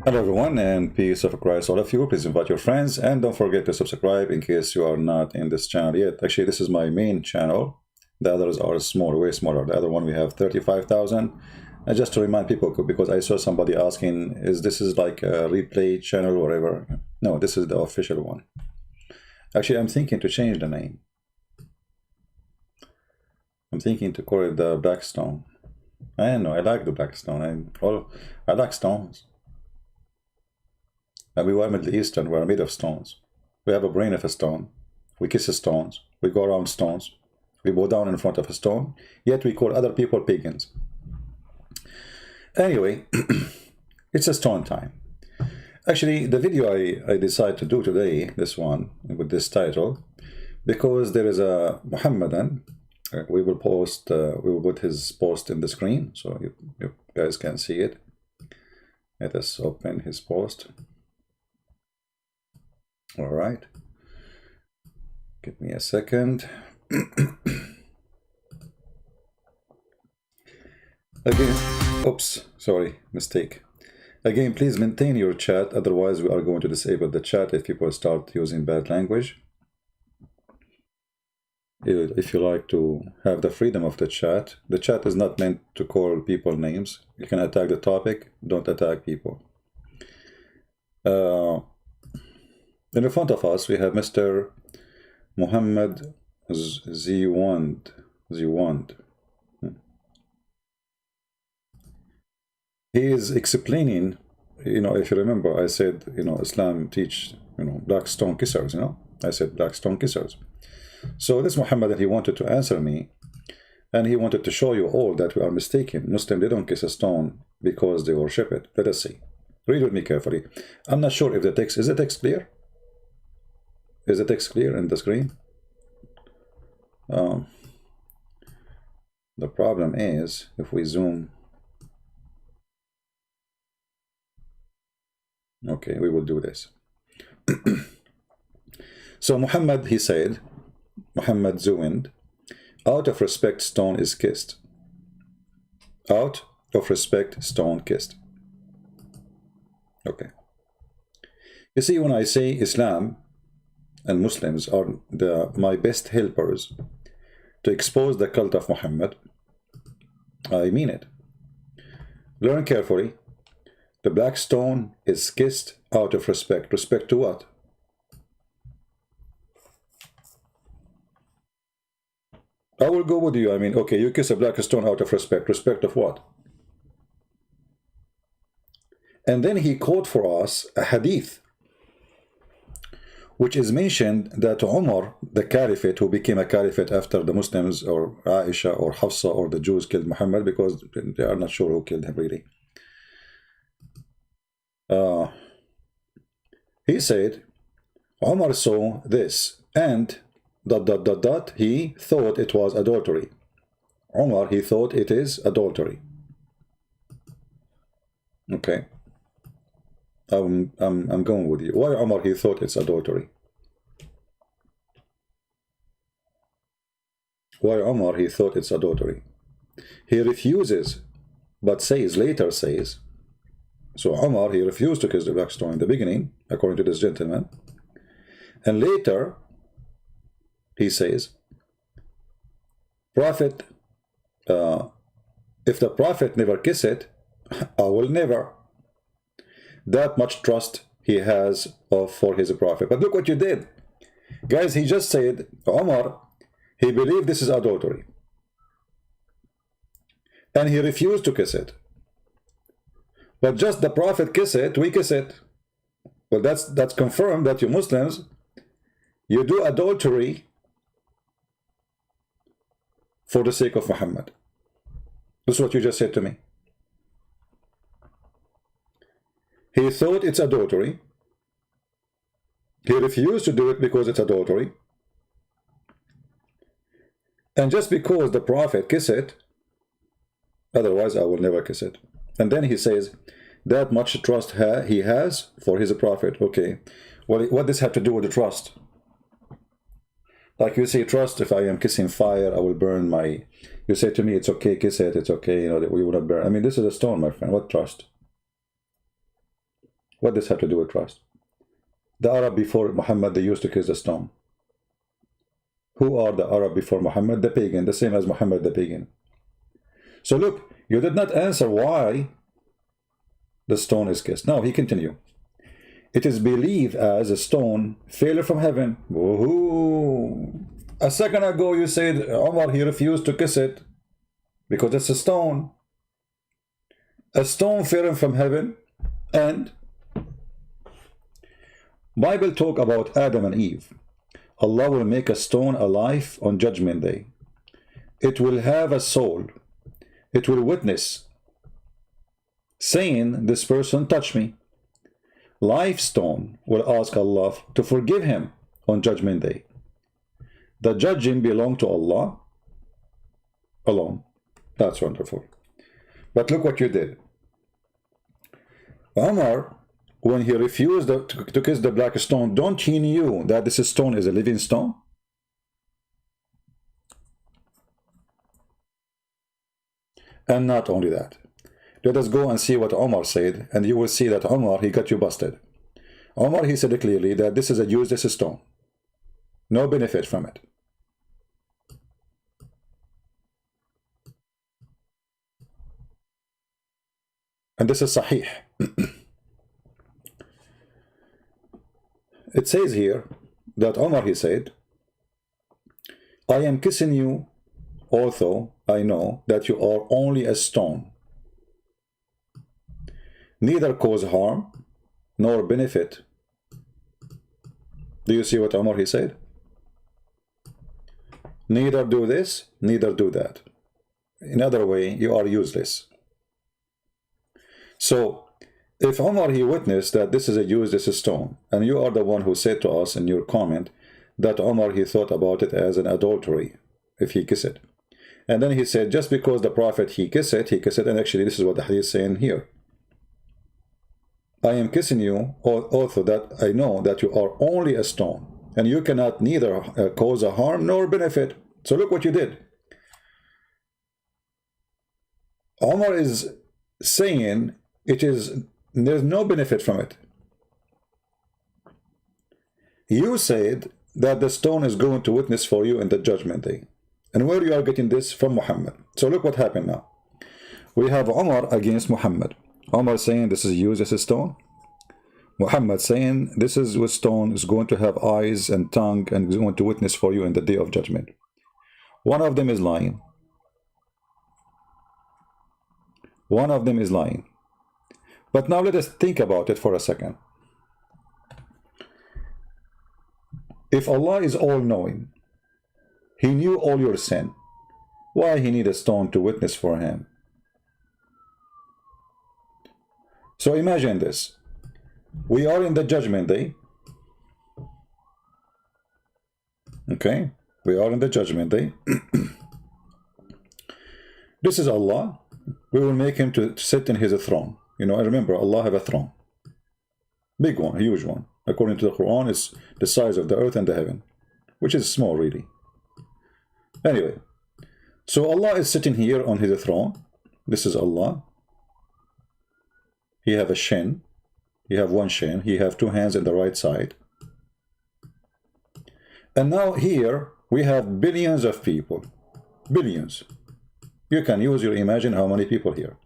Hello everyone, and peace of Christ all of you. Please invite your friends and don't forget to subscribe in case you are not in this channel yet. Actually, this is my main channel. The others are small, way smaller. The other one we have 35,000. And just to remind people, because I saw somebody asking, is this like a replay channel or whatever? No, this is the official one. Actually, I'm thinking to change the name. I'm thinking to call it the Blackstone. I know, I like the Blackstone. I like stones. And we were Middle Eastern, we're made of stones. We have a brain of a stone. We kiss stones. We go around stones. We bow down in front of a stone. Yet we call other people pagans. Anyway, it's a stone time. Actually, the video I decided to do today, this one, with this title, because there is a Muhammadan. We will put his post in the screen so you guys can see it. Let us open his post. All right. Give me a second. Again, oops, sorry, mistake. Again, please maintain your chat, otherwise we are going to disable the chat if people start using bad language. If you like to have the freedom of the chat is not meant to call people names. You can attack the topic, don't attack people. In front of us, we have Mr. Muhammad Ziwand. He is explaining, if you remember, I said, Islam teach, black stone kissers, I said black stone kissers. So this Muhammad, he wanted to answer me, and he wanted to show you all that we are mistaken. Muslims, they don't kiss a stone because they worship it. Let us see. Read with me carefully. I'm not sure if the text, is the text clear? Is the text clear in the screen? The problem is, if we zoom, okay, we will do this. So Muhammad, he said, Muhammad Zuwind, out of respect, stone is kissed. Out of respect, stone kissed. Okay. You see, when I say Islam and Muslims are my best helpers to expose the cult of Muhammad, I mean it. Learn carefully. The black stone is kissed out of respect. Respect to what? I will go with you. I mean, okay, you kiss a black stone out of respect. Respect of what? And then he quote for us a hadith, which is mentioned that Umar, the caliphate, who became a caliphate after the Muslims or Aisha or Hafsa or the Jews killed Muhammad, because they are not sure who killed him really. He said, Umar saw this and ... he thought it was adultery. Umar, he thought it is adultery. Okay. I'm going with you. Why Umar, he thought it's adultery? Why Umar, he thought it's adultery? He refuses, but later says, so Umar, he refused to kiss the black stone in the beginning, according to this gentleman. And later, he says, Prophet, if the Prophet never kiss it, I will never. That much trust he has for his Prophet. But look what you did. Guys, he just said, Umar, he believed this is adultery. And he refused to kiss it. But just the Prophet kiss it, we kiss it. Well, that's confirmed that you Muslims, you do adultery for the sake of Muhammad. This is what you just said to me. He thought it's adultery. He refused to do it because it's adultery. And just because the Prophet kiss it, otherwise I will never kiss it. And then he says, that much trust he has for his Prophet. Okay, well, what does this have to do with the trust? Like you say, trust, if I am kissing fire, I will burn my... You say to me, it's okay, kiss it, it's okay, we will not burn. I mean, this is a stone, my friend. What trust? What does this have to do with trust? The Arab before Muhammad, they used to kiss the stone. Who are the Arab before Muhammad? The pagan, the same as Muhammad the pagan. So look, you did not answer why the stone is kissed. Now he continue. It is believed as a stone fell from heaven. Woohoo! A second ago you said Omar, he refused to kiss it because it's a stone. A stone fell from heaven, and Bible talk about Adam and Eve. Allah will make a stone alive on Judgment Day. It will have a soul. It will witness, saying, this person touched me. Live stone will ask Allah to forgive him on Judgment Day. The judging belongs to Allah alone. That's wonderful. But look what you did. Omar, when he refused to kiss the black stone, don't he knew that this stone is a living stone? And not only that, let us go and see what Omar said, and you will see that Omar, he got you busted. Omar, he said clearly that this is a useless stone. No benefit from it. And this is Sahih. It says here that Omar, he said, I am kissing you, although I know that you are only a stone. Neither cause harm nor benefit. Do you see what Omar, he said? Neither do this, neither do that. In other way, you are useless. So, if Omar, he witnessed that this is a useless stone, and you are the one who said to us in your comment that Omar, he thought about it as an adultery if he kissed it. And then he said, just because the Prophet, he kissed it, and actually this is what the Hadith is saying here. I am kissing you, also that I know that you are only a stone, and you cannot neither cause a harm nor benefit. So look what you did. Omar is saying there's no benefit from it. You said that the stone is going to witness for you in the Judgment Day. And where you are getting this from? Muhammad. So look what happened now. We have Omar against Muhammad. Omar saying this is used as a stone. Muhammad saying this is a stone is going to have eyes and tongue and is going to witness for you in the Day of Judgment. One of them is lying. One of them is lying. But now let us think about it for a second. If Allah is all-knowing, He knew all your sin, why He need a stone to witness for Him? So imagine this. We are in the Judgment Day. Okay? We are in the Judgment Day. This is Allah. We will make Him to sit in His throne. You know, I remember Allah have a throne. Big one, a huge one. According to the Quran, it's the size of the earth and the heaven, which is small really. Anyway, so Allah is sitting here on His throne. This is Allah. He have a shin. He have one shin. He have two hands on the right side. And now here we have billions of people. Billions. You can use your imagine how many people here.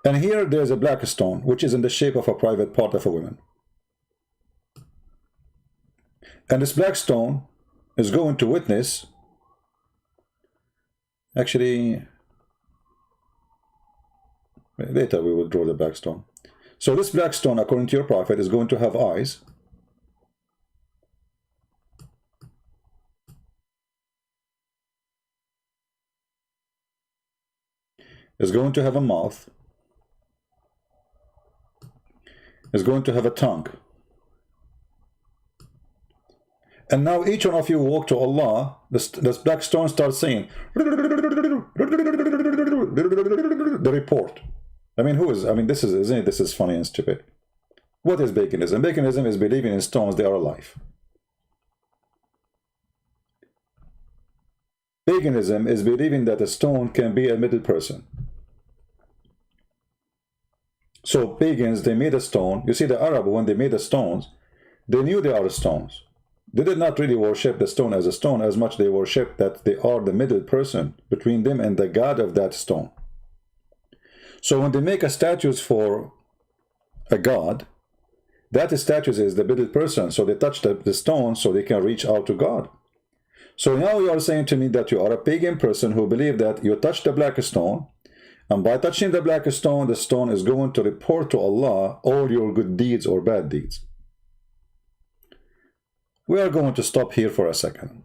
And here there's a black stone, which is in the shape of a private part of a woman. And this black stone is going to witness. Actually, later we will draw the black stone. So this black stone, according to your prophet, is going to have eyes. Is going to have a mouth. Is going to have a tongue. And now each one of you walk to Allah, this black stone starts saying the report. I mean, this is funny and stupid. What is paganism? Paganism is believing in stones, they are alive. Paganism is believing that a stone can be a middle person. So pagans, they made a stone. You see, the Arab, when they made the stones, they knew they are stones. They did not really worship the stone as a stone as much they worship that they are the middle person between them and the God of that stone. So when they make a statues for a god, that statue is the middle person. So they touch the stone so they can reach out to God. So now you are saying to me that you are a pagan person who believe that you touch the black stone, and by touching the black stone, the stone is going to report to Allah all your good deeds or bad deeds. We are going to stop here for a second.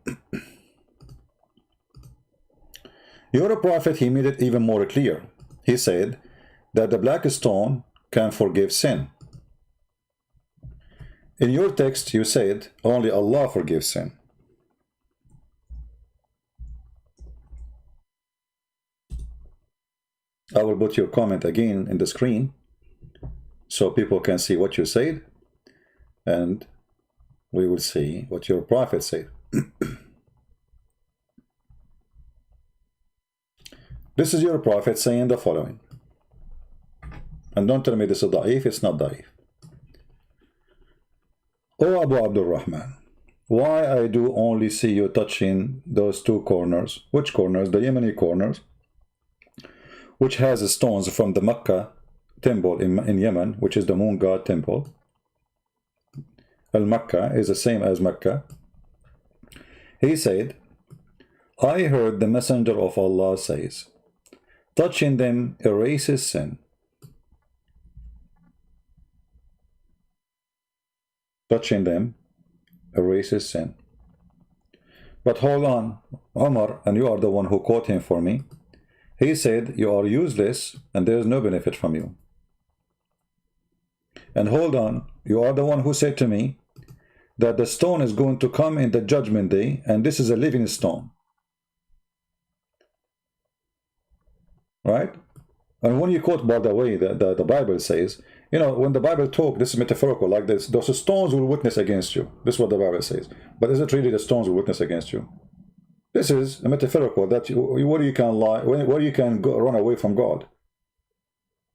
Your prophet, he made it even more clear. He said that the black stone can forgive sin. In your text, you said only Allah forgives sin. I will put your comment again in the screen so people can see what you said, and we will see what your prophet said. This is your prophet saying the following. And don't tell me this is da'if, it's not da'if. O Abu Abdul Rahman, why I do only see you touching those two corners? Which corners? The Yemeni corners, which has stones from the Mecca temple in Yemen, which is the moon god temple. Al-Makkah is the same as Mecca. He said, I heard the messenger of Allah says, touching them erases sin. Touching them erases sin. But hold on, Omar, and you are the one who quote him for me. He said, you are useless and there is no benefit from you. And hold on, you are the one who said to me that the stone is going to come in the judgment day, and this is a living stone. Right? And when you quote, by the way, the Bible says, you know, when the Bible talk, this is metaphorical, like this, those stones will witness against you. This is what the Bible says. But is it really the stones will witness against you? This is a metaphorical, that where you can lie, where you can go, run away from God.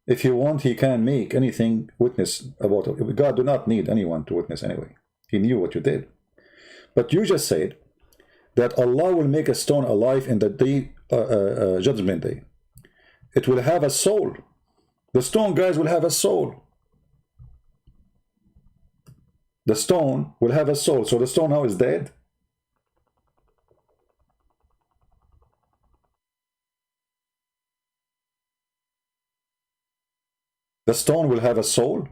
If you want, he can make anything witness about it. God do not need anyone to witness anyway. He knew what you did. But you just said that Allah will make a stone alive in the day, judgment day. It will have a soul. The stone, guys, will have a soul. The stone will have a soul. So the stone now is dead. The stone will have a soul.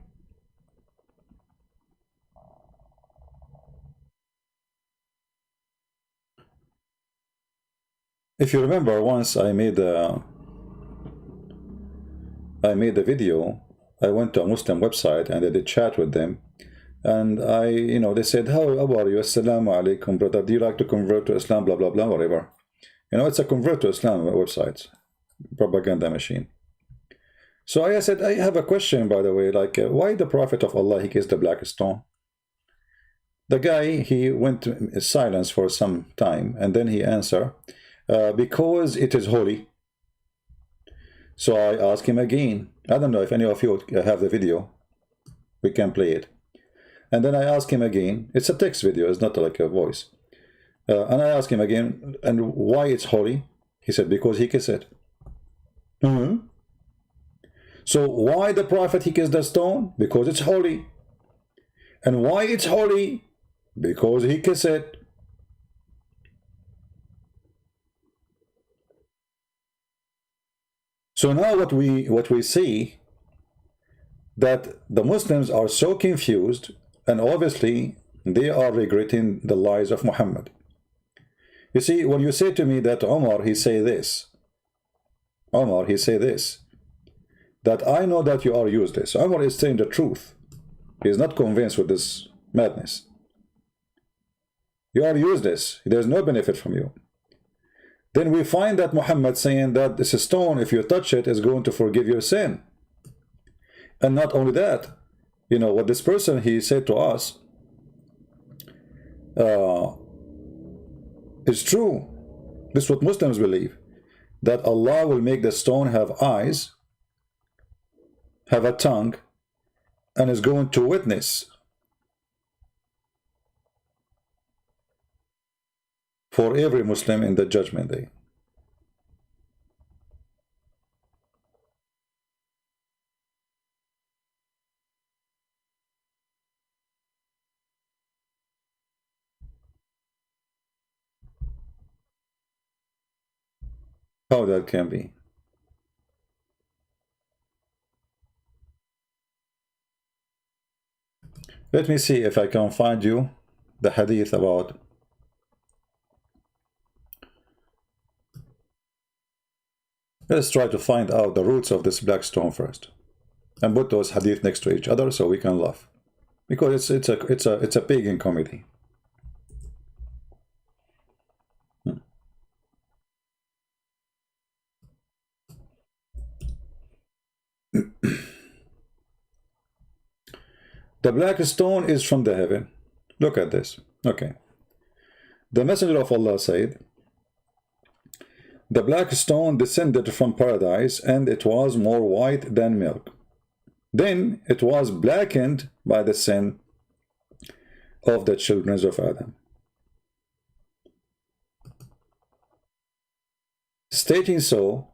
If you remember, once I made a video. I went to a Muslim website and I did chat with them, and they said, how are you? Assalamu alaikum, brother. Do you like to convert to Islam? Blah blah blah, whatever. It's a convert to Islam website, propaganda machine. So I said, I have a question, by the way, like why the Prophet of Allah, he kissed the black stone? The guy, he went in silence for some time, and then he answered, because it is holy. So I asked him again. I don't know if any of you have the video. We can play it. And then I asked him again. It's a text video, it's not like a voice. And I asked him again, and why it's holy? He said, because he kissed it. So why the Prophet, he kissed the stone? Because it's holy. And why it's holy? Because he kissed it. So now what we see, that the Muslims are so confused, and obviously they are regretting the lies of Muhammad. You see, when you say to me that Omar, he say this, Omar, he say this, that I know that you are useless. Omar is saying the truth. He is not convinced with this madness. You are useless. There's no benefit from you. Then we find that Muhammad saying that this stone, if you touch it, is going to forgive your sin. And not only that, what this person, he said to us, is true. This is what Muslims believe, that Allah will make the stone have eyes, have a tongue, and is going to witness for every Muslim in the judgment day. How that can be? Let me see if I can find you the hadith about. Let's try to find out the roots of this Blackstone first, and put those hadith next to each other so we can laugh, because it's a pagan comedy. The black stone is from the heaven. Look at this. Okay. The Messenger of Allah said, the black stone descended from paradise, and it was more white than milk. Then it was blackened by the sin of the children of Adam. Stating so,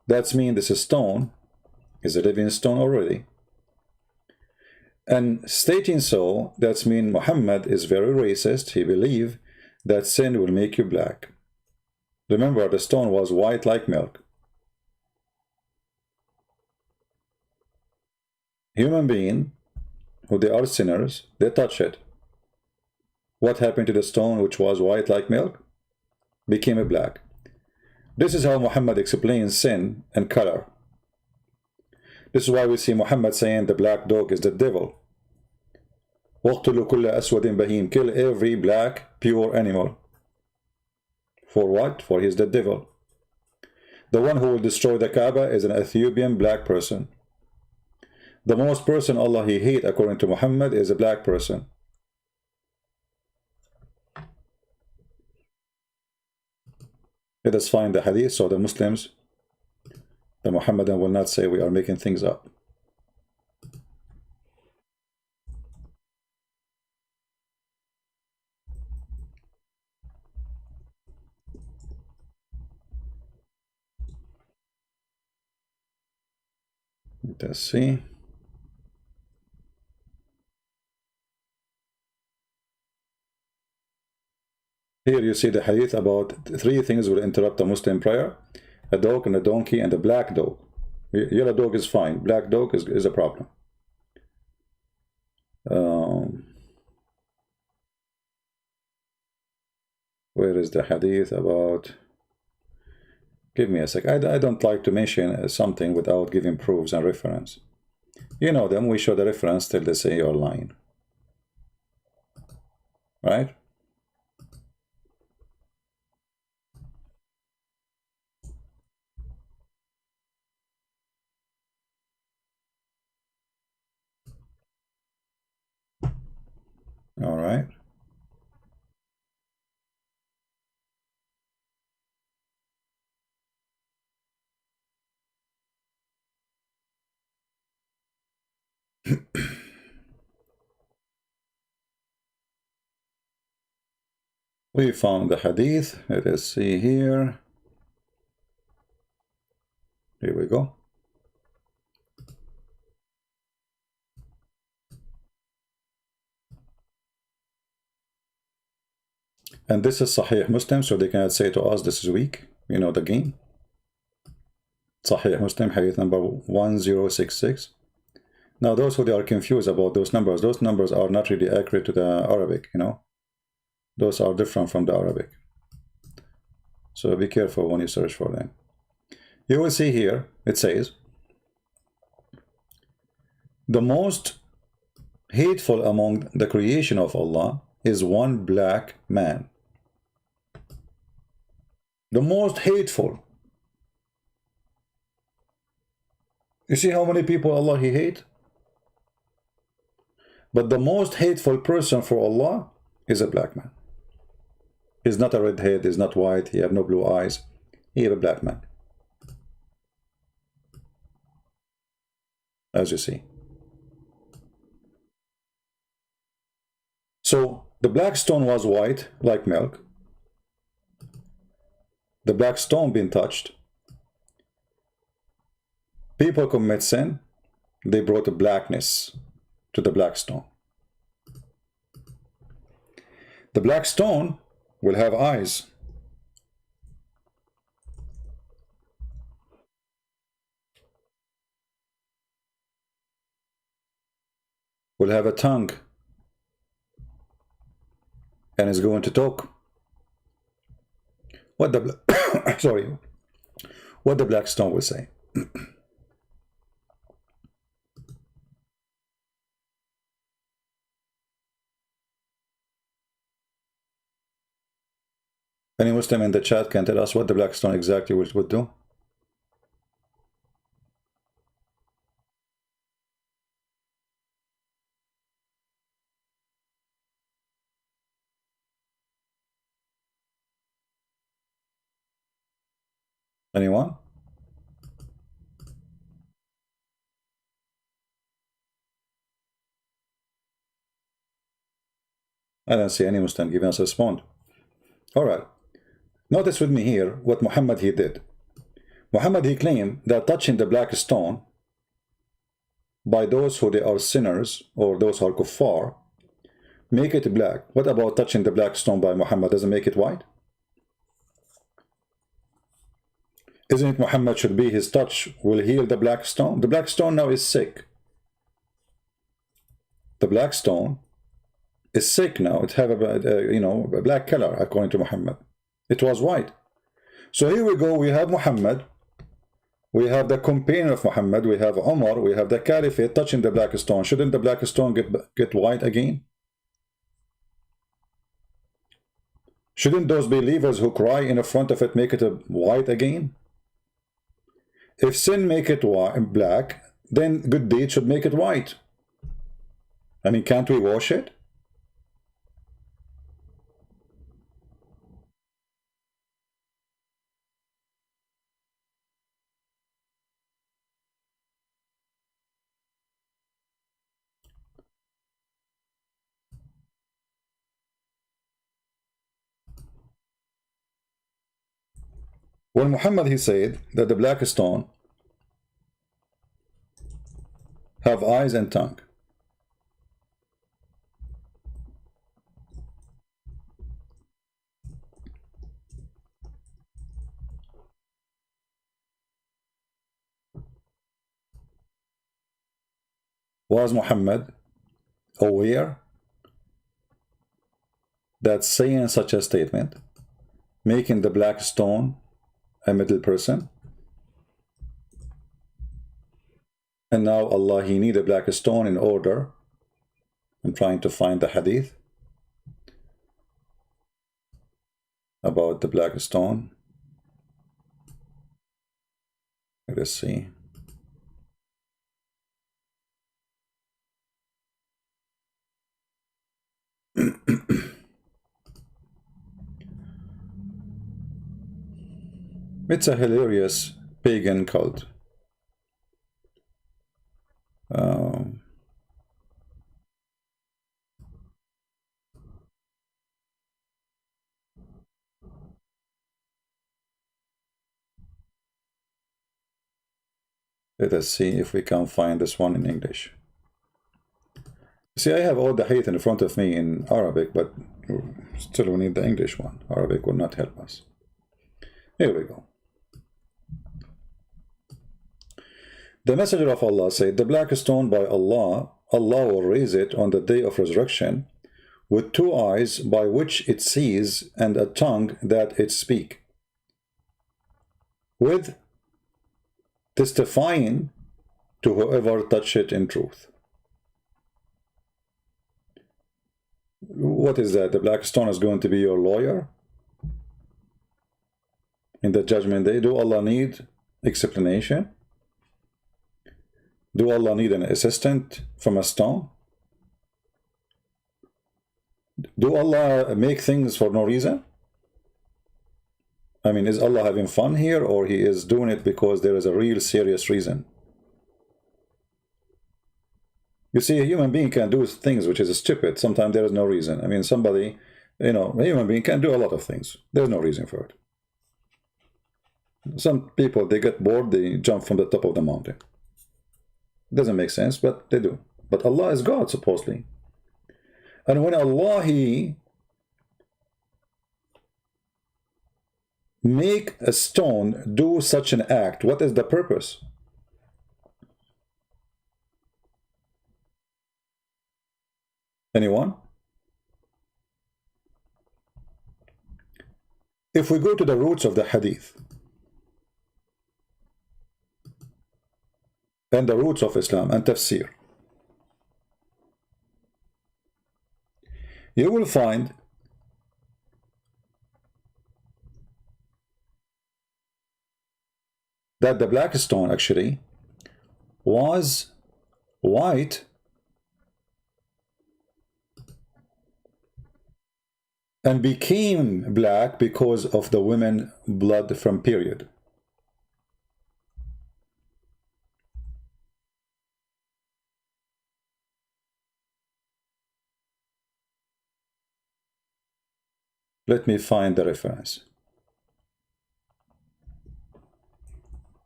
that means this stone is a living stone already. And stating so, that means Muhammad is very racist. He believes that sin will make you black. Remember, the stone was white like milk. Human being, who they are sinners, they touch it. What happened to the stone which was white like milk? Became a black. This is how Muhammad explains sin and color. This is why we see Muhammad saying the black dog is the devil. وَاقْتُلُوا كُلَّ أَسْوَدٍ بَهِيمٍ. Kill every black, pure animal. For what? For he is the devil. The one who will destroy the Kaaba is an Ethiopian black person. The most person Allah he hate according to Muhammad is a black person. Let us find the hadith so the Muslims, the Muhammadan, will not say we are making things up. Let's see. Here you see the hadith about 3 things will interrupt a Muslim prayer: a dog and a donkey and a black dog. Yellow dog is fine, black dog is a problem. Where is the hadith about? Give me a sec. I don't like to mention something without giving proofs and reference. You know them, we show the reference till they say you're lying. Right? All right. We found the hadith. Let us see here. Here we go. And this is Sahih Muslim, so they cannot say to us this is weak. You know the game. Sahih Muslim, hadith number 1066. Now those who they are confused about those numbers are not really accurate to the Arabic, you know. Those are different from the Arabic. So be careful when you search for them. You will see here, it says, the most hateful among the creation of Allah is one black man. The most hateful. You see how many people Allah he hate? But the most hateful person for Allah is a black man. He's not a redhead, he's not white, he have no blue eyes. He is a black man. as you see. So the black stone was white like milk. The black stone being touched. People commit sin. They brought a blackness to the black stone. The black stone will have eyes. Will have a tongue. And is going to talk. What the sorry, what the black stone will say. Any Muslim in the chat can tell us what the black stone exactly would do? Anyone? I don't see any Muslim giving us a response. All right. Notice with me here what Muhammad he did. Muhammad he claimed that touching the black stone by those who they are sinners or those who are kuffar make it black. What about touching the black stone by Muhammad? Doesn't make it white? Isn't it Muhammad should be his touch will heal the black stone? The black stone now is sick. The black stone is sick now. It have a black color according to Muhammad. It was white. So here we go. We have Muhammad. We have the companion of Muhammad. We have Umar. We have the Caliphate touching the black stone. Shouldn't the black stone get white again? Shouldn't those believers who cry in the front of it make it white again? If sin make it black, then good deed should make it white. I mean, can't we wash it? When Muhammad he said that the black stone have eyes and tongue. Was Muhammad aware that saying such a statement, making the black stone a middle person, and now Allah he need a black stone in order? I'm trying to find the hadith about the black stone. Let's see. It's a hilarious pagan cult. Let us see if we can find this one in English. See, I have all the hadith in front of me in Arabic, but still we need the English one. Arabic will not help us. Here we go. The Messenger of Allah said, the black stone by Allah, Allah will raise it on the day of resurrection with two eyes by which it sees and a tongue that it speaks, with testifying to whoever touch it in truth. What is that? The black stone is going to be your lawyer in the judgment day? Do Allah need explanation? Do Allah need an assistant from a stone? Do Allah make things for no reason? I mean, is Allah having fun here, or he is doing it because there is a real serious reason? You see, a human being can do things which is stupid. Sometimes there is no reason. I mean, somebody, a human being can do a lot of things. There's no reason for it. Some people, they get bored, they jump from the top of the mountain. Doesn't make sense, but they do. But Allah is God, supposedly. And when Allah, He make a stone do such an act, what is the purpose? Anyone? If we go to the roots of the Hadith and the roots of Islam and tafsir, you will find that the Blackstone actually was white and became black because of the women blood from period. Let me find the reference.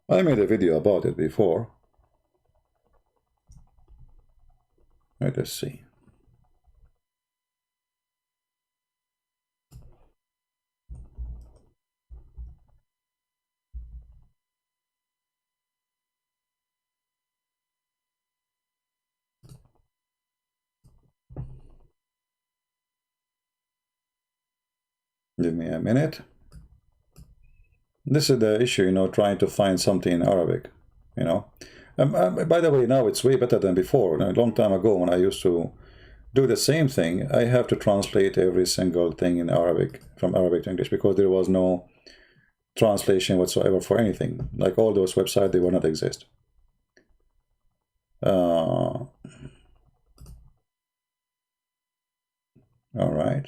I made a video about it before. Let us see. Give me a minute. This is the issue, trying to find something in Arabic, by the way, now it's way better than before. A long time ago, when I used to do the same thing, I have to translate every single thing in Arabic, from Arabic to English, because there was no translation whatsoever for anything. Like all those websites, they will not exist. All right.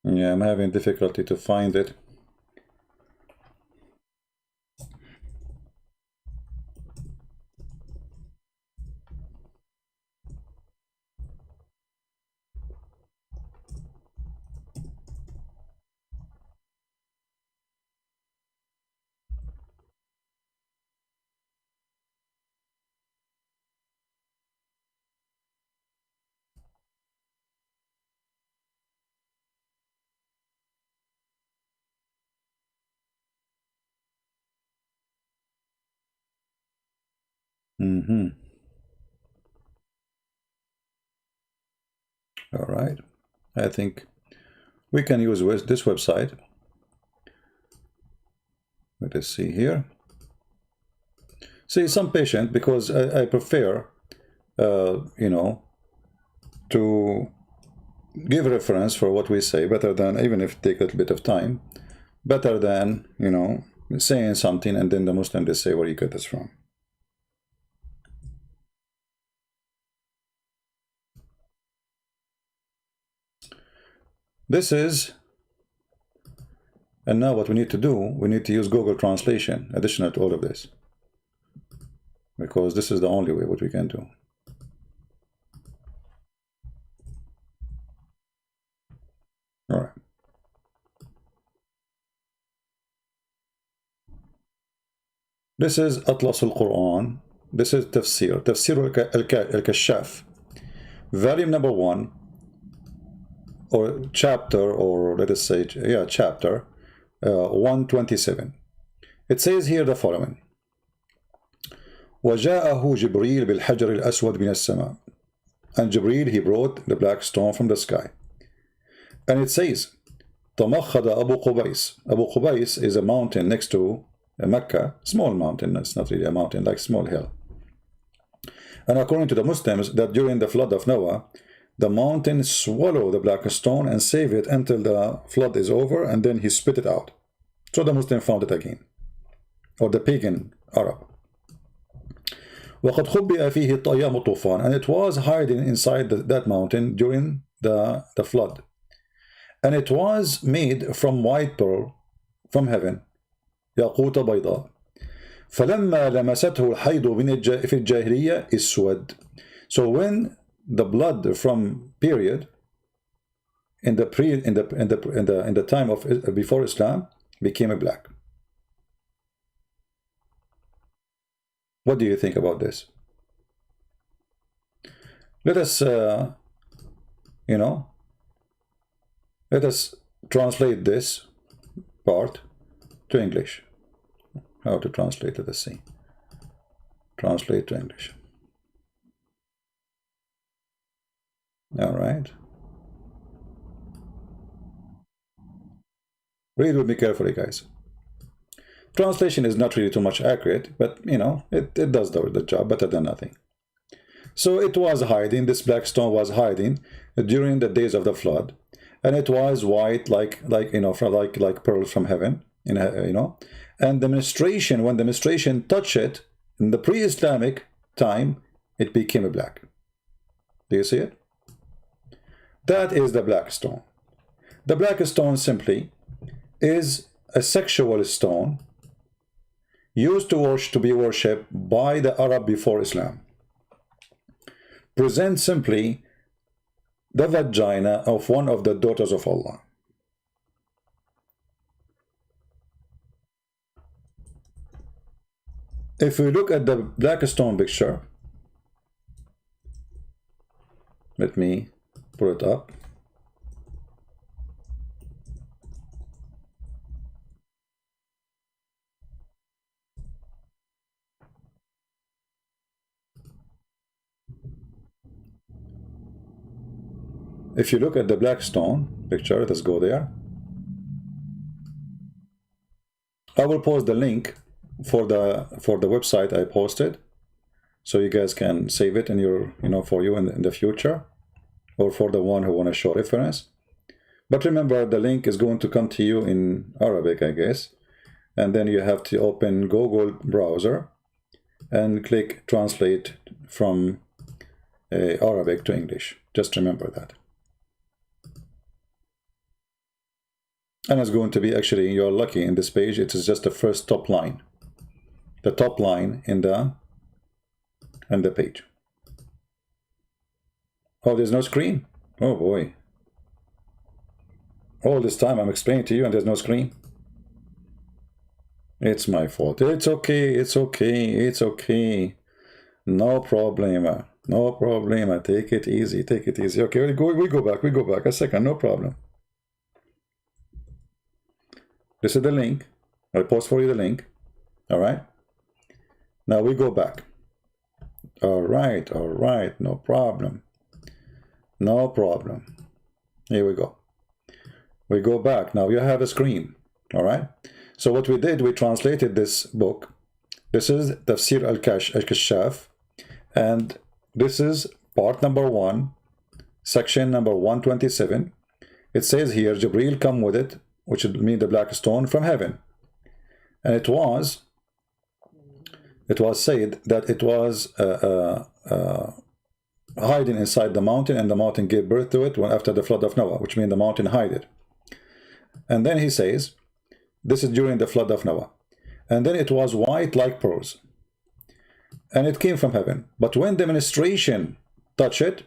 Yeah, I'm having difficulty to find it. All right. I think we can use this website. Let us see here. See, some patient, because I prefer, to give reference for what we say, better than, even if it takes a little bit of time, better than, saying something and then the Muslim, they say, where you get this from. This is, and now what we need to do, we need to use Google Translation, additional to all of this, because this is the only way what we can do. All right. This is Atlas al-Quran. This is Tafsir al-Kashaf, volume number 1, or chapter, or let us say, yeah, chapter 127. It says here the following: وَجَاءَهُ جِبْرِيلٌ بِالْحَجَرِ الْأَسْوَدِ مِنَ السَّمَاءِ. And Jibreel, he brought the black stone from the sky. And it says, تَمَخَّضَ أَبُو قُبَيْس. Abu Qubais is a mountain next to Mecca, small mountain, it's not really a mountain, like small hill. And according to the Muslims, that during the flood of Noah, the mountain swallow the black stone and save it until the flood is over, and then he spit it out. So the Muslim found it again, or the pagan Arab. وَقَدْ خُبِّئَ فِيهِ الطَّيَّامُ طُوفَانٍ, and it was hiding inside that mountain during the flood. And it was made from white pearl from heaven, يَاقُوتَ بَيْضَاء. فَلَمَّا لَمَسَتْهُ الْحَيْضُ فِي الْجَاهِلِيَّةِ اسْوَدَ. So when the blood from period in the time of before Islam became a black. What do you think about this? Let us let us translate this part to English. How to translate it? Let's see. Translate to English. All right. Read with me carefully, guys. Translation is not really too much accurate, but it does the job better than nothing. So it was hiding, this black stone was hiding during the days of the flood, and it was white like pearls from heaven, and the menstruation, when the menstruation touched it in the pre-Islamic time, it became a black. Do you see it? That is the black stone. The black stone simply is a sexual stone used to be worshipped by the Arab before Islam. Present simply the vagina of one of the daughters of Allah. If we look at the black stone picture, let me pull it up. If you look at the Blackstone picture, let us go there. I will post the link for the website I posted, so you guys can save it in your for you in the future, or for the one who want to show reference. But remember, the link is going to come to you in Arabic, I guess, and then you have to open Google browser and click translate from Arabic to English. Just remember that. And it's going to be, actually, you're lucky in this page, it is just the first top line. The top line in the page. Oh, there's no screen? Oh boy. All this time I'm explaining to you and there's no screen? It's my fault. It's okay, it's okay, it's okay. No problema. No problema. Take it easy, take it easy. Okay, we go back a second, no problem. This is the link. I'll post for you the link. All right. Now we go back. All right. No problem. No problem. Here we go. We go back. Now you have a screen. All right. So what we did, we translated this book. This is Tafsir al-Kashaf. And this is part number 1, section number 127. It says here, Jibreel come with it, which would mean the black stone from heaven. And it was said that it was hiding inside the mountain, and the mountain gave birth to it after the flood of Noah, which means the mountain hid it. And then he says, this is during the flood of Noah. And then it was white like pearls. And it came from heaven. But when the menstruation touched it,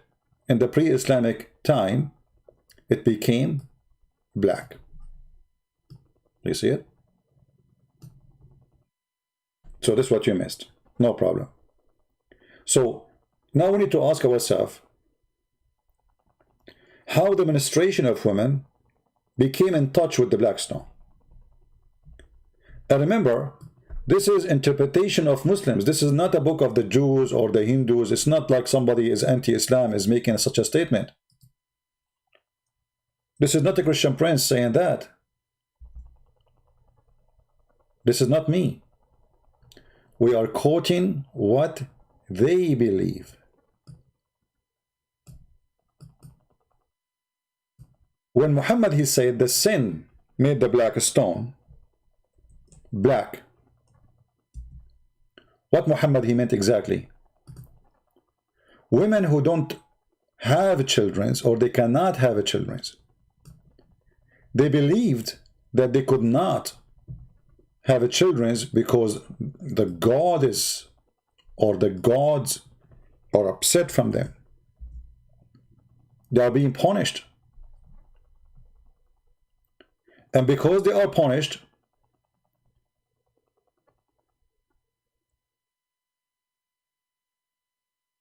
in the pre-Islamic time, it became black. You see it? So this is what you missed. No problem. So now we need to ask ourselves how the menstruation of women became in touch with the black stone. And remember, this is interpretation of Muslims. This is not a book of the Jews or the Hindus. It's not like somebody is anti-Islam is making such a statement. This is not a Christian prince saying that. This is not me. We are quoting what they believe. when Muhammad, he said the sin made the black stone black, what Muhammad he meant exactly? Women who don't have children, or they cannot have children, they believed that they could not have children because the goddess or the gods are upset from them. They are being punished. And because they are punished,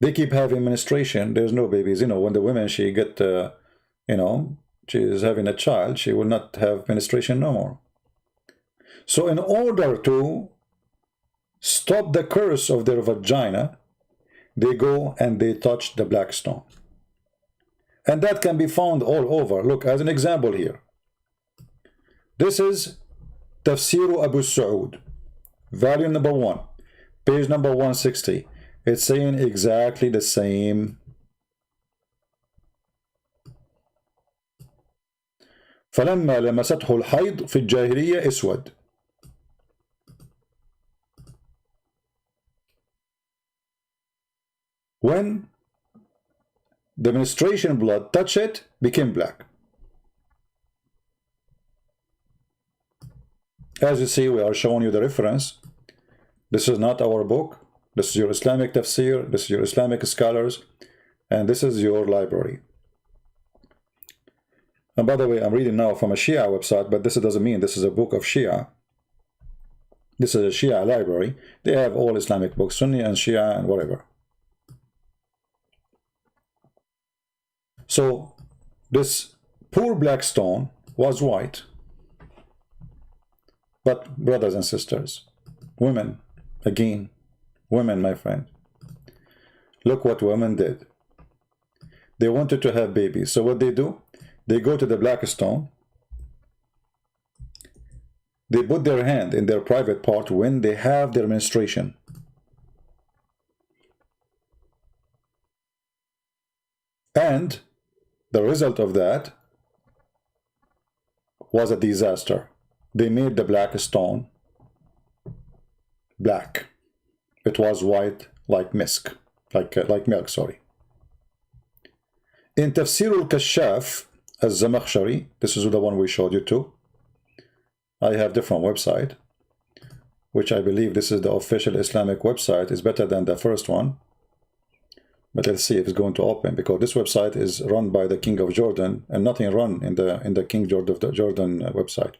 they keep having menstruation. There's no babies. You know, when the women, she get, you know, she is having a child, she will not have menstruation no more. So in order to stop the curse of their vagina, they go and they touch the Blackstone. And that can be found all over. Look, as an example here. This is Tafsir Abu Saud, volume number 1, page number 160. It's saying exactly the same. فلما لمسته الحيض في الجاهلية اسود. When the menstruation blood touched it, became black. As you see, we are showing you the reference. This is not our book. This is your Islamic tafsir. This is your Islamic scholars. And this is your library. And by the way, I'm reading now from a Shia website, but this doesn't mean this is a book of Shia. This is a Shia library. They have all Islamic books, Sunni and Shia and whatever. So this poor Blackstone was white. But brothers and sisters, women, again, women, my friend, look what women did. They wanted to have babies. So what they do? They go to the Blackstone. They put their hand in their private part when they have their menstruation. And the result of that was a disaster. They made the Blackstone black. It was white like milk, like milk, sorry. In Tafsir al-Kashaf al-Zamakhshari, this is the one we showed you too. I have different website, which I believe this is the official Islamic website. Is better than the first one. But let's see if it's going to open, because this website is run by the King of Jordan, and nothing run in the King Jordan website.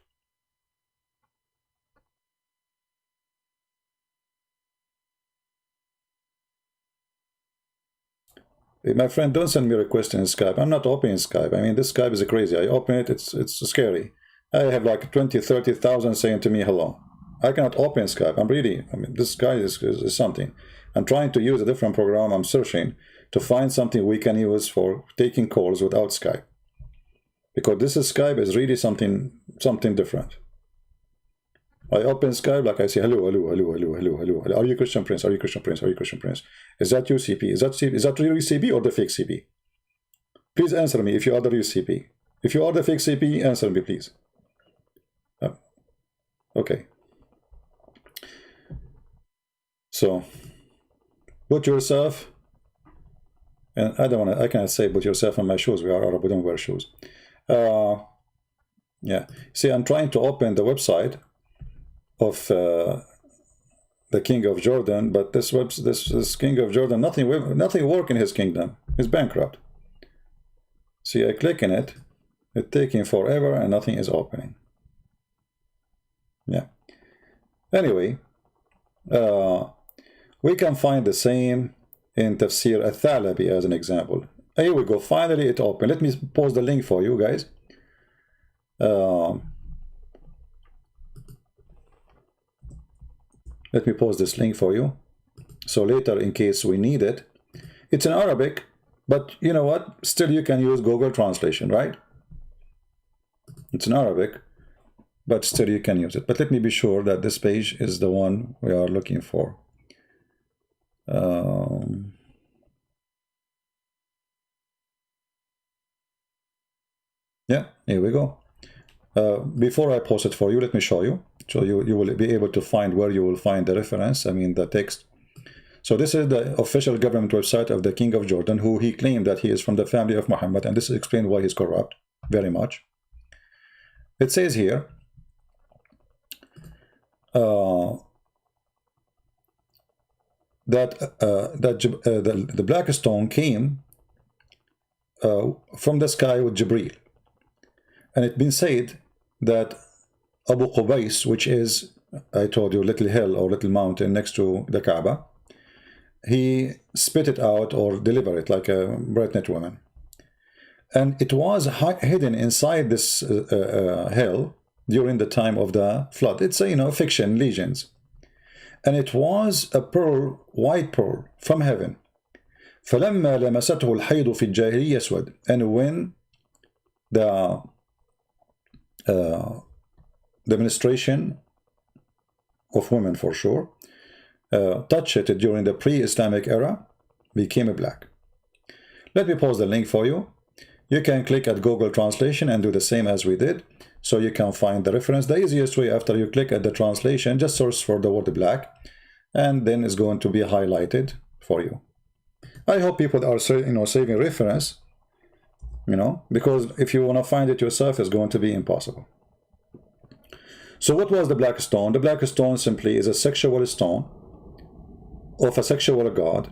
My friend, don't send me a request in Skype. I'm not opening Skype. I mean, this Skype is crazy. I open it, it's scary. I have like 20, 30,000 saying to me hello. I cannot open Skype. I mean, this guy is something. I'm trying to use a different program. I'm searching to find something we can use for taking calls without Skype. Because this is Skype is really something different. I open Skype, like I say, hello. Are you Christian Prince? Are you Christian Prince? Are you Christian Prince? Is that you, CP? Is that really CP or the fake CP? Please answer me if you are the real CP. If you are the fake CP, answer me, please. Okay. So, put yourself, and I cannot say put yourself in my shoes. We are Arab, we don't wear shoes. Yeah. See, I'm trying to open the website of the King of Jordan, but this King of Jordan, nothing work in his kingdom. He's bankrupt. See, I click in it, it's taking forever and nothing is opening. Yeah. Anyway, we can find the same in Tafsir al-Thalabi as an example. Here we go. Finally, it opened. Let me post the link for you guys. Let me post this link for you. So later, in case we need it, it's in Arabic, but you know what? Still, you can use Google Translation, right? It's in Arabic, but still you can use it. But let me be sure that this page is the one we are looking for. Yeah, Here we go. Before I post it for you, let me show you. So you will be able to find where you will find the reference, I mean the text. So this is the official government website of the King of Jordan, who he claimed that he is from the family of Muhammad, and this explains why he's corrupt very much. It says here, that the Blackstone came from the sky with Jibreel, and it's been said that Abu Qubais, which is, I told you, little hill or little mountain next to the Kaaba, he spit it out or delivered it like a pregnant woman, and it was hidden inside this hill during the time of the flood. It's a fiction, legends. And it was a pearl, white pearl from heaven. فَلَمَّا لَمَسَتْهُ الْحَيْضُ فِي الْجَاهِلِيَّةِ يَسْوَدْ. And when the menstruation of women, for sure, touched it during the pre-Islamic era, became black. Let me post the link for you. You can click at Google Translation and do the same as we did, so you can find the reference. The easiest way, after you click at the translation, just search for the word black, and then it's going to be highlighted for you. I hope people are saving reference, because if you want to find it yourself, it's going to be impossible. So what was the black stone? The black stone simply is a sexual stone of a sexual god.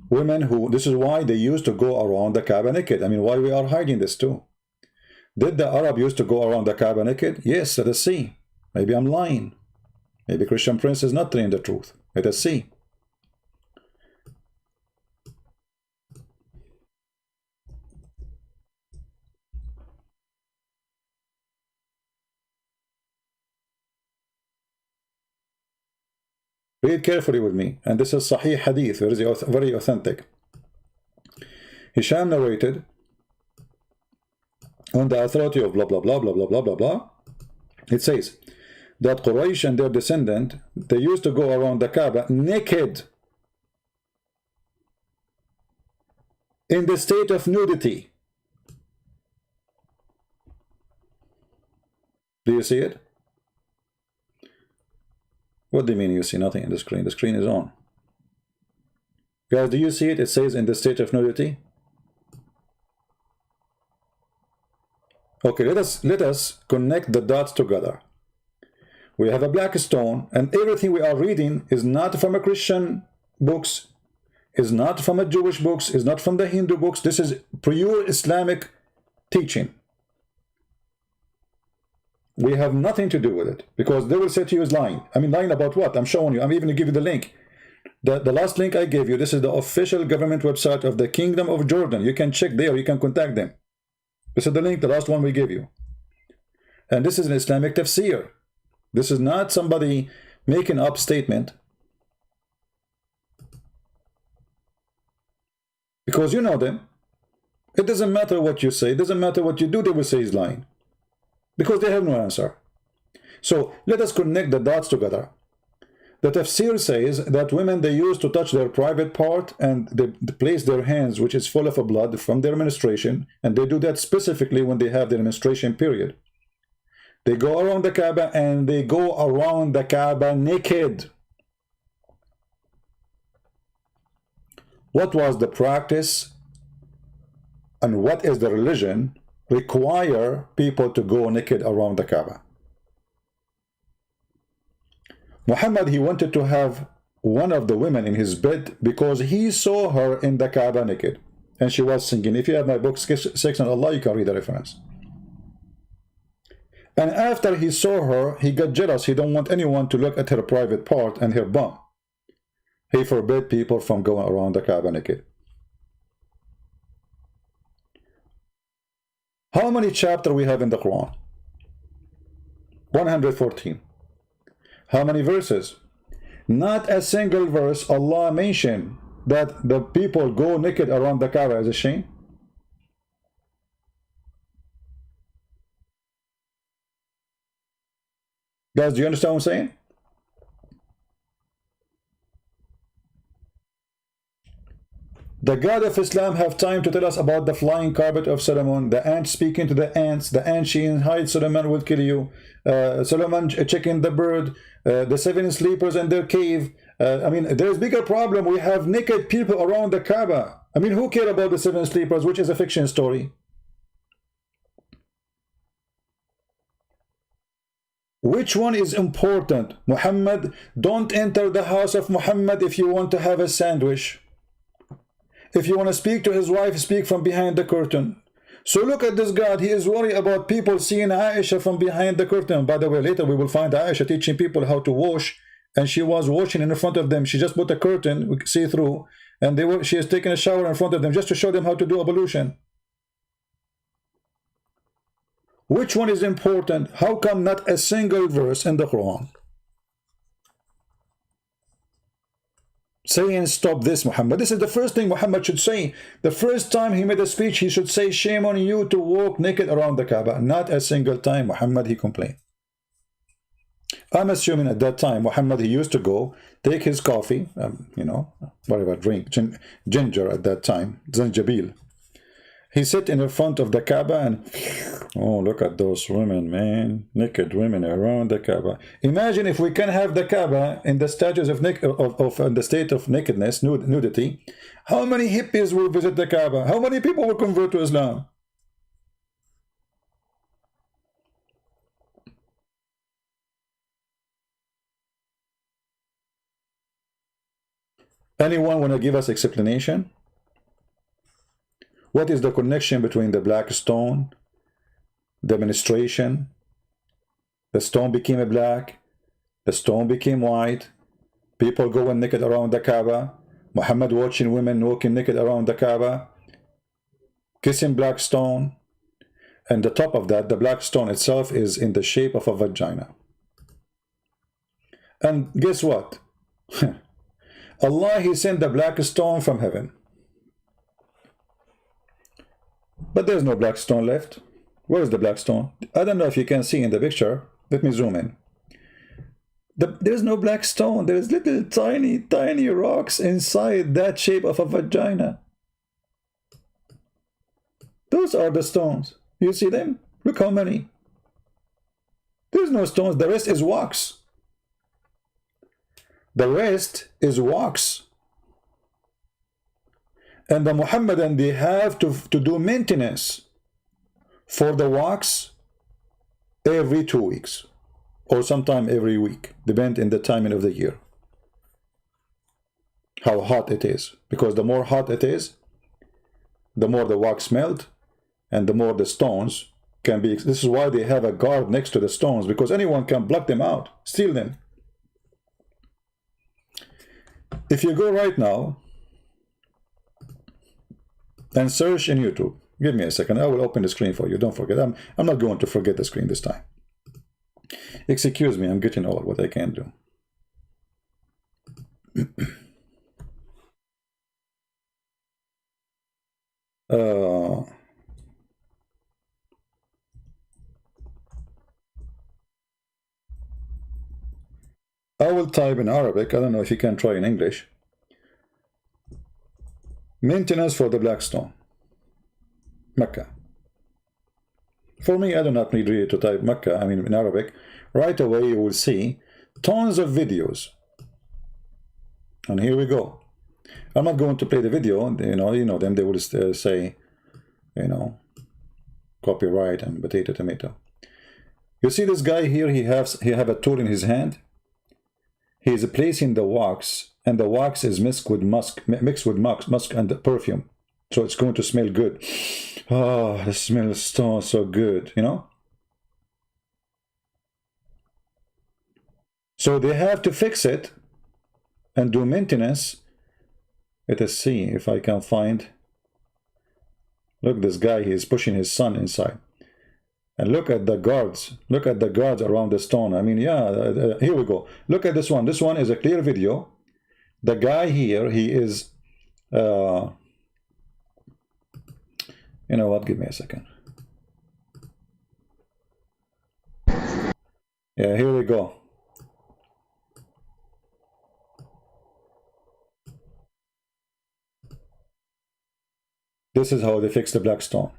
Women who, this is why they used to go around the Kaaba naked. I mean, why we are hiding this too? Did the Arab used to go around the Kaaba naked? Yes, let us see. Maybe I'm lying. Maybe Christian Prince is not telling the truth. Let us see. Read carefully with me. And this is Sahih Hadith, very authentic. Hisham narrated on the authority of blah, blah, blah, blah, blah, blah, blah, blah. It says that Quraysh and their descendant, they used to go around the Kaaba naked, in the state of nudity. Do you see it? What do you mean you see nothing in the screen? The screen is on. Guys, do you see it? It says in the state of nudity. Okay, let us connect the dots together. We have a black stone, and everything we are reading is not from a Christian books, is not from a Jewish books, is not from the Hindu books. This is pure Islamic teaching. We have nothing to do with it, because they will say to you is lying. I mean, lying about what? I'm showing you. I'm even going to give you the link. The last link I gave you, this is the official government website of the Kingdom of Jordan. You can check there. You can contact them. This is the link, the last one we gave you. And this is an Islamic tafsir. This is not somebody making up statement. Because you know them. It doesn't matter what you say. It doesn't matter what you do. They will say he's lying. Because they have no answer. So let us connect the dots together. The tafsir says that women, they used to touch their private part, and they place their hands, which is full of blood, from their menstruation, and they do that specifically when they have their menstruation period. They go around the Kaaba, and they go around the Kaaba naked. What was the practice and what is the religion require people to go naked around the Kaaba? Muhammad, he wanted to have one of the women in his bed because he saw her in the Kaaba naked, and she was singing. If you have my book, Secrets on Allah, you can read the reference. And after he saw her, he got jealous. He don't want anyone to look at her private part and her bum. He forbade people from going around the Kaaba naked. How many chapters we have in the Quran? 114. How many verses? Not a single verse Allah mentioned that the people go naked around the Kaaba as a shame. Guys, do you understand what I'm saying? The God of Islam have time to tell us about the flying carpet of Solomon, the ant speaking to the ants, the ant she hides Solomon will kill you, Solomon checking the bird, the 7 sleepers in their cave. I mean, there's bigger problem. We have naked people around the Kaaba. I mean, who care about the 7 sleepers, which is a fiction story? Which one is important? Muhammad, don't enter the house of Muhammad if you want to have a sandwich. If you want to speak to his wife, speak from behind the curtain. So look at this God. He is worried about people seeing Aisha from behind the curtain. By the way, later we will find Aisha teaching people how to wash, and she was washing in front of them. She just put a curtain, we can see through, and she is taking a shower in front of them just to show them how to do ablution. Which one is important? How come not a single verse in the Quran saying stop this, Muhammad? This is the first thing Muhammad should say. The first time he made a speech, he should say, shame on you to walk naked around the Kaaba. Not a single time Muhammad he complained. I'm assuming at that time Muhammad, he used to go take his coffee, you know, whatever drink, ginger at that time, zanjabil. He sit in the front of the Kaaba and, oh, look at those women, man, naked women around the Kaaba. Imagine if we can have the Kaaba in the status of the state of nakedness, nudity. How many hippies will visit the Kaaba? How many people will convert to Islam? Anyone want to give us explanation? What is the connection between the Blackstone, the ministration, the stone became black, the stone became white, people going naked around the Kaaba, Muhammad watching women walking naked around the Kaaba, kissing Blackstone, and the top of that, the Blackstone itself is in the shape of a vagina. And guess what? Allah, he sent the Blackstone from heaven. But there's no Blackstone left. Where is the Blackstone? I don't know if you can see in the picture. Let me zoom in. There's no Blackstone. There's little tiny rocks inside that shape of a vagina. Those are the stones. You see them? Look how many. There's no stones. The rest is wax. The rest is wax. And the Muhammadan, they have to do maintenance for the wax every 2 weeks or sometime every week, depending on the timing of the year, how hot it is. Because the more hot it is, the more the wax melt and the more the stones can be. This is why they have a guard next to the stones, because anyone can block them out, steal them. If you go right now and search in YouTube, give me a second, I will open the screen for you. Don't forget, I'm not going to forget the screen this time. Excuse me, I'm getting old, what I can do. I will type in Arabic. I don't know if you can try in English. Maintenance for the Blackstone, Mecca. For me, I do not need really to type Mecca, I mean in Arabic. Right away you will see tons of videos. And here we go. I'm not going to play the video, you know them, they will say, you know, copyright and potato tomato. You see this guy here, he have a tool in his hand. He is placing the wax, and the wax is mixed with musk and perfume. So it's going to smell good. Oh, it smells so good, you know. So they have to fix it and do maintenance. Let us see if I can find. Look, this guy, he is pushing his son inside. And look at the guards. Look at the guards around the stone. I mean, yeah, here we go. Look at this one. This one is a clear video. The guy here, he is, you know what, give me a second. Yeah, here we go. This is how they fix the Blackstone.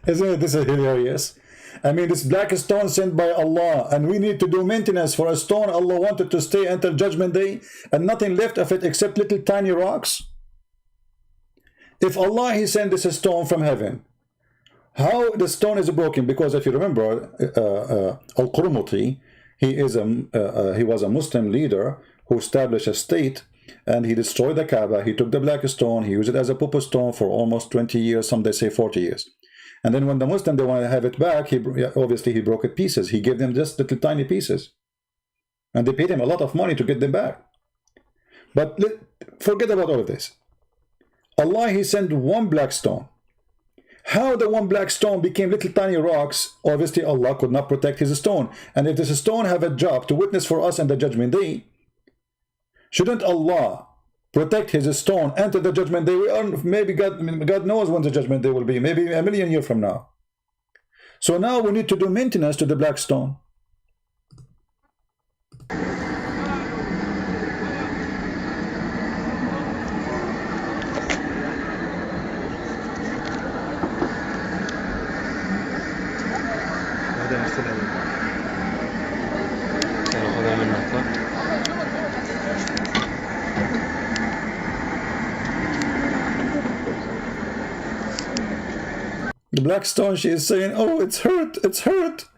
Isn't this hilarious? I mean, this black stone sent by Allah, and we need to do maintenance for a stone Allah wanted to stay until Judgment Day, and nothing left of it except little tiny rocks. If Allah, He sent this stone from heaven, how the stone is broken? Because if you remember, Al-Qurmuti, he was a Muslim leader who established a state, and he destroyed the Kaaba. He took the black stone, he used it as a puppet stone for almost 20 years, some they say 40 years. And then when the Muslim, they want to have it back, obviously he broke it pieces. He gave them just little tiny pieces. And they paid him a lot of money to get them back. But forget about all of this. Allah, He sent one black stone. How the one black stone became little tiny rocks, obviously Allah could not protect His stone. And if this stone have a job to witness for us on the Judgment Day, shouldn't Allah protect His stone until the Judgment Day? We are, maybe God knows when the Judgment Day will be, maybe 1,000,000 years from now. So now we need to do maintenance to the black stone. The black stone, she is saying, oh, it's hurt, it's hurt.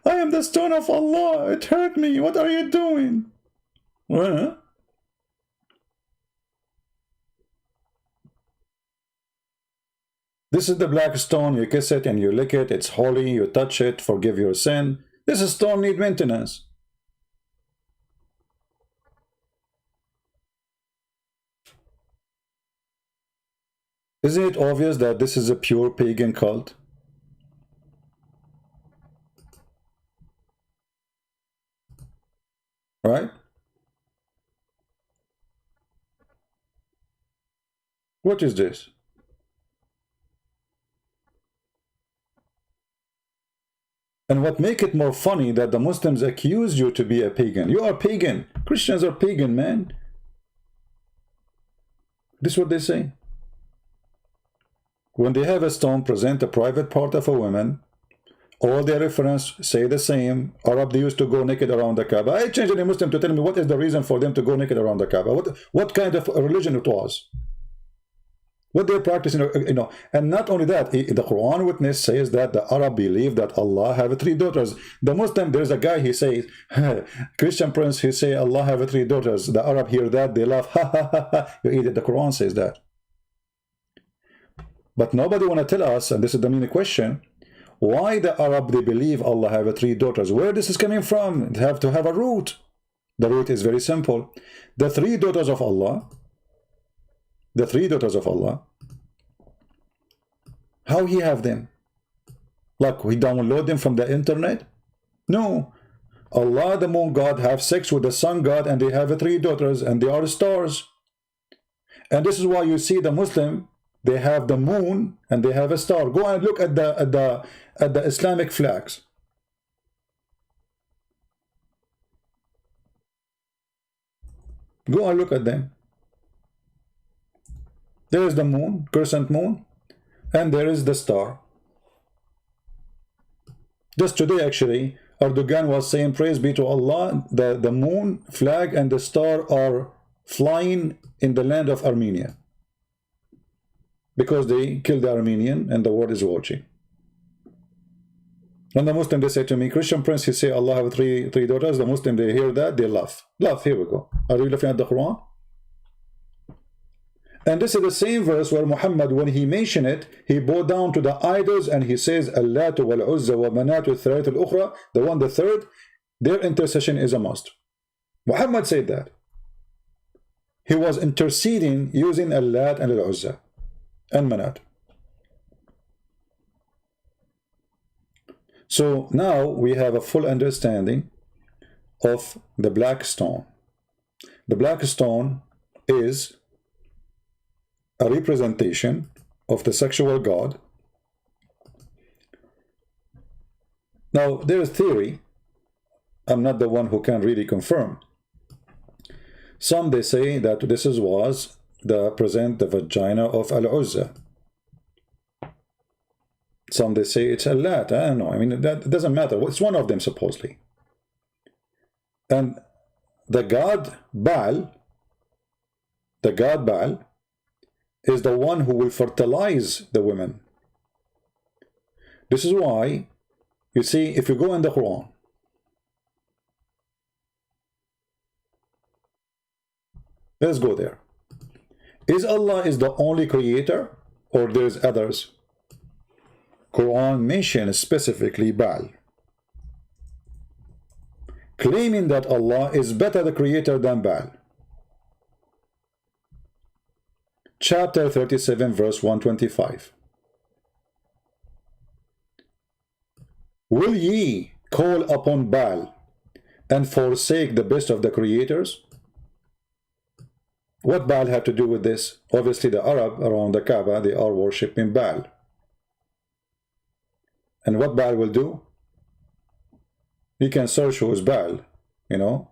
I am the stone of Allah, it hurt me. What are you doing? Well, this is the black stone. You kiss it and you lick it. It's holy. You touch it, forgive your sin. This stone needs maintenance. Isn't it obvious that this is a pure pagan cult? Right? What is this? And what make it more funny that the Muslims accuse you to be a pagan. You are pagan. Christians are pagan, man. This is what they say. When they have a stone present a private part of a woman, all their reference say the same. Arab, they used to go naked around the Kaaba. I changed any Muslim to tell me what is the reason for them to go naked around the Kaaba. What kind of religion it was. What they're practicing, you know. And not only that, the Quran witness says that the Arab believe that Allah have 3 daughters. The Muslim, there's a guy, he says, Christian prince, he say Allah have 3 daughters. The Arab hear that, they laugh, ha ha ha ha. You eat it, the Quran says that. But nobody want to tell us, and this is the main question, why the Arab, they believe Allah have 3 daughters. Where this is coming from? They have to have a root. The root is very simple. The 3 daughters of Allah, the 3 daughters of Allah, how He have them? Like we download them from the internet? No. Allah, the moon god, have sex with the sun god, and they have 3 daughters, and they are stars. And this is why you see the Muslim, they have the moon and they have a star. Go and look at the Islamic flags. Go and look at them. There is the moon, crescent moon, and there is the star. Just today, actually, Erdogan was saying, praise be to Allah, the moon, flag, and the star are flying in the land of Armenia. Because they killed the Armenian and the world is watching. When the Muslim, they say to me, Christian prince, he say Allah have three daughters. The Muslim, they hear that, they laugh. Laugh, here we go. Are you laughing at the Quran? And this is the same verse where Muhammad, when he mentioned it, he bowed down to the idols and he says, Allatu wal-Uzza wa manatu al-Thalath al-Ukhra, the third, their intercession is a must. Muhammad said that. He was interceding using Allat and al-Uzza and Manat. So now we have a full understanding of the Blackstone. The Blackstone is a representation of the sexual god. Now, there is theory. I'm not the one who can really confirm. Some, they say that this was the vagina of Al-Uzza. Some, they say it's Allat. I don't know. I mean, that doesn't matter. It's one of them, supposedly. And the god Baal is the one who will fertilize the women. This is why, you see, if you go in the Quran, let's go there. Is Allah is the only creator, or there's others? Quran mentions specifically Baal, claiming that Allah is better the creator than Baal. Chapter 37, verse 125. Will ye call upon Baal and forsake the best of the creators? What Baal had to do with this? Obviously, the Arab around the Kaaba, they are worshipping Baal. And what Baal will do? You can search who is Baal, you know.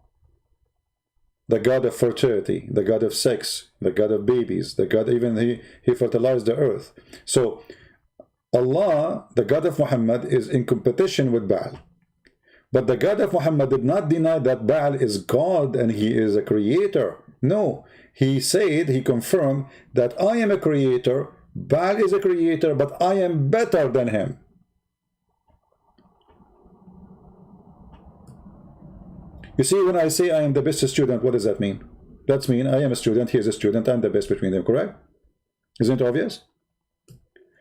The god of fertility, the god of sex, the god of babies, the god, even he fertilized the earth. So Allah, the God of Muhammad, is in competition with Baal. But the God of Muhammad did not deny that Baal is God and he is a creator. No, he said, he confirmed that I am a creator, Baal is a creator, but I am better than him. You see, when I say I am the best student, what does that mean? That means I am a student, he is a student, I'm the best between them, correct? Isn't it obvious?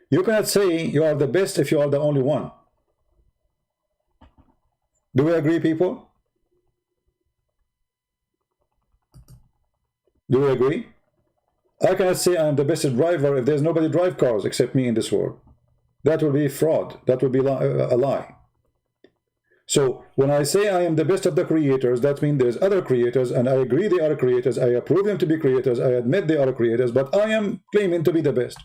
You cannot say you are the best if you are the only one. Do we agree, people? Do we agree? I cannot say I am the best driver if there's nobody drive cars except me in this world. That would be fraud. That would be a lie. So when I say I am the best of the creators, that means there's other creators, and I agree they are creators. I approve them to be creators. I admit they are creators, but I am claiming to be the best.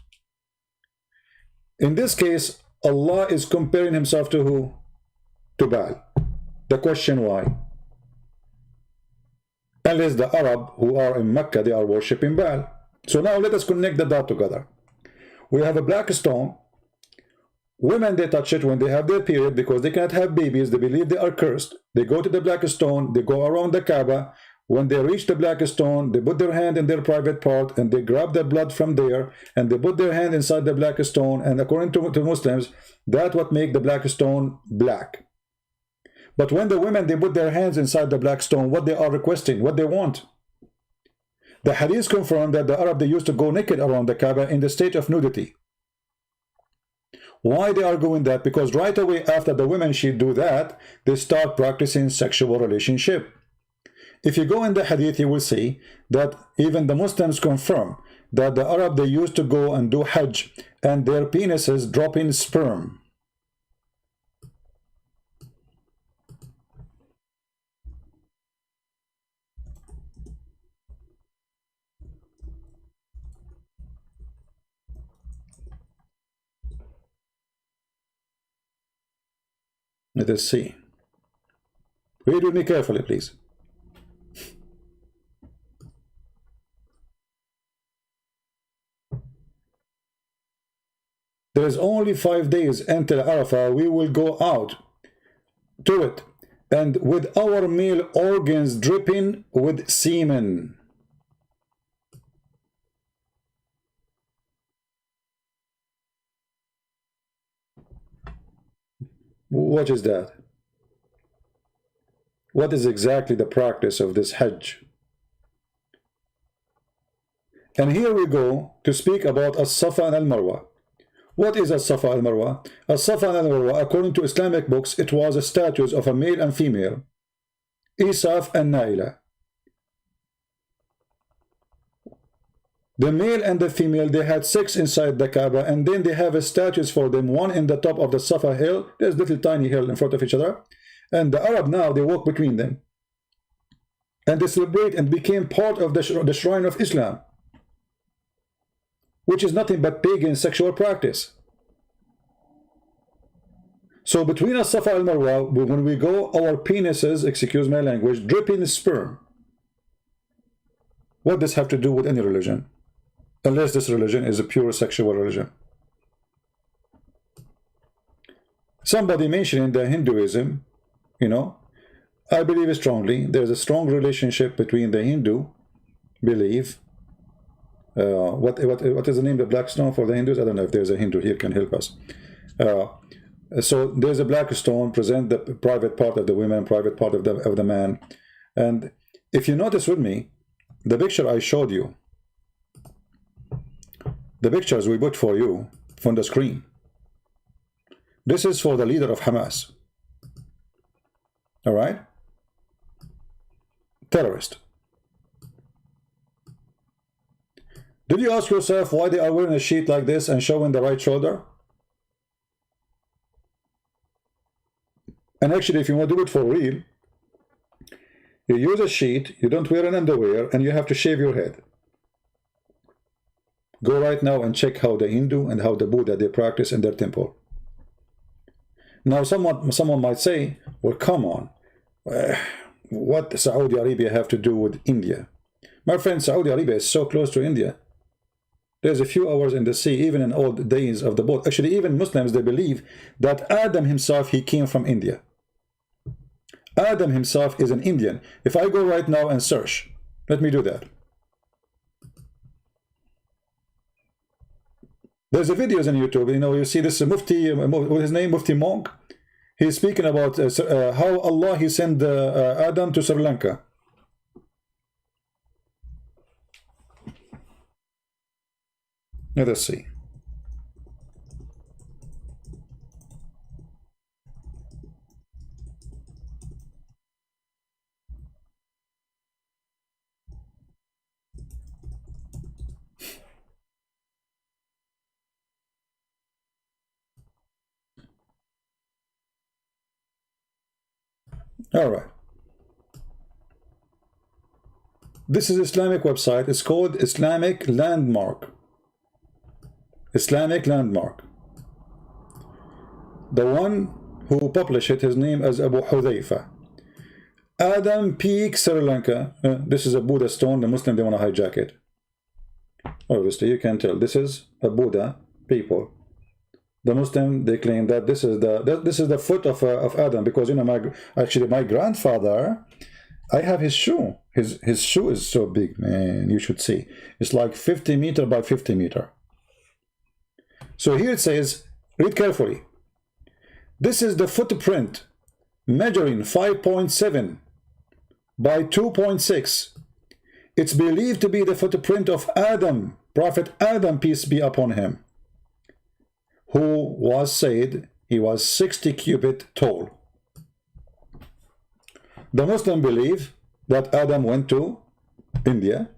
In this case, Allah is comparing himself to who? To Baal. The question why? Unless the Arab who are in Mecca, they are worshipping Baal. So now let us connect the dot together. We have a black stone. Women, they touch it when they have their period because they cannot have babies. They believe they are cursed. They go to the black stone. They go around the Kaaba. When they reach the black stone, they put their hand in their private part and they grab the blood from there and they put their hand inside the black stone. And according to Muslims, that's what makes the black stone black. But when the women, they put their hands inside the black stone, what they are requesting, what they want. The Hadith confirm that the Arab, they used to go naked around the Kaaba in the state of nudity. Why they are doing that? Because right away after the women should do that, they start practicing sexual relationship. If you go in the Hadith, you will see that even the Muslims confirm that the Arab, they used to go and do Hajj and their penises drop in sperm. Let us see. Read with me carefully, please. There is only 5 days until Arafah. We will go out to it, and with our male organs dripping with semen. What is that? What is exactly the practice of this Hajj? And here we go to speak about As-Safa and Al-Marwa. What is As-Safa and Al-Marwa? As-Safa and Al-Marwa, according to Islamic books, it was a statues of a male and female, Isaf and Naila. The male and the female, they had sex inside the Kaaba, and then they have a statues for them, one in the top of the Safa hill. There's little tiny hill in front of each other. And the Arab now, they walk between them. and they celebrate and became part of the shrine of Islam, which is nothing but pagan sexual practice. So between As-Safa and Marwa, when we go, our penises, excuse my language, dripping sperm. What does this have to do with any religion? Unless this religion is a pure sexual religion. Somebody mentioned in the Hinduism, you know, I believe strongly there's a strong relationship between the Hindu belief. What is the name of Blackstone for the Hindus? I don't know if there's a Hindu here can help us. So there's a Blackstone, present the private part of the women, private part of the man. And if you notice with me, the picture I showed you, the pictures we put for you from the screen, this is for the leader of Hamas. All right? Terrorist. Did you ask yourself why they are wearing a sheet like this and showing the right shoulder? And actually, if you want to do it for real, you use a sheet, you don't wear an underwear, and you have to shave your head. Go right now and check how the Hindu and how the Buddha they practice in their temple. Now someone might say, well, come on, what does Saudi Arabia have to do with India? My friend, Saudi Arabia is so close to India. There's a few hours in the sea, even in old days of the boat. Actually, even Muslims, they believe that Adam himself, he came from India. Adam himself is an Indian. If I go right now and search, let me do that. There's a videos on YouTube, you know, you see this Mufti, what's his name, Mufti Monk. He's speaking about how Allah, he sent Adam to Sri Lanka. Let us see. All right. This is Islamic website. It's called Islamic Landmark. Islamic Landmark. The one who published it, his name is Abu Hudhaifa. Adam Peak, Sri Lanka. This is a Buddha stone. The Muslim, they want to hijack it. Obviously, you can tell. This is a Buddha people. The Muslim, they claim that this is the foot of Adam, because you know my grandfather, I have his shoe. His shoe is so big, man. You should see. It's like 50 meter by 50 meter. So here it says, read carefully. This is the footprint measuring 5.7 by 2.6. It's believed to be the footprint of Adam, Prophet Adam, peace be upon him, who was said he was 60 cubit tall. The Muslim believe that Adam went to India.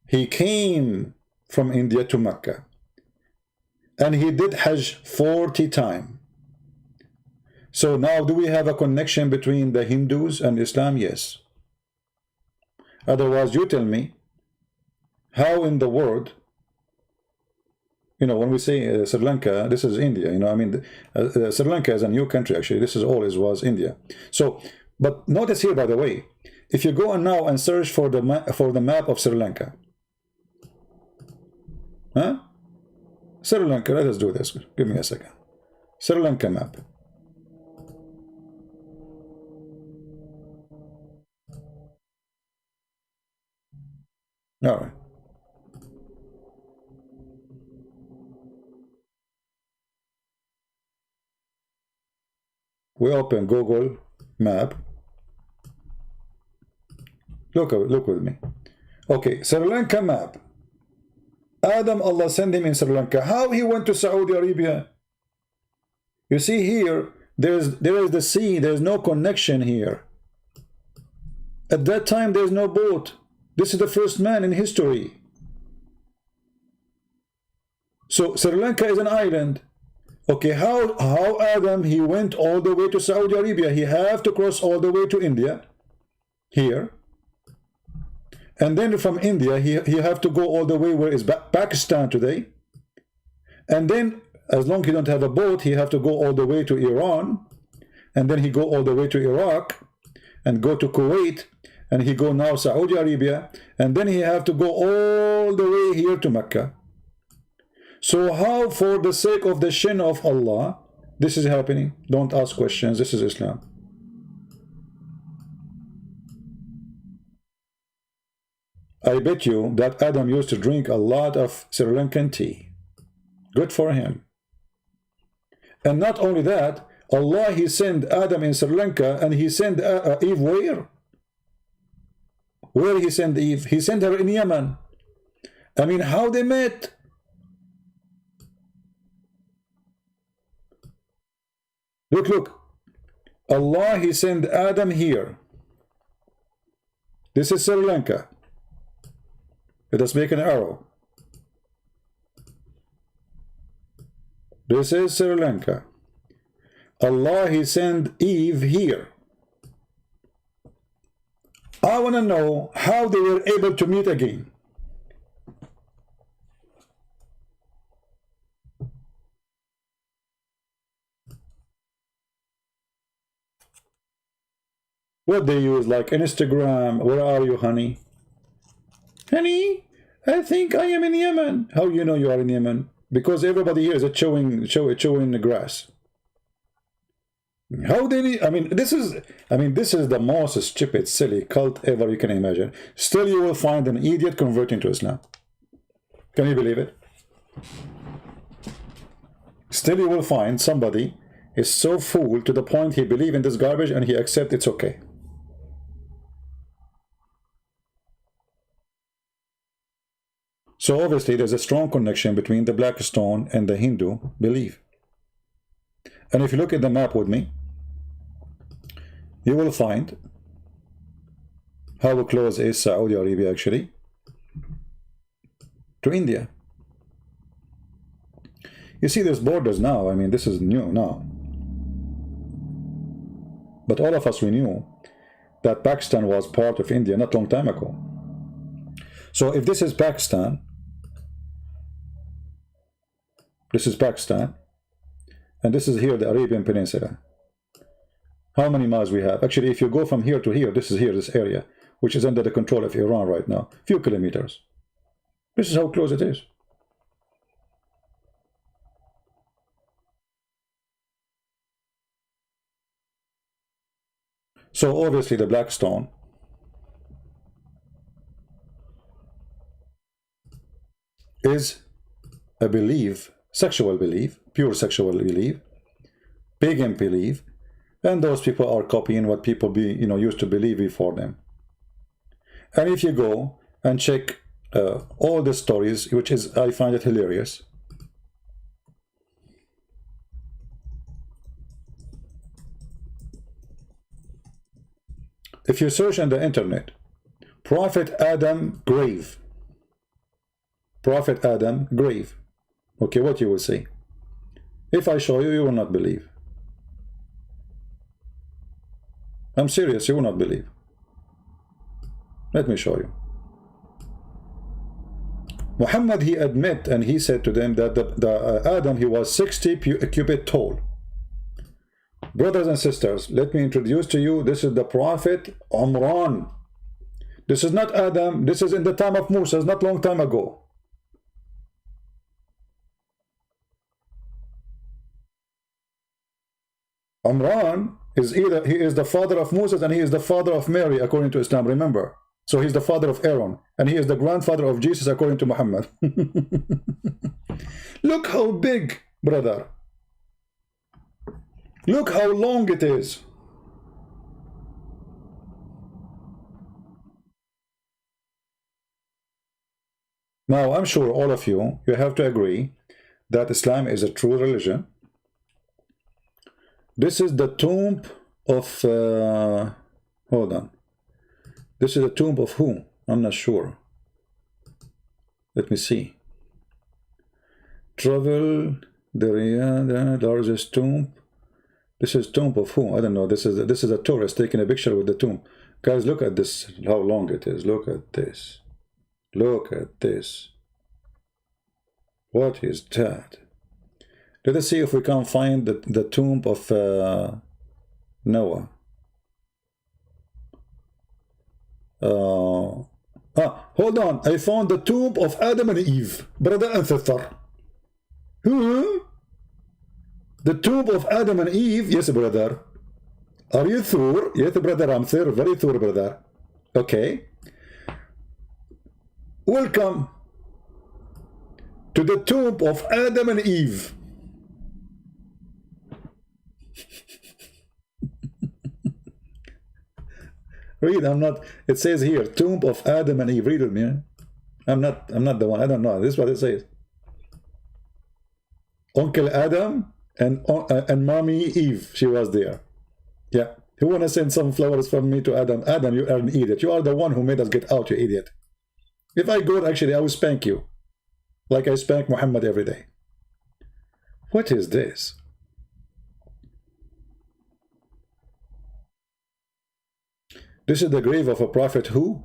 He came from India to Mecca. And he did Hajj 40 times. So now do we have a connection between the Hindus and Islam? Yes. Otherwise, you tell me, how in the world, you know, when we say Sri Lanka, this is India, you know, I mean, Sri Lanka is a new country, actually. This is always was India. So, but notice here, by the way, if you go on now and search for the map of Sri Lanka, huh? Sri Lanka, let us do this. Give me a second. Sri Lanka map. All right. We open Google map. Look with me. Okay, Sri Lanka map. Adam, Allah sent him in Sri Lanka. How he went to Saudi Arabia? You see here, there is the sea. There is no connection here. At that time, there is no boat. This is the first man in history. So Sri Lanka is an island. Okay, how Adam, he went all the way to Saudi Arabia. He have to cross all the way to India. Here. And then from India, he have to go all the way where is Pakistan today. And then, as long as he don't have a boat, he have to go all the way to Iran. And then he go all the way to Iraq and go to Kuwait. And he go now Saudi Arabia. And then he have to go all the way here to Mecca. So how, for the sake of the shin of Allah, this is happening? Don't ask questions. This is Islam. I bet you that Adam used to drink a lot of Sri Lankan tea. Good for him. And not only that, Allah, he sent Adam in Sri Lanka, and he sent Eve where? Where he sent Eve? He sent her in Yemen. I mean, how they met? Look. Allah, he sent Adam here. This is Sri Lanka. Let us make an arrow. This is Sri Lanka. Allah, he sent Eve here. I want to know how they were able to meet again. What they use, like Instagram? Where are you, honey? Honey, I think I am in Yemen. How you know you are in Yemen? Because everybody here is chewing the grass. How they? I mean, this is the most stupid, silly cult ever you can imagine. Still, you will find an idiot converting to Islam. Can you believe it? Still, you will find somebody is so fool to the point he believes in this garbage and he accepts it's okay. So obviously there's a strong connection between the Blackstone and the Hindu belief. And if you look at the map with me, you will find how close is Saudi Arabia actually to India. You see there's borders now. I mean, this is new now. But all of us, we knew that Pakistan was part of India not long time ago. So if this is Pakistan, this is Pakistan, and this is here the Arabian Peninsula. How many miles we have? Actually, if you go from here to here, this is here, this area, which is under the control of Iran right now, few kilometers. This is how close it is. So obviously the Blackstone is a belief, sexual belief, pure sexual belief, pagan belief, and those people are copying what people used to believe before them. And if you go and check all the stories, which is, I find it hilarious. If you search on the internet, Prophet Adam grave, Prophet Adam grave, okay, what you will see? If I show you, you will not believe. I'm serious, you will not believe. Let me show you. Muhammad, he admit, and he said to them that the Adam, he was 60 cubit tall. Brothers and sisters, let me introduce to you, this is the Prophet Umran. This is not Adam, this is in the time of Musa, not long time ago. Umran is either, he is the father of Moses and he is the father of Mary according to Islam, remember. So he's the father of Aaron and he is the grandfather of Jesus according to Muhammad. Look how big, brother. Look how long it is. Now, I'm sure all of you have to agree that Islam is a true religion. This is the tomb of, hold on. This is the tomb of who? I'm not sure. Let me see. Travel, there's this tomb. This is tomb of who? I don't know. This is a tourist taking a picture with the tomb. Guys, look at this, how long it is. Look at this. Look at this. What is that? Let us see if we can find the tomb of Noah. Hold on. I found the tomb of Adam and Eve, brother and sister. The tomb of Adam and Eve. Yes, brother. Are you sure? Yes, brother. I'm sure. Very sure, brother. Okay. Welcome to the tomb of Adam and Eve. Read, I'm not, it says here, tomb of Adam and Eve. Read with me. I'm not the one. I don't know. This is what it says. Uncle Adam and mommy Eve, she was there. Yeah. Who wanna send some flowers from me to Adam? Adam, you are an idiot. You are the one who made us get out, you idiot. If I go, actually, I will spank you. Like I spank Muhammad every day. What is this? This is the grave of a prophet who?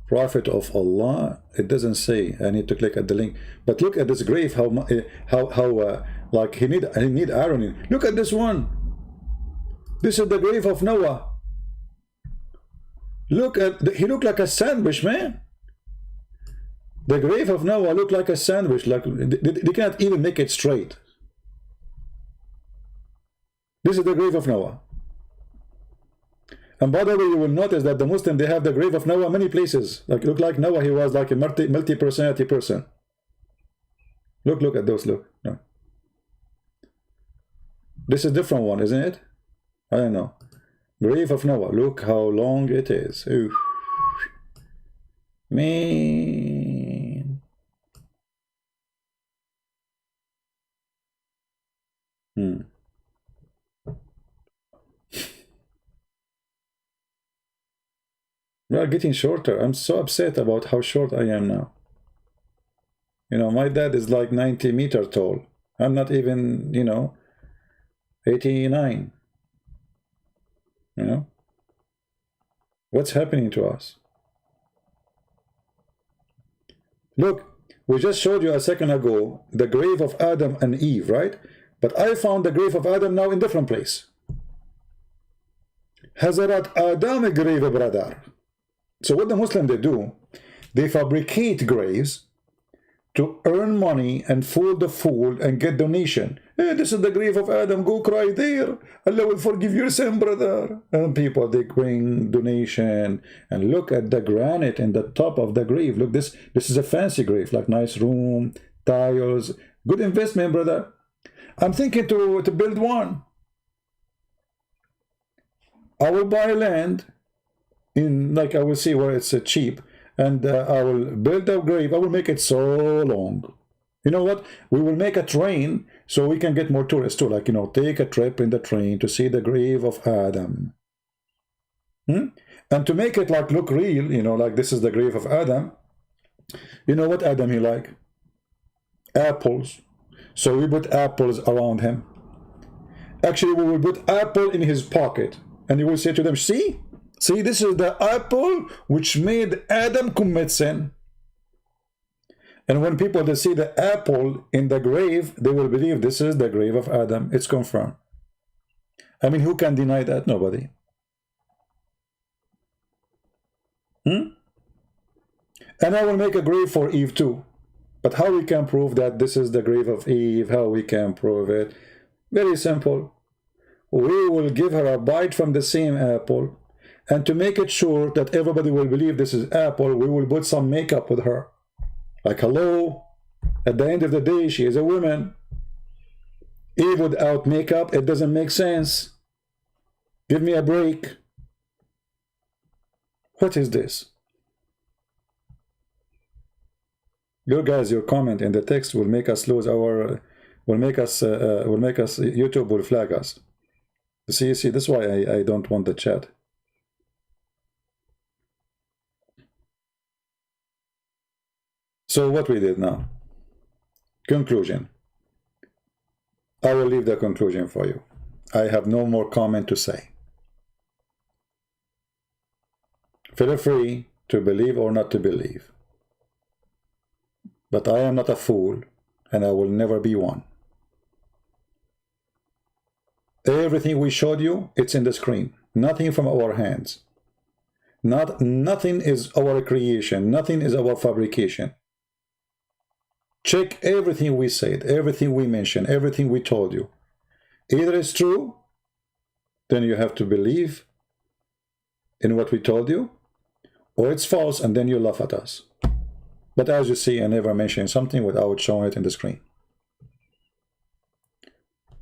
Prophet of Allah. It doesn't say. I need to click at the link. But look at this grave. How like he need iron in. Look at this one. This is the grave of Noah. Look at he looked like a sandwich, man. The grave of Noah looked like a sandwich. Like they can't even make it straight. This is the grave of Noah. And by the way, you will notice that the Muslim, they have the grave of Noah many places. Like look like Noah, he was like a multi-personality person. Look at those. Look. No. This is a different one, isn't it? I don't know. Grave of Noah. Look how long it is. Ooh. Man. We are getting shorter. I'm so upset about how short I am now. You know, my dad is like 90 meters tall. I'm not even, you know, 89. You know? What's happening to us? Look, we just showed you a second ago the grave of Adam and Eve, right? But I found the grave of Adam now in different place. Hazarat Adam grave, brother. So what the Muslims they do, they fabricate graves to earn money and fool the fool and get donation. Hey, this is the grave of Adam, go cry there. Allah will forgive your sin, brother. And people, they bring donation. And look at the granite in the top of the grave. Look, this is a fancy grave, like nice room, tiles. Good investment, brother. I'm thinking to build one. I will buy land. Like I will see where it's cheap, and I will build a grave. I will make it so long. You know what? We will make a train so we can get more tourists too. Like, you know, take a trip in the train to see the grave of Adam. And to make it like look real, you know, like this is the grave of Adam. You know what Adam he like? Apples. So we put apples around him. Actually, we will put apple in his pocket, and he will say to them, see? See, this is the apple which made Adam commit sin. And when people they see the apple in the grave, they will believe this is the grave of Adam. It's confirmed. I mean, who can deny that? Nobody. And I will make a grave for Eve too. But how we can prove that this is the grave of Eve? How we can prove it? Very simple. We will give her a bite from the same apple. And to make it sure that everybody will believe this is apple, we will put some makeup with her. Like, hello, at the end of the day, she is a woman. Eve without makeup, it doesn't make sense. Give me a break. What is this? You guys, your comment in the text will make us lose our, YouTube will flag us. See, this is why I don't want the chat. So what we did now? Conclusion. I will leave the conclusion for you. I have no more comment to say. Feel free to believe or not to believe. But I am not a fool, and I will never be one. Everything we showed you, it's in the screen. Nothing from our hands. Nothing is our creation. Nothing is our fabrication. Check everything we said, everything we mentioned, everything we told you. Either it's true, then you have to believe in what we told you, or it's false, and then you laugh at us. But as you see, I never mention something without showing it in the screen.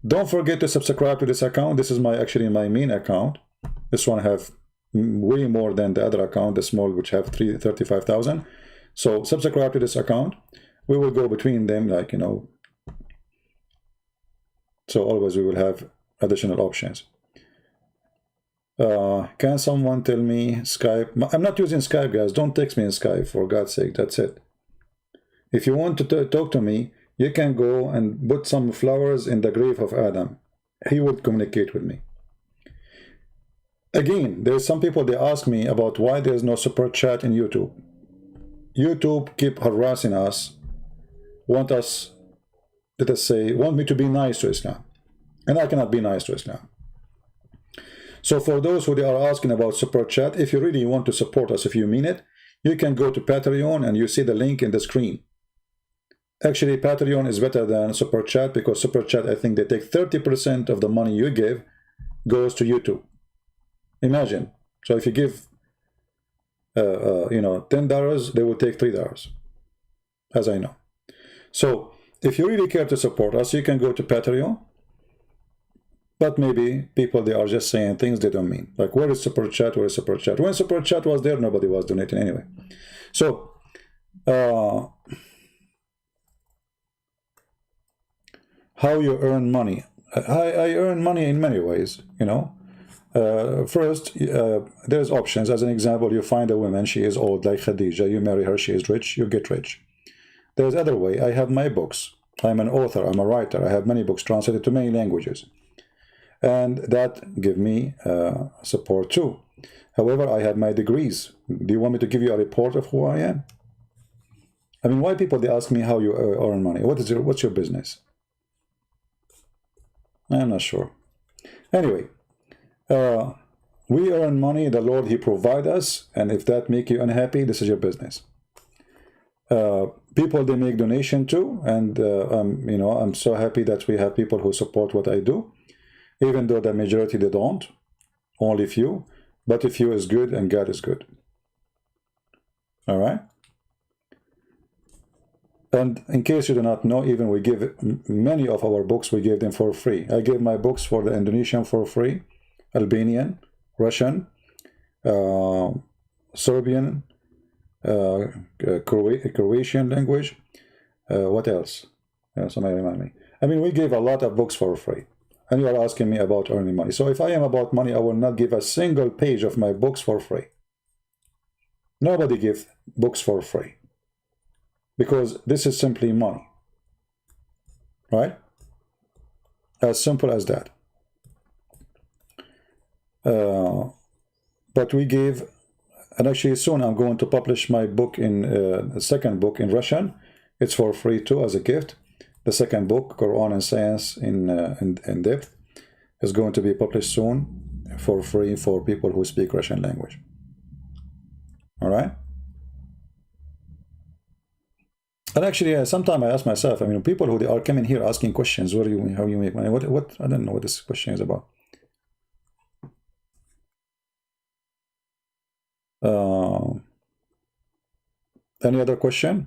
Don't forget to subscribe to this account. This is actually my main account. This one have way more than the other account, the small, which have 35,000. So subscribe to this account. We will go between them, like, you know. So always we will have additional options. Can someone tell me Skype? I'm not using Skype, guys. Don't text me in Skype, for God's sake. That's it. If you want to talk to me, you can go and put some flowers in the grave of Adam. He would communicate with me. Again, there's some people, they ask me about why there's no super chat in YouTube. YouTube keep harassing us, want us, let us say, want me to be nice to Islam. And I cannot be nice to Islam. So for those who they are asking about super chat, if you really want to support us, if you mean it, you can go to Patreon and you see the link in the screen. Actually, Patreon is better than super chat, because super chat, I think they take 30% of the money you give goes to YouTube. Imagine. So if you give, you know, $10, they will take $3, as I know. So if you really care to support us, you can go to Patreon. But maybe people, they are just saying things they don't mean. Like, where is super chat? Where is super chat? When super chat was there, nobody was donating anyway. So, how you earn money? I earn money in many ways, you know. First, there's options. As an example, you find a woman, she is old, like Khadija. You marry her, she is rich, you get rich. There's other way. I have my books. I'm an author, I'm a writer. I have many books translated to many languages. And that give me support too. However, I have my degrees. Do you want me to give you a report of who I am? I mean, why people, they ask me how you earn money? What's your business? I'm not sure. Anyway, we earn money, the Lord, He provide us, and if that make you unhappy, this is your business. People, they make donation too, and you know, I'm so happy that we have people who support what I do. Even though the majority, they don't, only few, but a few is good and God is good. All right? And in case you do not know, even we give many of our books, we give them for free. I gave my books for the Indonesian for free, Albanian, Russian, Serbian, Croatian language. What else? Somebody remind me. I mean, we gave a lot of books for free. And you are asking me about earning money. So if I am about money, I will not give a single page of my books for free. Nobody gives books for free. Because this is simply money. Right? As simple as that. But we gave, and actually soon I'm going to publish my book in, the second book in Russian. It's for free too, as a gift. The second book, Qur'an And Science in depth, is going to be published soon for free for people who speak Russian language. All right? And actually, sometimes I ask myself, I mean, people who they are coming here asking questions, how you make money? What? I don't know what this question is about. Any other question?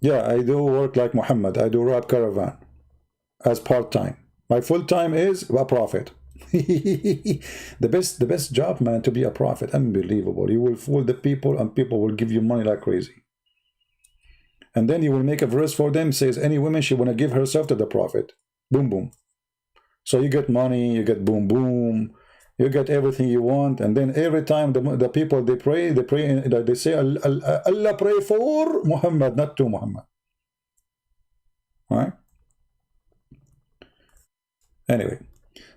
Yeah, I do work like Muhammad. I do Rap Caravan as part-time. My full-time is a prophet. the best job, man, to be a prophet. Unbelievable. You will fool the people and people will give you money like crazy. And then you will make a verse for them, says any woman, she want to give herself to the prophet. Boom, boom. So you get money, you get boom, boom. You get everything you want, and then every time the people, they pray, they say, Allah pray for Muhammad, not to Muhammad. All right? Anyway,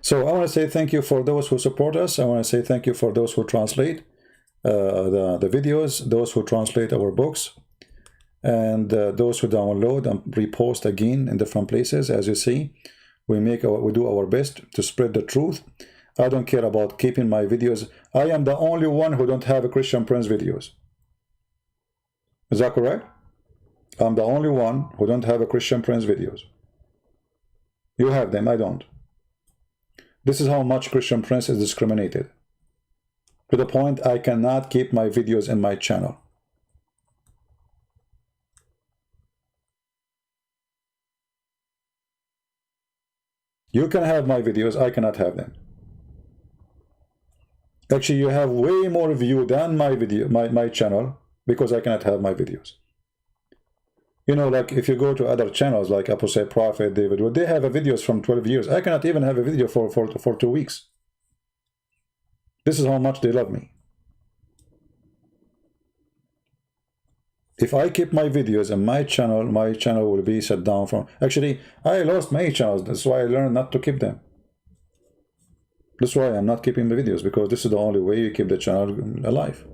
So I want to say thank you for those who support us. I want to say thank you for those who translate the videos, those who translate our books, and those who download and repost again in different places. As you see, we do our best to spread the truth. I don't care about keeping my videos. I am the only one who don't have a Christian Prince videos. Is that correct? I'm the only one who don't have a Christian Prince videos. You have them, I don't. This is how much Christian Prince is discriminated. To the point I cannot keep my videos in my channel. You can have my videos, I cannot have them. Actually, you have way more view than my channel, because I cannot have my videos. You know, like if you go to other channels like Apostle Prophet, David, well, they have videos from 12 years. I cannot even have a video for 2 weeks. This is how much they love me. If I keep my videos in my channel will be shut down from... Actually, I lost my channels. That's why I learned not to keep them. That's why I'm not keeping the videos, because this is the only way you keep the channel alive.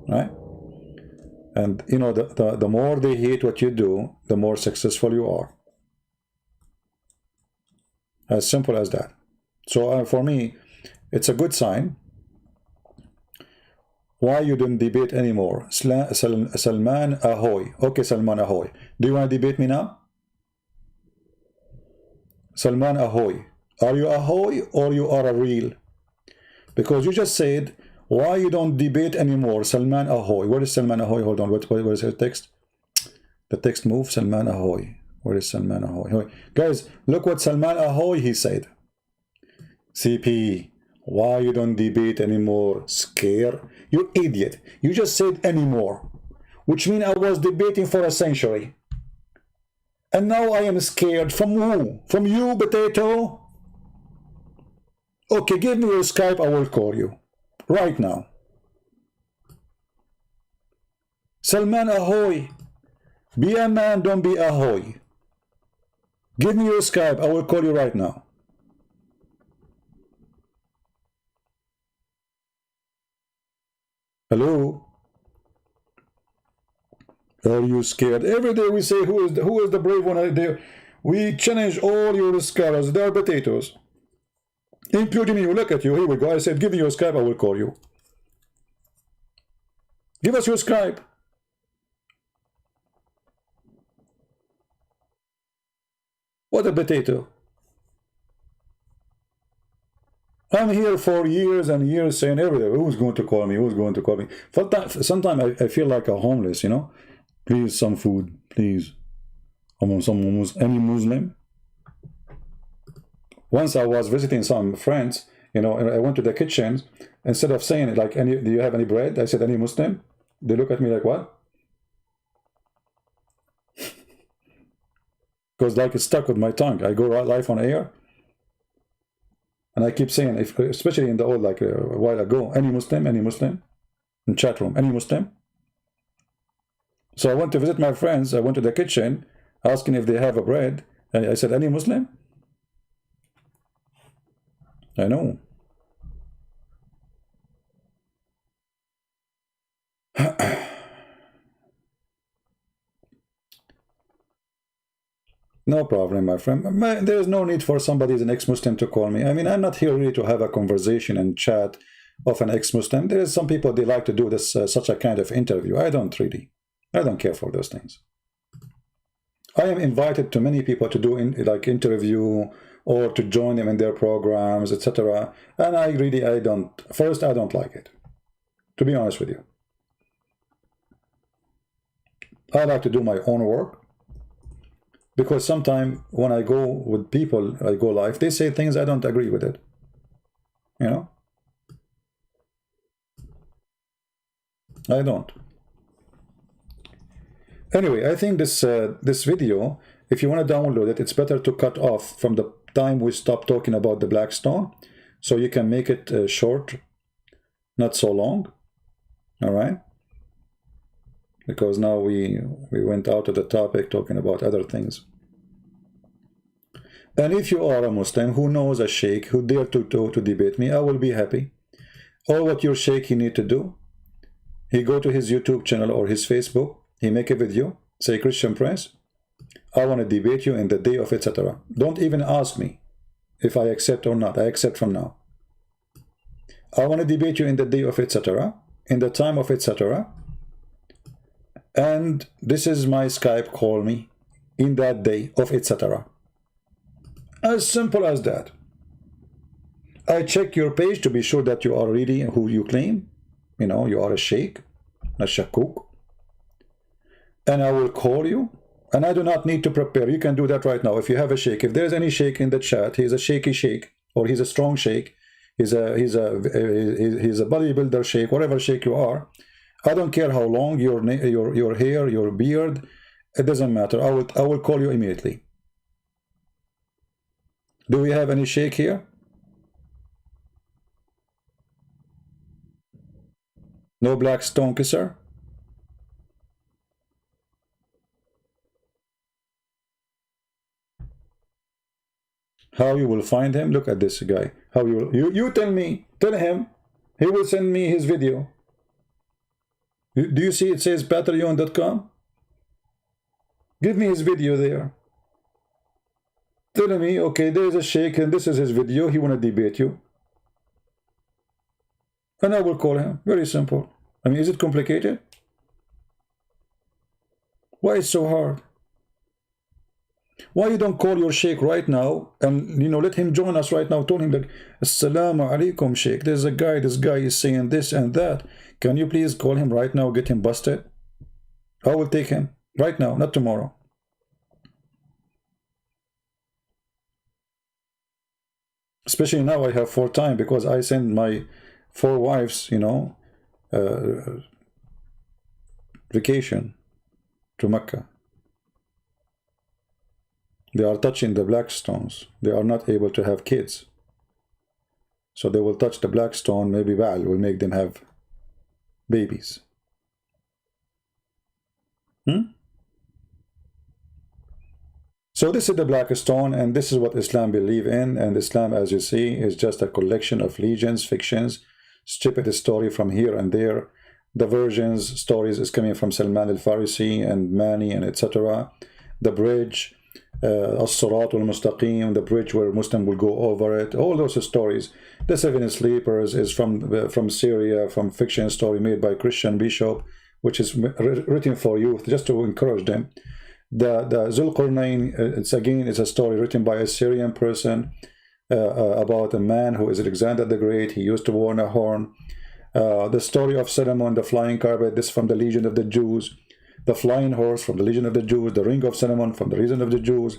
Right? And you know, the more they hate what you do, the more successful you are. As simple as that. So for me, it's a good sign. Why you don't debate anymore? Salman Ahoy. Okay, Salman Ahoy. Do you want to debate me now? Salman Ahoy. Are you Ahoy or you are a real? Because you just said, why you don't debate anymore? Salman Ahoy. Where is Salman Ahoy? Hold on. What is the text? The text move. Salman Ahoy. Where is Salman Ahoy? Guys, look what Salman Ahoy he said. CP, why you don't debate anymore? Scare? You idiot. You just said anymore, which means I was debating for a century. And now I am scared. From who? From you, potato? Okay, give me your Skype. I will call you. Right now. Salman Ahoy. Be a man, don't be Ahoy. Give me your Skype. I will call you right now. Hello? Are you scared? Every day we say, who is the brave one? We challenge all your scholars. They are potatoes. Including you. Look at you. Here we go. I said, give me your Skype. I will call you. Give us your Skype. What a potato. I'm here for years and years saying everything. Who's going to call me? Who's going to call me? Sometimes I feel like a homeless, you know. Please, some food, please. Any Muslim. Once I was visiting some friends, you know, and I went to the kitchens. Instead of saying like, do you have any bread? I said, any Muslim? They look at me like, what? Because like it's stuck with my tongue. I go live on air. And I keep saying, especially in the old, like a while ago, any Muslim, in chat room, any Muslim. So I went to visit my friends. I went to the kitchen, asking if they have a bread. And I said, any Muslim? I know. No problem, my friend. There is no need for somebody who's an ex-Muslim to call me. I mean, I'm not here really to have a conversation and chat of an ex-Muslim. There is some people, they like to do this, such a kind of interview. I don't care for those things. I am invited to many people to do like interview or to join them in their programs, etc. And I don't like it, to be honest with you. I like to do my own work. Because sometimes when I go with people, I go live, they say things I don't agree with it. You know? I don't. Anyway, I think this video, if you want to download it, it's better to cut off from the time we stop talking about the Blackstone, so you can make it short, not so long. All right? Because now we went out of the topic talking about other things. And if you are a Muslim who knows a sheikh who dare to debate me, I will be happy. All what your sheikh he need to do, he go to his YouTube channel or his Facebook, he make a video, say, Christian Prince, I want to debate you in the day of etc. Don't even ask me if I accept or not. I accept from now. I want to debate you in the day of etc. in the time of etc. And this is my Skype, call me in that day of etc. As simple as that. I check your page to be sure that you are really who you claim. You know, you are a sheikh, a shakuk. And I will call you. And I do not need to prepare. You can do that right now. If you have a sheikh, if there's any sheikh in the chat, he's a shaky sheikh, or he's a strong sheikh, he's a bodybuilder sheikh, whatever sheikh you are. I don't care how long your hair, your beard, it doesn't matter. I will call you immediately. Do we have any sheikh here? No Blackstone kisser? How you will find him? Look at this guy. How you tell me, tell him, he will send me his video. Do you see it says patreon.com? Give me his video there. Tell me, okay, there is a sheikh and this is his video. He want to debate you. And I will call him. Very simple. I mean, is it complicated? Why is it so hard? Why you don't call your sheikh right now and, you know, let him join us right now? Tell him like, Assalamu alaikum, sheikh. There's a guy, this guy is saying this and that. Can you please call him right now, get him busted? I will take him right now, not tomorrow. Especially now I have 4 time because I send my 4 wives, you know, vacation to Mecca. They are touching the Blackstones. They are not able to have kids. So they will touch the Blackstone, maybe Baal will make them have babies. So this is the Blackstone, and this is what Islam believe in. And Islam, as you see, is just a collection of legends, fictions, stupid story from here and there. The versions, stories is coming from Salman al-Farisi and Mani and etc. The bridge, As-Sirat al-Mustaqim, the bridge where Muslim will go over it, all those stories. The 7 Sleepers is from Syria, from fiction story made by Christian bishop, which is written for youth, just to encourage them. The Zulqarnain, it's a story written by a Syrian person about a man who is Alexander the Great. He used to wear a horn. The story of Solomon, the flying carpet, this from the Legion of the Jews. The flying horse from the Legion of the Jews, the ring of Solomon from the Legion of the Jews,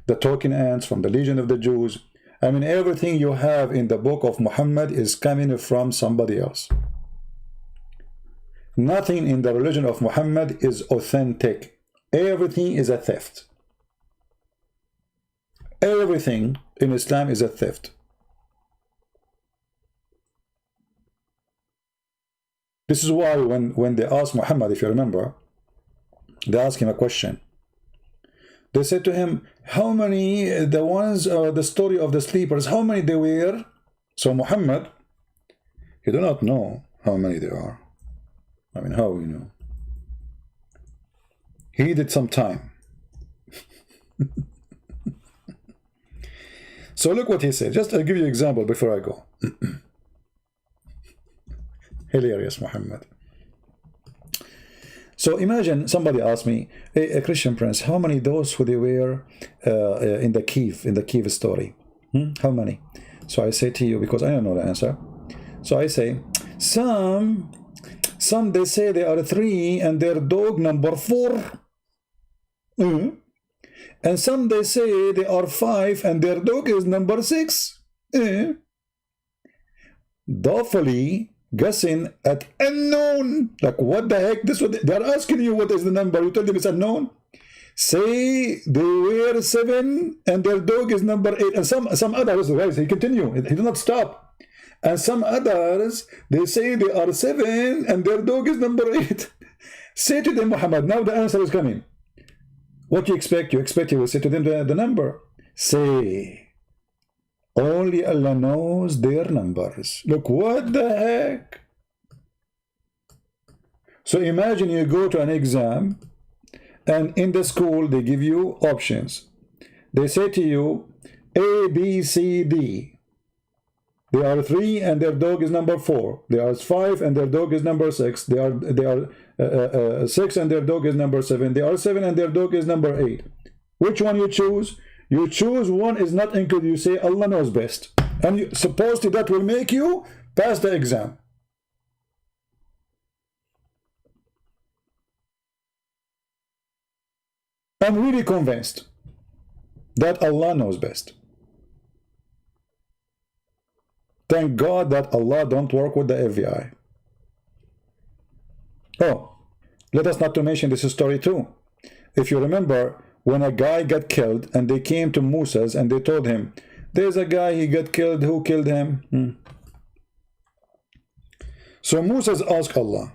the talking ants from the Legion of the Jews. I mean, everything you have in the book of Muhammad is coming from somebody else. Nothing in the religion of Muhammad is authentic. Everything is a theft. Everything in Islam is a theft. This is why when they asked Muhammad, if you remember, they asked him a question. They said to him, how many, the story of the sleepers, how many they were? So Muhammad, he do not know how many there are. I mean, how you know? He needed some time. So look what he said. Just I'll give you an example before I go. Hilarious, Muhammad. So imagine somebody asked me, hey, a Christian Prince, how many those who they were in the Kiev story? How many? So I say to you, because I don't know the answer. So I say, some they say they are 3 and their dog number 4. And some they say they are 5 and their dog is number 6. Doubtfully guessing at unknown. Like, what the heck? This what they're asking you, what is the number? You tell them it's unknown. Say they were 7 and their dog is number 8. And some others, guys, he continue. He did not stop. And some others, they say they are 7 and their dog is number 8. Say to them, Muhammad, now the answer is coming. What you expect? You expect he will say to them the number. say, only Allah knows their numbers. Look, what the heck? So imagine you go to an exam, and in the school they give you options. They say to you, A, B, C, D. They are 3 and their dog is number 4. They are 5 and their dog is number 6. They are 6 and their dog is number 7. They are 7 and their dog is number 8. Which one you choose? You choose one is not included. You say Allah knows best. And you, supposedly that will make you pass the exam. I'm really convinced that Allah knows best. Thank God that Allah don't work with the FBI. Oh, let us not to mention this story too. If you remember, when a guy got killed and they came to Moses and they told him, there's a guy, he got killed, who killed him? So Moses asked Allah,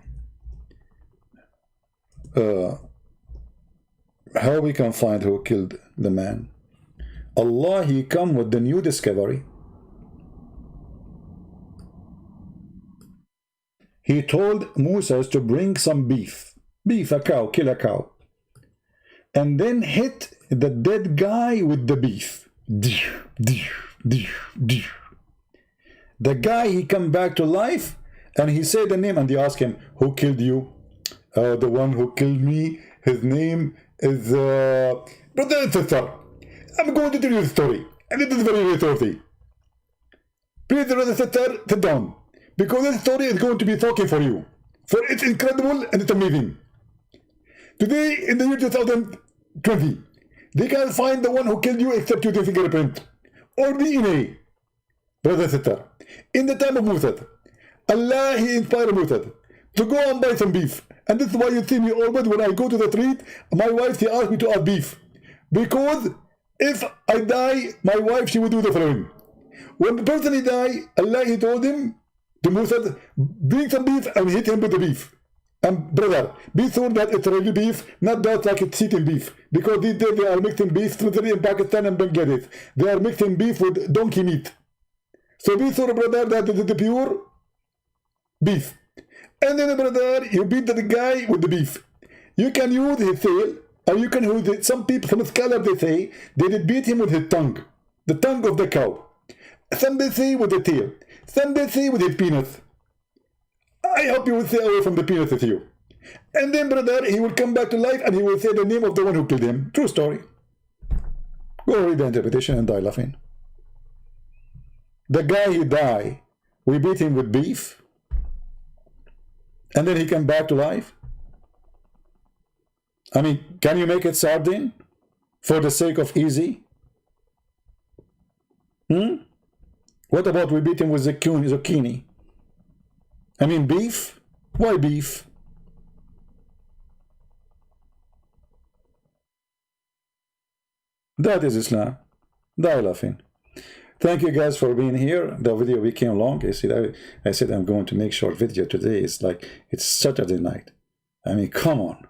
how we can find who killed the man? Allah, he come with the new discovery. He told Moses to bring some beef, a cow, kill a cow, and then hit the dead guy with the beef. The guy, he come back to life, and he said the name, and they ask him, who killed you? The one who killed me, his name is brother and sister. I'm going to tell you the story, and it is very, very thirsty. Please, brother and sister, sit down, because this story is going to be talking for you, for it's incredible and it's amazing. Today, in the year 2020, they can't find the one who killed you except your fingerprint or DNA. Brother and sister, in the time of Moses, Allah, he inspired Moses to go and buy some beef. And this is why you see me always when I go to the street, my wife, she asks me to add beef. Because if I die, my wife, she will do the following. When the person he die, Allah, he told him, to Moses, bring some beef and hit him with the beef. And brother, be sure that it's really beef, not that like it's eating beef. Because these days they are mixing beef, especially in Pakistan and Bangladesh. They are mixing beef with donkey meat. So be sure, brother, that it is the pure beef. And then, brother, you beat the guy with the beef. You can use his tail, or you can use it. Some people, some scholars, they say, they did beat him with his tongue. The tongue of the cow. Some they say with the tail. Some they say with his penis. I hope you will stay away from the penis with you. And then, brother, he will come back to life and he will say the name of the one who killed him. True story. Go read the interpretation and die laughing. The guy, he died. We beat him with beef. And then he came back to life. I mean, can you make it sardine for the sake of easy? What about we beat him with zucchini? I mean, beef? Why beef? That is Islam. Die laughing. Thank you guys for being here. The video became long. I said I'm going to make short video today. It's like, it's Saturday night. I mean, come on.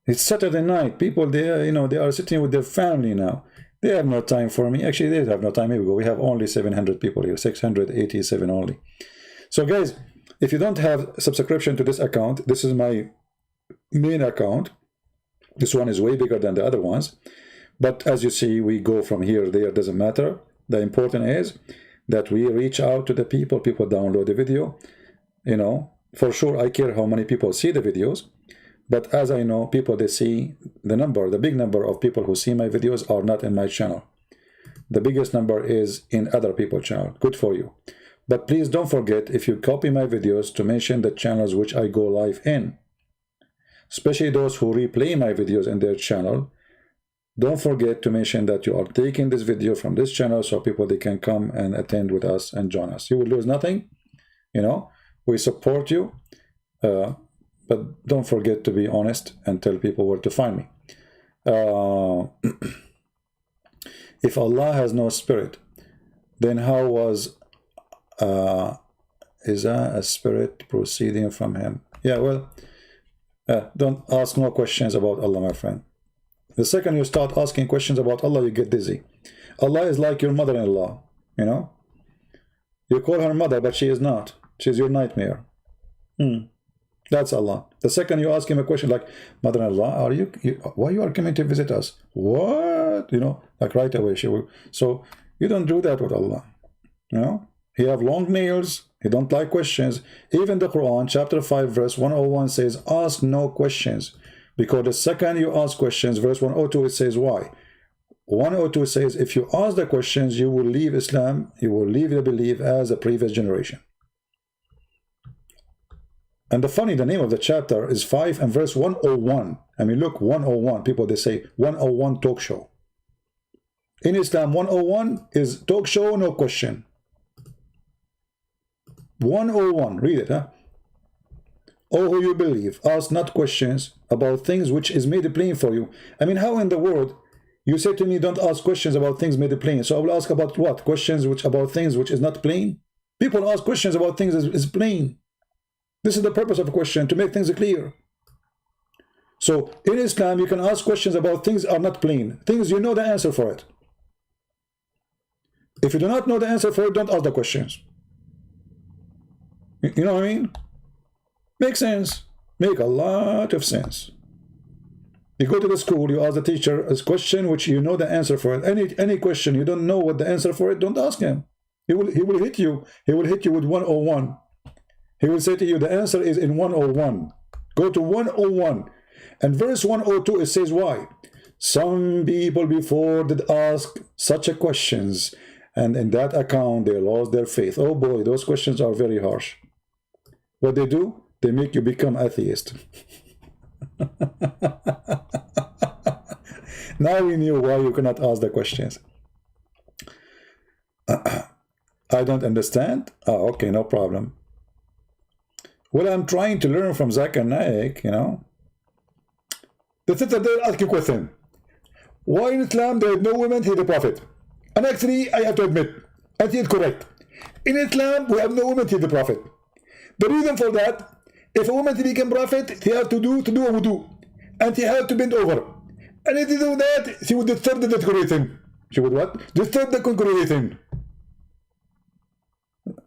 It's Saturday night. People, they are sitting with their family now. They have no time for me. Actually, they have no time. Here we go. We have only 700 people here. 687 only. So guys, if you don't have subscription to this account, this is my main account. This one is way bigger than the other ones. But as you see, we go from here to there, doesn't matter. The important is that we reach out to the people. People download the video. For sure, I care how many people see the videos. But as I know, people, they see the big number of people who see my videos are not in my channel. The biggest number is in other people's channel. Good for you. But please don't forget, if you copy my videos, to mention the channels which I go live in. Especially those who replay my videos in their channel. Don't forget to mention that you are taking this video from this channel so people, they can come and attend with us and join us. You will lose nothing. We support you. But don't forget to be honest and tell people where to find me. If Allah has no spirit, then how was is a spirit proceeding from him? Yeah, well, don't ask no questions about Allah, my friend. The second you start asking questions about Allah, you get dizzy. Allah is like your mother-in-law, you know. You call her mother, but she is not. She's your nightmare. That's Allah. The second you ask him a question like, mother-in-law, why you are coming to visit us? What? You know, like right away she will. So you don't do that with Allah. You know, he have long nails. He don't like questions. Even the Quran, chapter 5, verse 101 says, ask no questions. Because the second you ask questions, verse 102, it says why? 102 says, if you ask the questions, you will leave Islam, you will leave the belief as the previous generation. And the name of the chapter is 5 and verse 101. I mean, look, 101. People, they say 101 talk show. In Islam, 101 is talk show, no question. 101, read it, huh? O who you believe, ask not questions about things which is made plain for you. I mean, how in the world you say to me, don't ask questions about things made plain? So I will ask about what? Questions about things which is not plain? People ask questions about things is plain. This is the purpose of a question, to make things clear. So in Islam, you can ask questions about things are not plain. Things you know the answer for it. If you do not know the answer for it, don't ask the questions. You know what I mean? Makes sense. Make a lot of sense. You go to the school, you ask the teacher a question which you know the answer for it. Any question you don't know what the answer for it, don't ask him. He will hit you. He will hit you with 101. He will say to you, the answer is in 101. Go to 101. And verse 102, it says why? Some people before did ask such a questions, and in that account they lost their faith. Oh boy, those questions are very harsh. What they do? They make you become atheist. Now we knew why you cannot ask the questions. I don't understand. Oh, okay, no problem. Well, I'm trying to learn from Zakir Naik, you know. The sister there ask you a question. Why in Islam there is no women to the Prophet? And actually, I have to admit, and he is correct. In Islam, we have no women to the Prophet. The reason for that, if a woman to become prophet, she has to do a wudu, and she has to bend over. And if you do that, she would disturb the congregation. She would what? Disturb the congregation.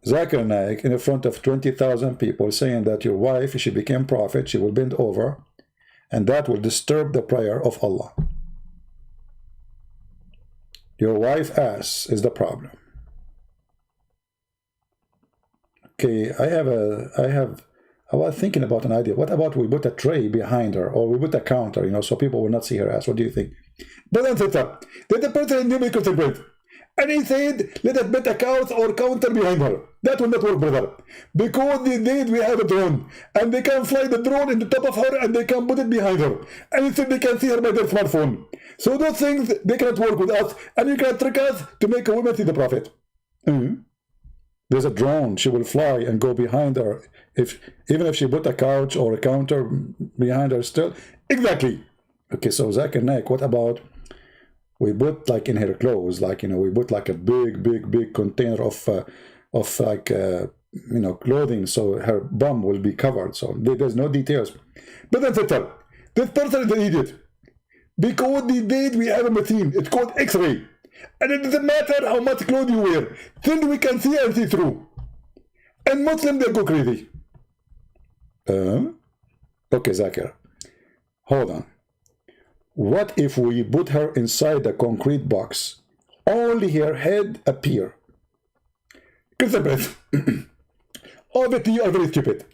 Zakir Naik in front of 20,000 people saying that your wife, if she became prophet, she will bend over, and that will disturb the prayer of Allah. Your wife ass is the problem. Okay, I was thinking about an idea. What about we put a tray behind her, or we put a counter, you know, so people will not see her ass? What do you think? But then the person knew me contemplate. And he said, let us put a couch or counter behind her. That will not work, brother. Because these days we have a drone, and they can fly the drone in the top of her, and they can put it behind her. And instead they can see her by their smartphone. So those things, they cannot work with us, and you can trick us to make a woman see the Prophet. There's a drone, she will fly and go behind her. Even if she put a couch or a counter behind her still. Exactly. Okay, so Zakir Naik, what about we put like in her clothes, like, you know, we put like a big container of like, you know, clothing, so her bum will be covered. So there's no details. But then this person is an idiot. Because these days we have a machine, it's called X-ray. And it doesn't matter how much clothes you wear, then we can see and see through. And Muslims, they go crazy. Okay, Zakir, hold on. What if we put her inside the concrete box? Only her head appear. Obviously, you are very stupid.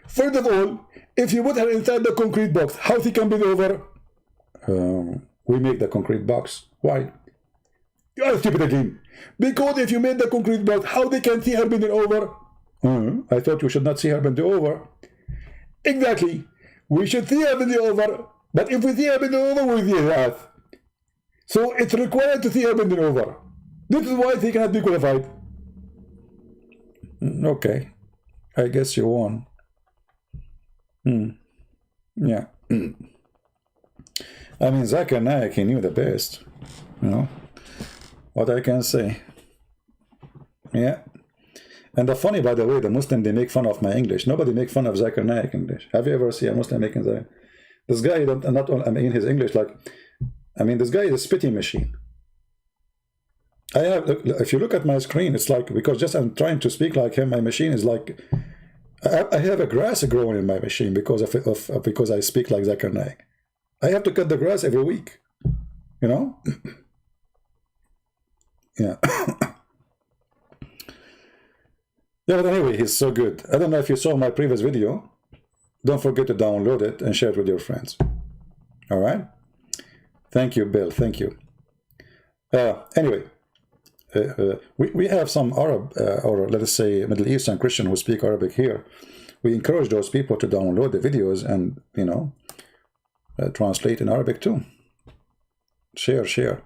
First of all, if you put her inside the concrete box, how she can bend over? We make the concrete box. Why? You are stupid again. Because if you made the concrete box, how they can see her bending over? I thought you should not see her bending over. Exactly. We should see her bending over. But if we see her bending over, we see her ass. So it's required to see her bending over. This is why she cannot be qualified. Okay. I guess you won. Yeah. I mean, Zakir Naik, he knew the best. You know what I can say. Yeah. And the funny, by the way, the Muslim, they make fun of my English. Nobody make fun of Zakir Naik English. Have you ever seen a Muslim making that? This guy, not only, I mean, his English, like, I mean, this guy is a spitting machine. I have, if you look at my screen, it's like, because just I'm trying to speak like him, my machine is like, I have a grass growing in my machine because because I speak like Zakir Naik. I have to cut the grass every week, you know? Yeah. Yeah, but anyway, he's so good. I don't know if you saw my previous video. Don't forget to download it and share it with your friends. All right? Thank you, Bill. Thank you. Anyway, we have some Arab, or let us say Middle Eastern Christian who speak Arabic here. We encourage those people to download the videos and, you know, translate in Arabic too. Share.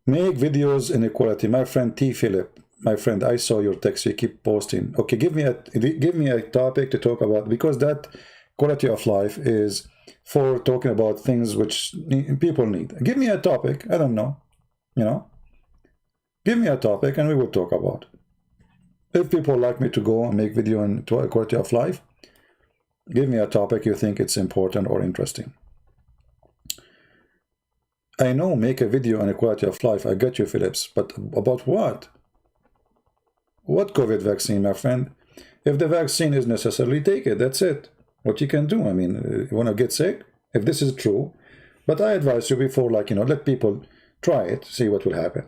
Make videos inequality. My friend T. Philip, my friend, I saw your text. You keep posting. Okay, give me a topic to talk about, because that quality of life is for talking about things which people need. Give me a topic. I don't know. You know, give me a topic and we will talk about. If people like me to go and make video on quality of life, give me a topic you think it's important or interesting. I know, make a video on equality of life. I get you, Phillips, but about what? What COVID vaccine, my friend? If the vaccine is necessary, take it. That's it. What you can do. I mean, you want to get sick? If this is true, but I advise you before, like, you know, let people try it, see what will happen.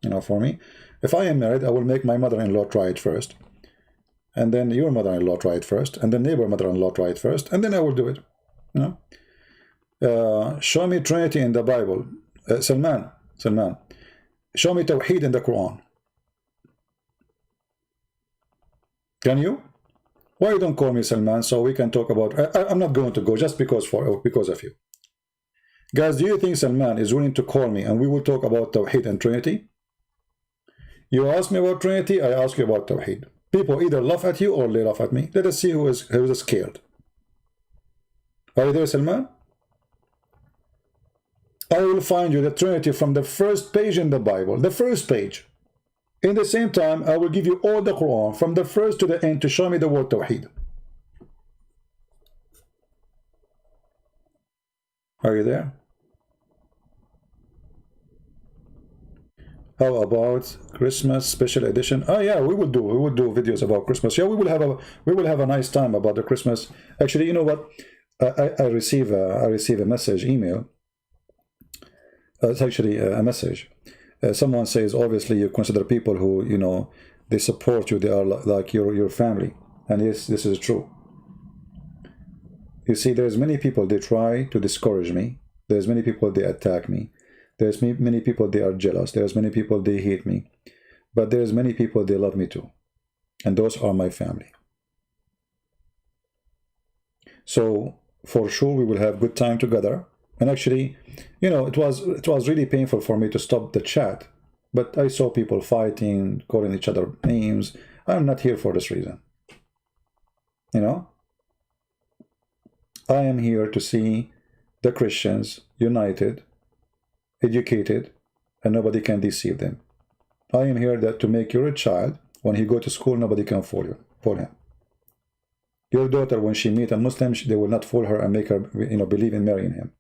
You know, for me, if I am married, I will make my mother-in-law try it first, and then your mother-in-law try it first, and then neighbor mother-in-law try it first, and then I will do it. You know. Show me Trinity in the Bible. Salman, show me Tawheed in the Quran. Can you? Why you don't call me Salman so we can talk about... I'm not going to go just because of you. Guys, do you think Salman is willing to call me and we will talk about Tawheed and Trinity? You ask me about Trinity, I ask you about Tawheed. People either laugh at you or they laugh at me. Let us see who is scared. Are you there, Salman? I will find you the Trinity from the first page in the Bible, the first page. In the same time, I will give you all the Quran from the first to the end to show me the word Tawheed. Are you there? How about Christmas special edition? Oh yeah, we will do videos about Christmas. Yeah, we will have a nice time about the Christmas. Actually, you know what? I receive a message, email. It's actually a message. Someone says, obviously, you consider people who, you know, they support you. They are like your family. And yes, this is true. You see, there's many people, they try to discourage me. There's many people, they attack me. There's many people, they are jealous. There's many people, they hate me. But there's many people, they love me too. And those are my family. So, for sure, we will have good time together. And actually, you know, it was really painful for me to stop the chat. But I saw people fighting, calling each other names. I'm not here for this reason. You know? I am here to see the Christians united, educated, and nobody can deceive them. I am here to make your child, when he go to school, nobody can fool him. Your daughter, when she meet a Muslim, they will not fool her and make her, you know, believe in marrying him.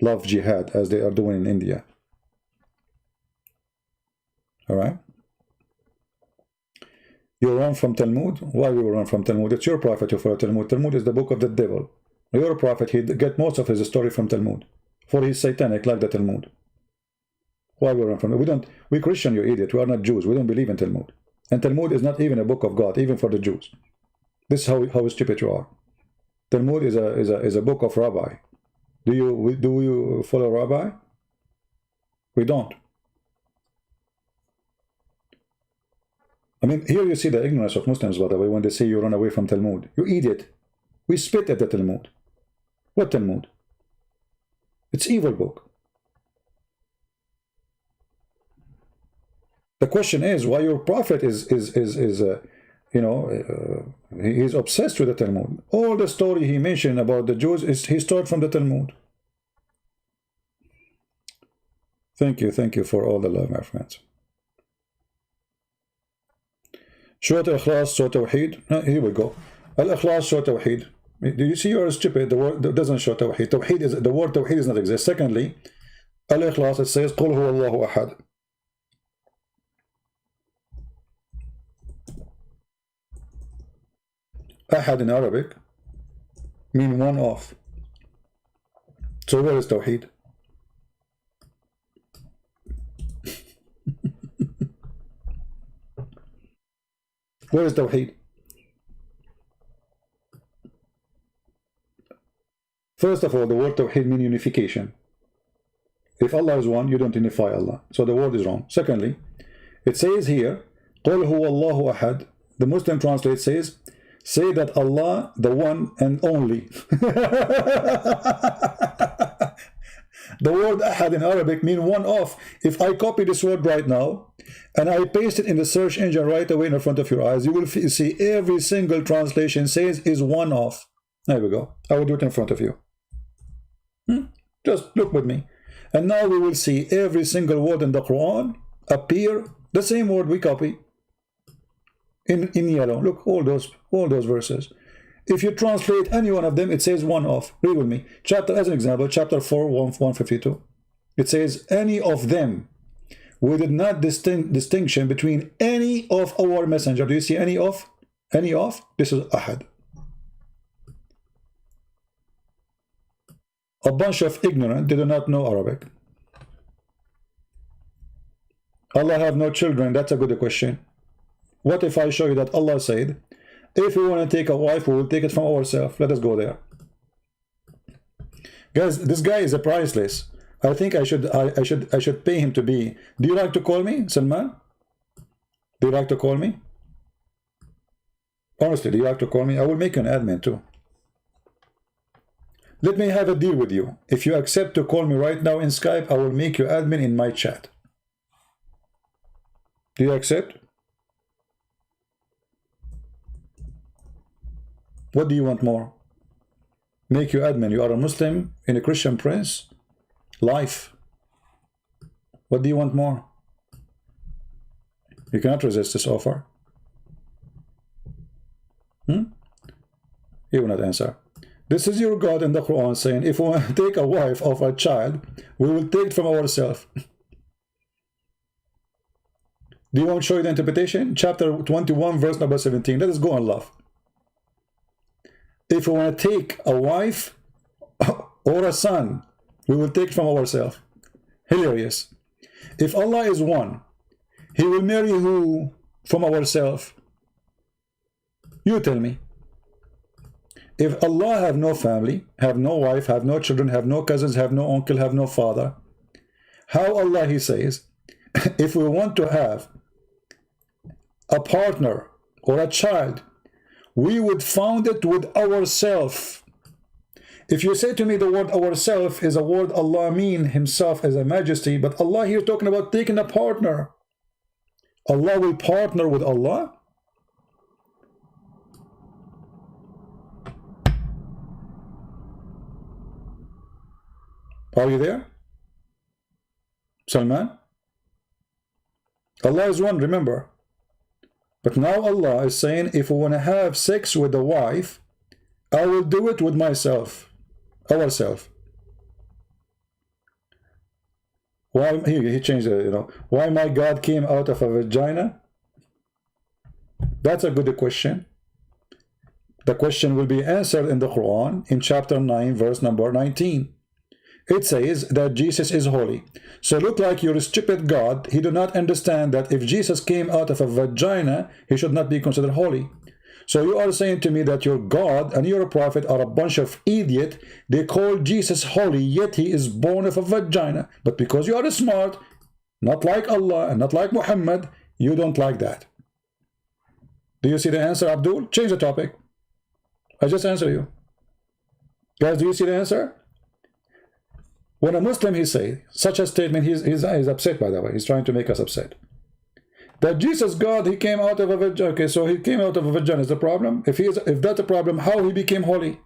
Love jihad, as they are doing in India. All right? You run from Talmud? Why we run from Talmud? It's your prophet who follow Talmud. Talmud is the book of the devil. Your prophet, he get most of his story from Talmud. For he's satanic like the Talmud. Why we run from it? We Christian, you idiot. We are not Jews. We don't believe in Talmud. And Talmud is not even a book of God, even for the Jews. This is how stupid you are. Talmud is a book of rabbi. Do you follow rabbi? We don't. I mean, here you see the ignorance of Muslims, by the way, when they say you run away from Talmud. You idiot. We spit at the Talmud. What Talmud? It's evil book. The question is why your prophet is you know, he's obsessed with the Talmud. All the story he mentioned about the Jews he stole from the Talmud. Thank you for all the love, my friends. شو الإخلاص شو توحيد. Here we go. الإخلاص شو توحيد. Do you see you are stupid? The word doesn't show Tawheed. Tawheed is, the word Tawheed does not exist. Secondly, Al-Ikhlas, it says, قُلْ هُوَ اللَّهُ أَحَدٌ. Ahad in Arabic mean one of. So where is Tawheed? Where is Tawheed? First of all, the word Tawheed means unification. If Allah is one, you don't unify Allah. So the word is wrong. Secondly, it says here, قُلْ هُوَ اللَّهُ أَحَدٌ. The Muslim translate says, say that Allah, the one and only. The word ahad in Arabic means one of. If I copy this word right now and I paste it in the search engine right away in front of your eyes, you will see every single translation says is one of. There we go. I will do it in front of you. Just look with me. And now we will see every single word in the Quran appear, the same word we copy, in yellow. Look, all those verses. If you translate any one of them, it says one of. Read with me. Chapter, as an example, chapter 4, 152. It says any of them. We did not distinction between any of our messenger. Do you see any of? Any of? This is ahad. A bunch of ignorant, they do not know Arabic. Allah have no children. That's a good question. What if I show you that Allah said, if we want to take a wife, we will take it from ourselves. Let us go there. Guys, this guy is a priceless. I think I should pay him to be. Do you like to call me, Salman? Do you like to call me? Honestly, do you like to call me? I will make you an admin too. Let me have a deal with you. If you accept to call me right now in Skype, I will make you admin in my chat. Do you accept? What do you want more? Make you admin. You are a Muslim in a Christian prince. Life. What do you want more? You cannot resist this offer. He will not answer. This is your God in the Quran saying, if we want to take a wife of a child, we will take it from ourselves. Do you want to show you the interpretation? Chapter 21, verse number 17. Let us go on love. If we want to take a wife or a son, we will take it from ourselves. Hilarious. If Allah is one, He will marry who from ourselves? You tell me. If Allah have no family, have no wife, have no children, have no cousins, have no uncle, have no father, how Allah He says, if we want to have a partner or a child, we would found it with ourself. If you say to me the word ourself is a word Allah mean Himself as a majesty, but Allah here talking about taking a partner. Allah will partner with Allah. Are you there? Salman? Allah is one, remember. But now Allah is saying, if we want to have sex with a wife, I will do it with myself, ourselves. Why he changed it, why my God came out of a vagina? That's a good question. The question will be answered in the Quran in chapter 9, verse number 19. It says that Jesus is holy. So look like your stupid God, He do not understand that if Jesus came out of a vagina, He should not be considered holy. So you are saying to me that your God and your prophet are a bunch of idiots. They call Jesus holy, yet He is born of a vagina. But because you are smart, not like Allah and not like Muhammad, you don't like that. Do you see the answer, Abdul? Change the topic. I just answer you. Guys, do you see the answer? When a Muslim, he say such a statement, he's upset, by the way. He's trying to make us upset. That Jesus, God, He came out of a vagina. Okay, so He came out of a vagina is the problem. If that's a problem, how He became holy?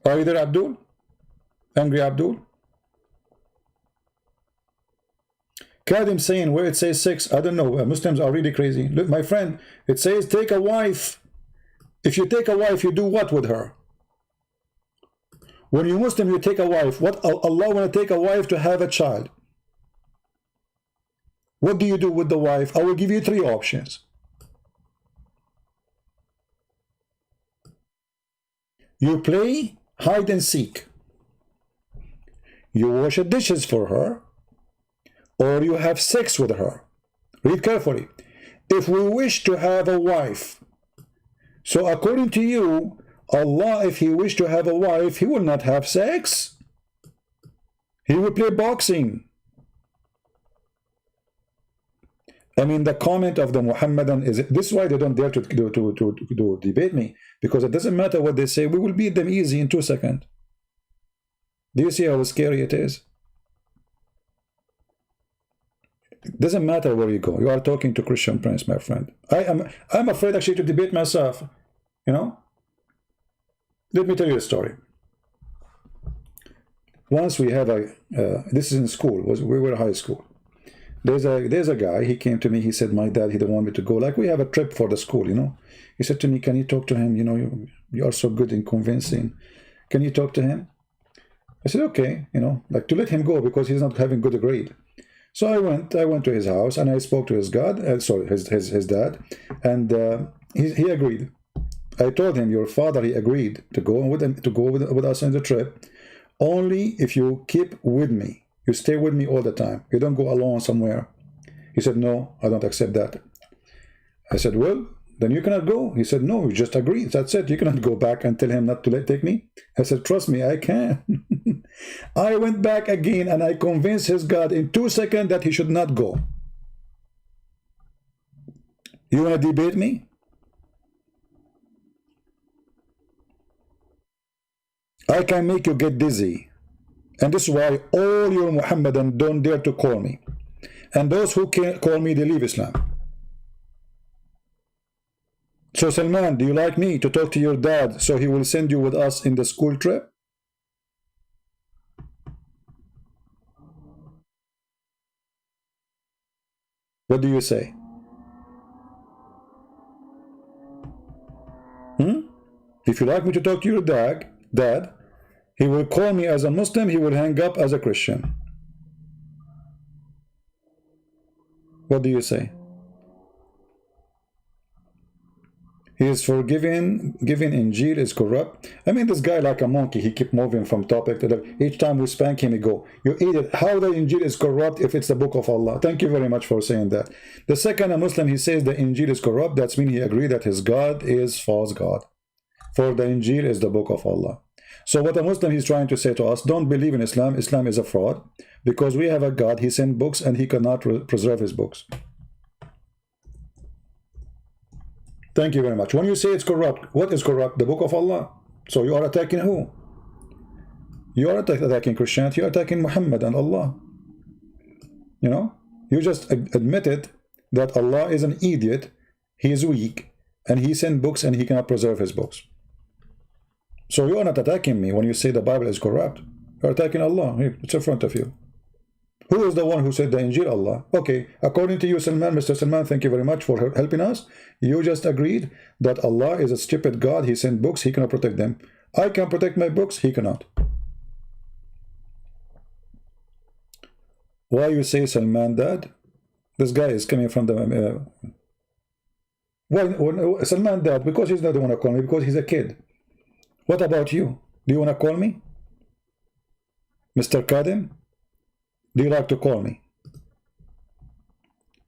Are you there, Abdul? Angry Abdul? Kadim saying where it says 6, I don't know. Muslims are really crazy. Look, my friend, it says take a wife. If you take a wife, you do what with her? When you're Muslim, you take a wife. What Allah want to take a wife to have a child? What do you do with the wife? I will give you 3 options. You play hide and seek. You wash the dishes for her, or you have sex with her. Read carefully. If we wish to have a wife, so according to you, Allah, if he wished to have a wife, he will not have sex. He will play boxing. I mean, the comment of the Muhammadan is, this is why they don't dare to debate me, because it doesn't matter what they say, we will beat them easy in 2 seconds. Do you see how scary it is? It doesn't matter where you go. You are talking to Christian Prince, my friend. I'm afraid actually to debate myself, you know. Let me tell you a story. Once we have a, this is in school, we were in high school. There's a guy, he came to me, he said, my dad, he didn't want me to go. Like we have a trip for the school, you know. He said to me, can you talk to him? You know, you are so good in convincing. Can you talk to him? I said, okay, you know, like to let him go because he's not having good grade. So I went to his house and I spoke to his dad, and he agreed. I told him, your father, he agreed to go with us on the trip, only if you keep with me. You stay with me all the time. You don't go alone somewhere. He said, no, I don't accept that. I said, well, then you cannot go. He said, no, you just agree. That's it. You cannot go back and tell him not to take me. I said, trust me, I can. I went back again and I convinced his God in 2 seconds that he should not go. You want to debate me? I can make you get dizzy. And this is why all your Muhammadan don't dare to call me. And those who can't call me, they leave Islam. So Salman, do you like me to talk to your dad so he will send you with us in the school trip? What do you say? If you like me to talk to your dad, he will call me as a Muslim, he will hang up as a Christian. What do you say? He is forgiven, given Injil is corrupt. I mean, this guy like a monkey, he keep moving from topic to the, each time we spank him, he go, you eat it. How the Injil is corrupt if it's the book of Allah? Thank you very much for saying that. The second a Muslim, he says the Injil is corrupt, that's mean he agreed that his God is false God. For the Injil is the book of Allah. So what a Muslim is trying to say to us, don't believe in Islam. Islam is a fraud because we have a God, he sent books and he cannot preserve his books. Thank you very much. When you say it's corrupt, what is corrupt? The book of Allah. So you are attacking who? You are attacking Christianity, you are attacking Muhammad and Allah. You know, you just admitted that Allah is an idiot, he is weak, and he sent books and he cannot preserve his books. So you are not attacking me when you say the Bible is corrupt. You are attacking Allah. It's in front of you. Who is the one who said the Injil? Allah. Okay, according to you, Salman, Mr. Salman, thank you very much for helping us. You just agreed that Allah is a stupid God. He sent books, he cannot protect them. I can protect my books, he cannot. Why you say Salman dad? This guy is coming from the... well, Salman dad, because he's not the one to call me, because he's a kid. What about you? Do you want to call me? Mr. Kadim? Do you like to call me?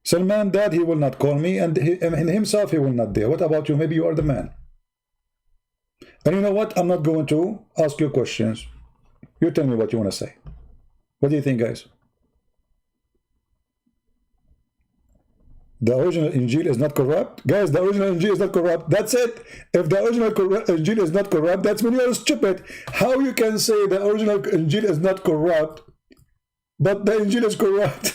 Salman dad, he will not call me, and himself he will not dare. What about you? Maybe you are the man. And you know what? I'm not going to ask you questions. You tell me what you want to say. What do you think, guys? The original Injil is not corrupt? Guys, the original Injil is not corrupt. That's it. If the original Injil is not corrupt, that's when you are stupid. How you can say the original Injil is not corrupt, but the Injil is corrupt?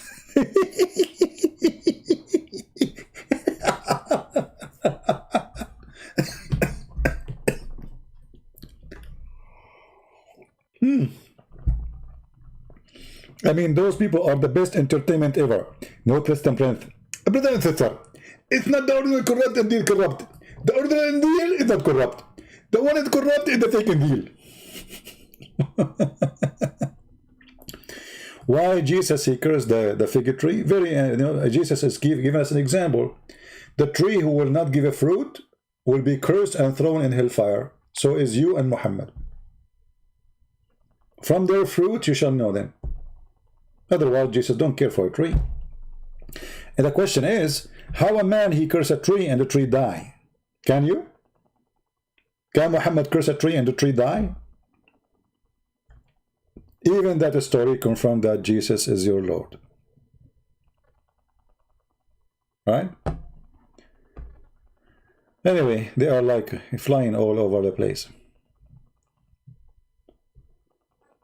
I mean, those people are the best entertainment ever. No Christian Prince. Brother and sister, it's not the original corrupt and deal corrupt. The original deal is not corrupt. The one is corrupt is the fake deal. Why Jesus, he cursed the fig tree? Very, Jesus is giving us an example. The tree who will not give a fruit will be cursed and thrown in hellfire. So is you and Muhammad. From their fruit you shall know them. Otherwise, Jesus don't care for a tree. And the question is, how a man he curse a tree and the tree die? Can you? Can Muhammad curse a tree and the tree die? Even that story confirmed that Jesus is your Lord. Right? Anyway, they are like flying all over the place.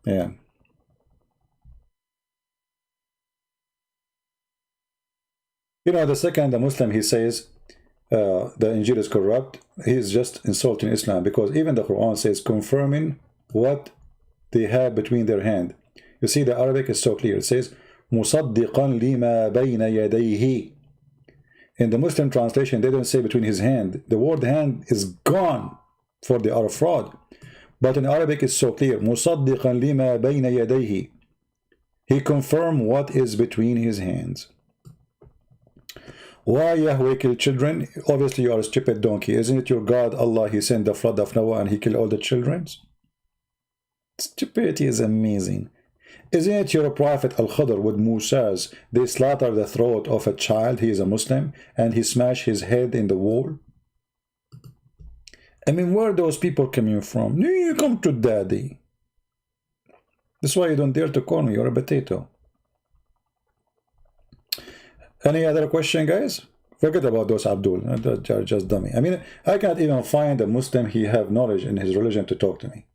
Yeah. You know, the second, the Muslim, he says the Injil is corrupt. He is just insulting Islam, because even the Quran says confirming what they have between their hand. You see, the Arabic is so clear. It says مُصَدِّقًا لِمَا بَيْنَ يَدَيْهِ. In the Muslim translation, they don't say between his hand. The word hand is gone for the Arab fraud. But in Arabic, it's so clear. مُصَدِّقًا لِمَا بَيْنَ يَدَيْهِ. He confirmed what is between his hands. Why Yahweh kill children? Obviously, you are a stupid donkey. Isn't it your God, Allah, he sent the flood of Noah and he killed all the children? Stupidity is amazing. Isn't it your prophet Al-Khadr with Musa's? They slaughter the throat of a child, he is a Muslim, and he smashed his head in the wall? I mean, where are those people coming from? You come to daddy. That's why you don't dare to call me, you're a potato. Any other question, guys? Forget about those Abdul. They're just dummy. I mean, I can't even find a Muslim he have knowledge in his religion to talk to me.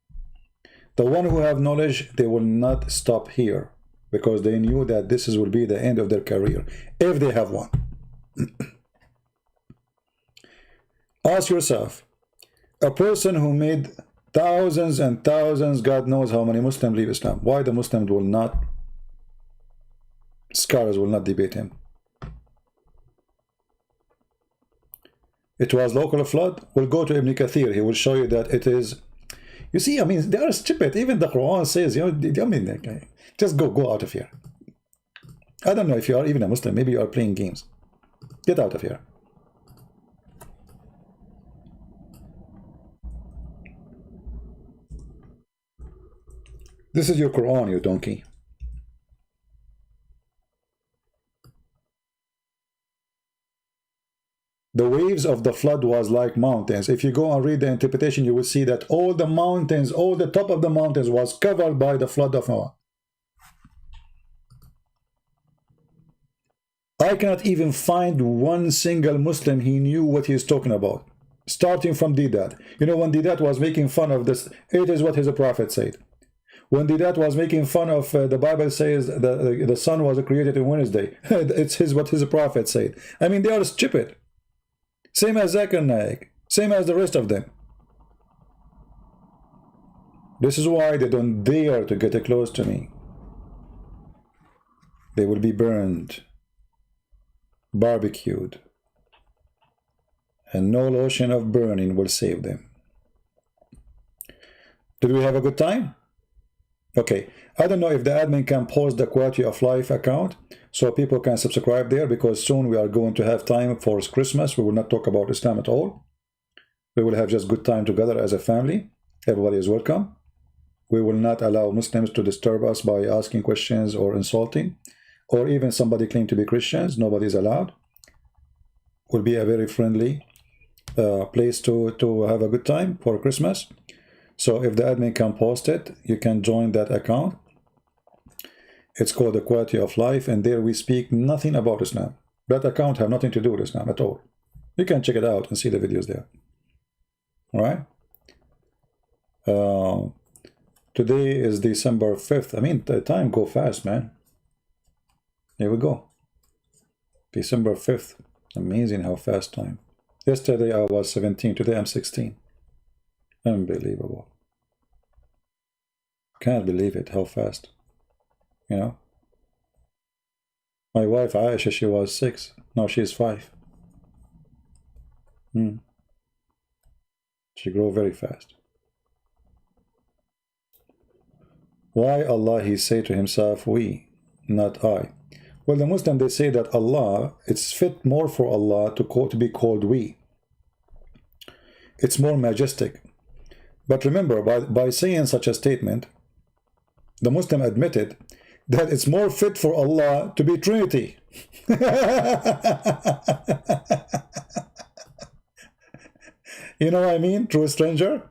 The one who have knowledge, they will not stop here, because they knew that this will be the end of their career, if they have one. Ask yourself, a person who made thousands and thousands, God knows how many Muslims leave Islam, why the Muslims will not, scholars will not debate him? It was local flood. We'll go to Ibn Kathir. He will show you that it is. You see, I mean, they are stupid. Even the Quran says, you know, I mean, just go out of here. I don't know if you are even a Muslim. Maybe you are playing games. Get out of here. This is your Quran, you donkey. The waves of the flood was like mountains. If you go and read the interpretation, you will see that all the mountains, all the top of the mountains was covered by the flood of Noah. I cannot even find one single Muslim he knew what he is talking about. Starting from Didat. You know, when Didat was making fun of this, it is what his prophet said. When Didat was making fun of the Bible says the sun was created on Wednesday. It's what his prophet said. I mean, they are stupid. Same as Zakir Naik, same as the rest of them. This is why they don't dare to get close to me. They will be burned, barbecued, and no lotion of burning will save them. Did we have a good time? Okay, I don't know if the admin can post the Quality of Life account so people can subscribe there, because soon we are going to have time for Christmas. We will not talk about Islam at all. We will have just good time together as a family. Everybody is welcome. We will not allow Muslims to disturb us by asking questions or insulting, or even somebody claim to be Christians. Nobody is allowed. It will be a very friendly place to have a good time for Christmas. So if the admin can post it, you can join that account. It's called the Quality of Life, and there we speak nothing about Islam. That account have nothing to do with Islam at all. You can check it out and see the videos there. All right. Today is December 5th. I mean, the time go fast, man. Here we go. December 5th. Amazing how fast time. Yesterday I was 17. Today I'm 16. Unbelievable. Can't believe it, how fast. You know, My wife Aisha, she was 6. Now she's 5. She grew very fast. Why Allah he say to himself we, not I? Well, the Muslim they say that Allah, it's fit more for Allah to be called we. It's more majestic. But remember, by saying such a statement, the Muslim admitted that it's more fit for Allah to be Trinity. You know what I mean, true stranger?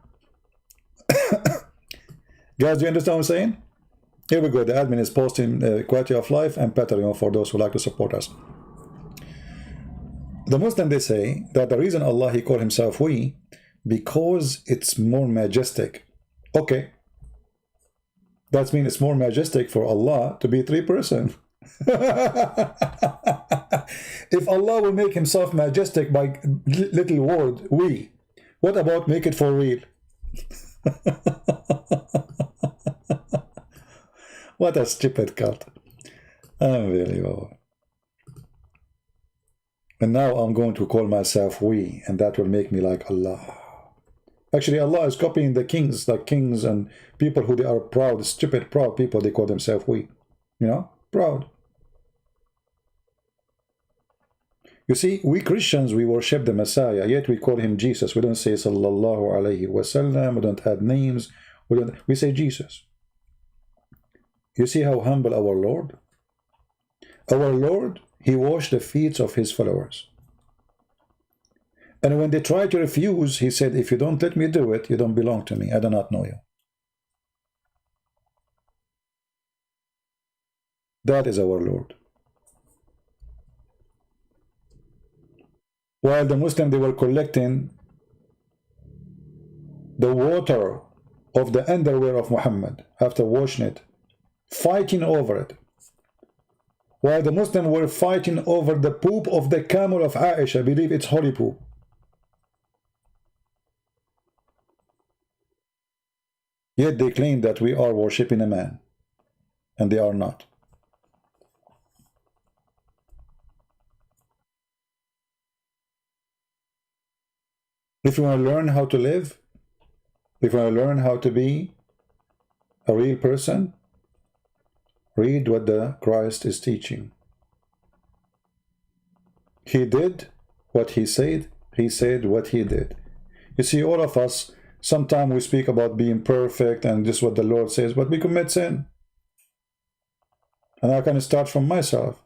Guys, do you understand what I'm saying? Here we go. The admin is posting quality of life and Patreon for those who like to support us. The Muslim, they say that the reason Allah, he called himself we, because it's more majestic. Okay. That means it's more majestic for Allah to be 3-person. If Allah will make himself majestic by little word, we, what about make it for real? What a stupid cult. Unbelievable. And now I'm going to call myself we, and that will make me like Allah. Actually, Allah is copying the kings, like kings and people who they are proud, stupid, proud people, they call themselves we. You know, proud. You see, we Christians, we worship the Messiah, yet we call him Jesus. We don't say Sallallahu Alaihi Wasallam, we don't add names, we say Jesus. You see how humble our Lord? Our Lord, he washed the feet of his followers. And when they tried to refuse, he said, if you don't let me do it, you don't belong to me. I do not know you. That is our Lord. While the Muslims, they were collecting the water of the underwear of Muhammad after washing it, fighting over it. While the Muslims were fighting over the poop of the camel of Aisha, believe it's holy poop. Yet they claim that we are worshipping a man, and they are not. If you want to learn how to live, if you want to learn how to be a real person, read what the Christ is teaching. He did what he said what he did. You see, all of us, sometimes we speak about being perfect and this is what the Lord says, but we commit sin. And I can start from myself.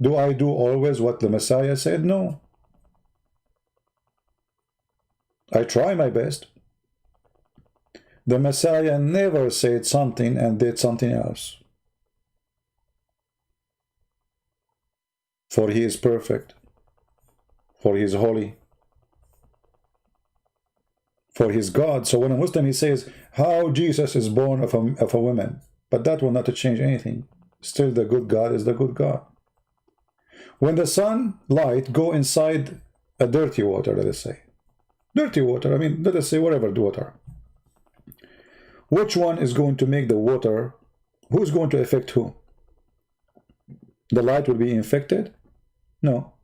Do I do always what the Messiah said? No. I try my best. The Messiah never said something and did something else. For he is perfect. For he is holy. For he is God. So when a Muslim, he says, how Jesus is born of a woman. But that will not change anything. Still the good God is the good God. When the sunlight go inside a dirty water, let us say. Dirty water, I mean, let us say whatever water. Which one is going to make the water, who's going to affect who? The light will be infected? No.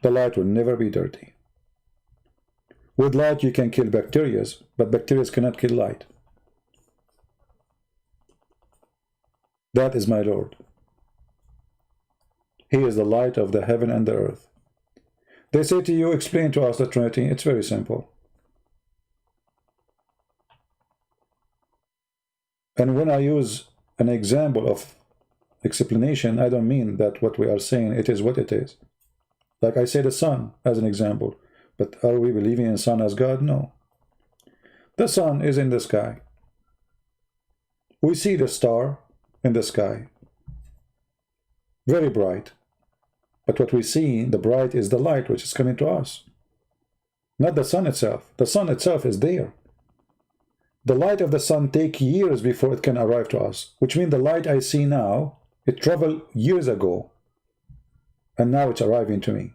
The light will never be dirty. With light you can kill bacteria, but bacteria cannot kill light. That is my Lord. He is the light of the heaven and the earth. They say to you, explain to us the Trinity. It's very simple. And when I use an example of explanation, I don't mean that what we are saying, it is what it is. Like I say the sun as an example. But are we believing in the sun as God? No. The sun is in the sky. We see the star in the sky. Very bright. But what we see, the bright, is the light which is coming to us. Not the sun itself. The sun itself is there. The light of the sun takes years before it can arrive to us. Which means the light I see now, it traveled years ago. And now it's arriving to me.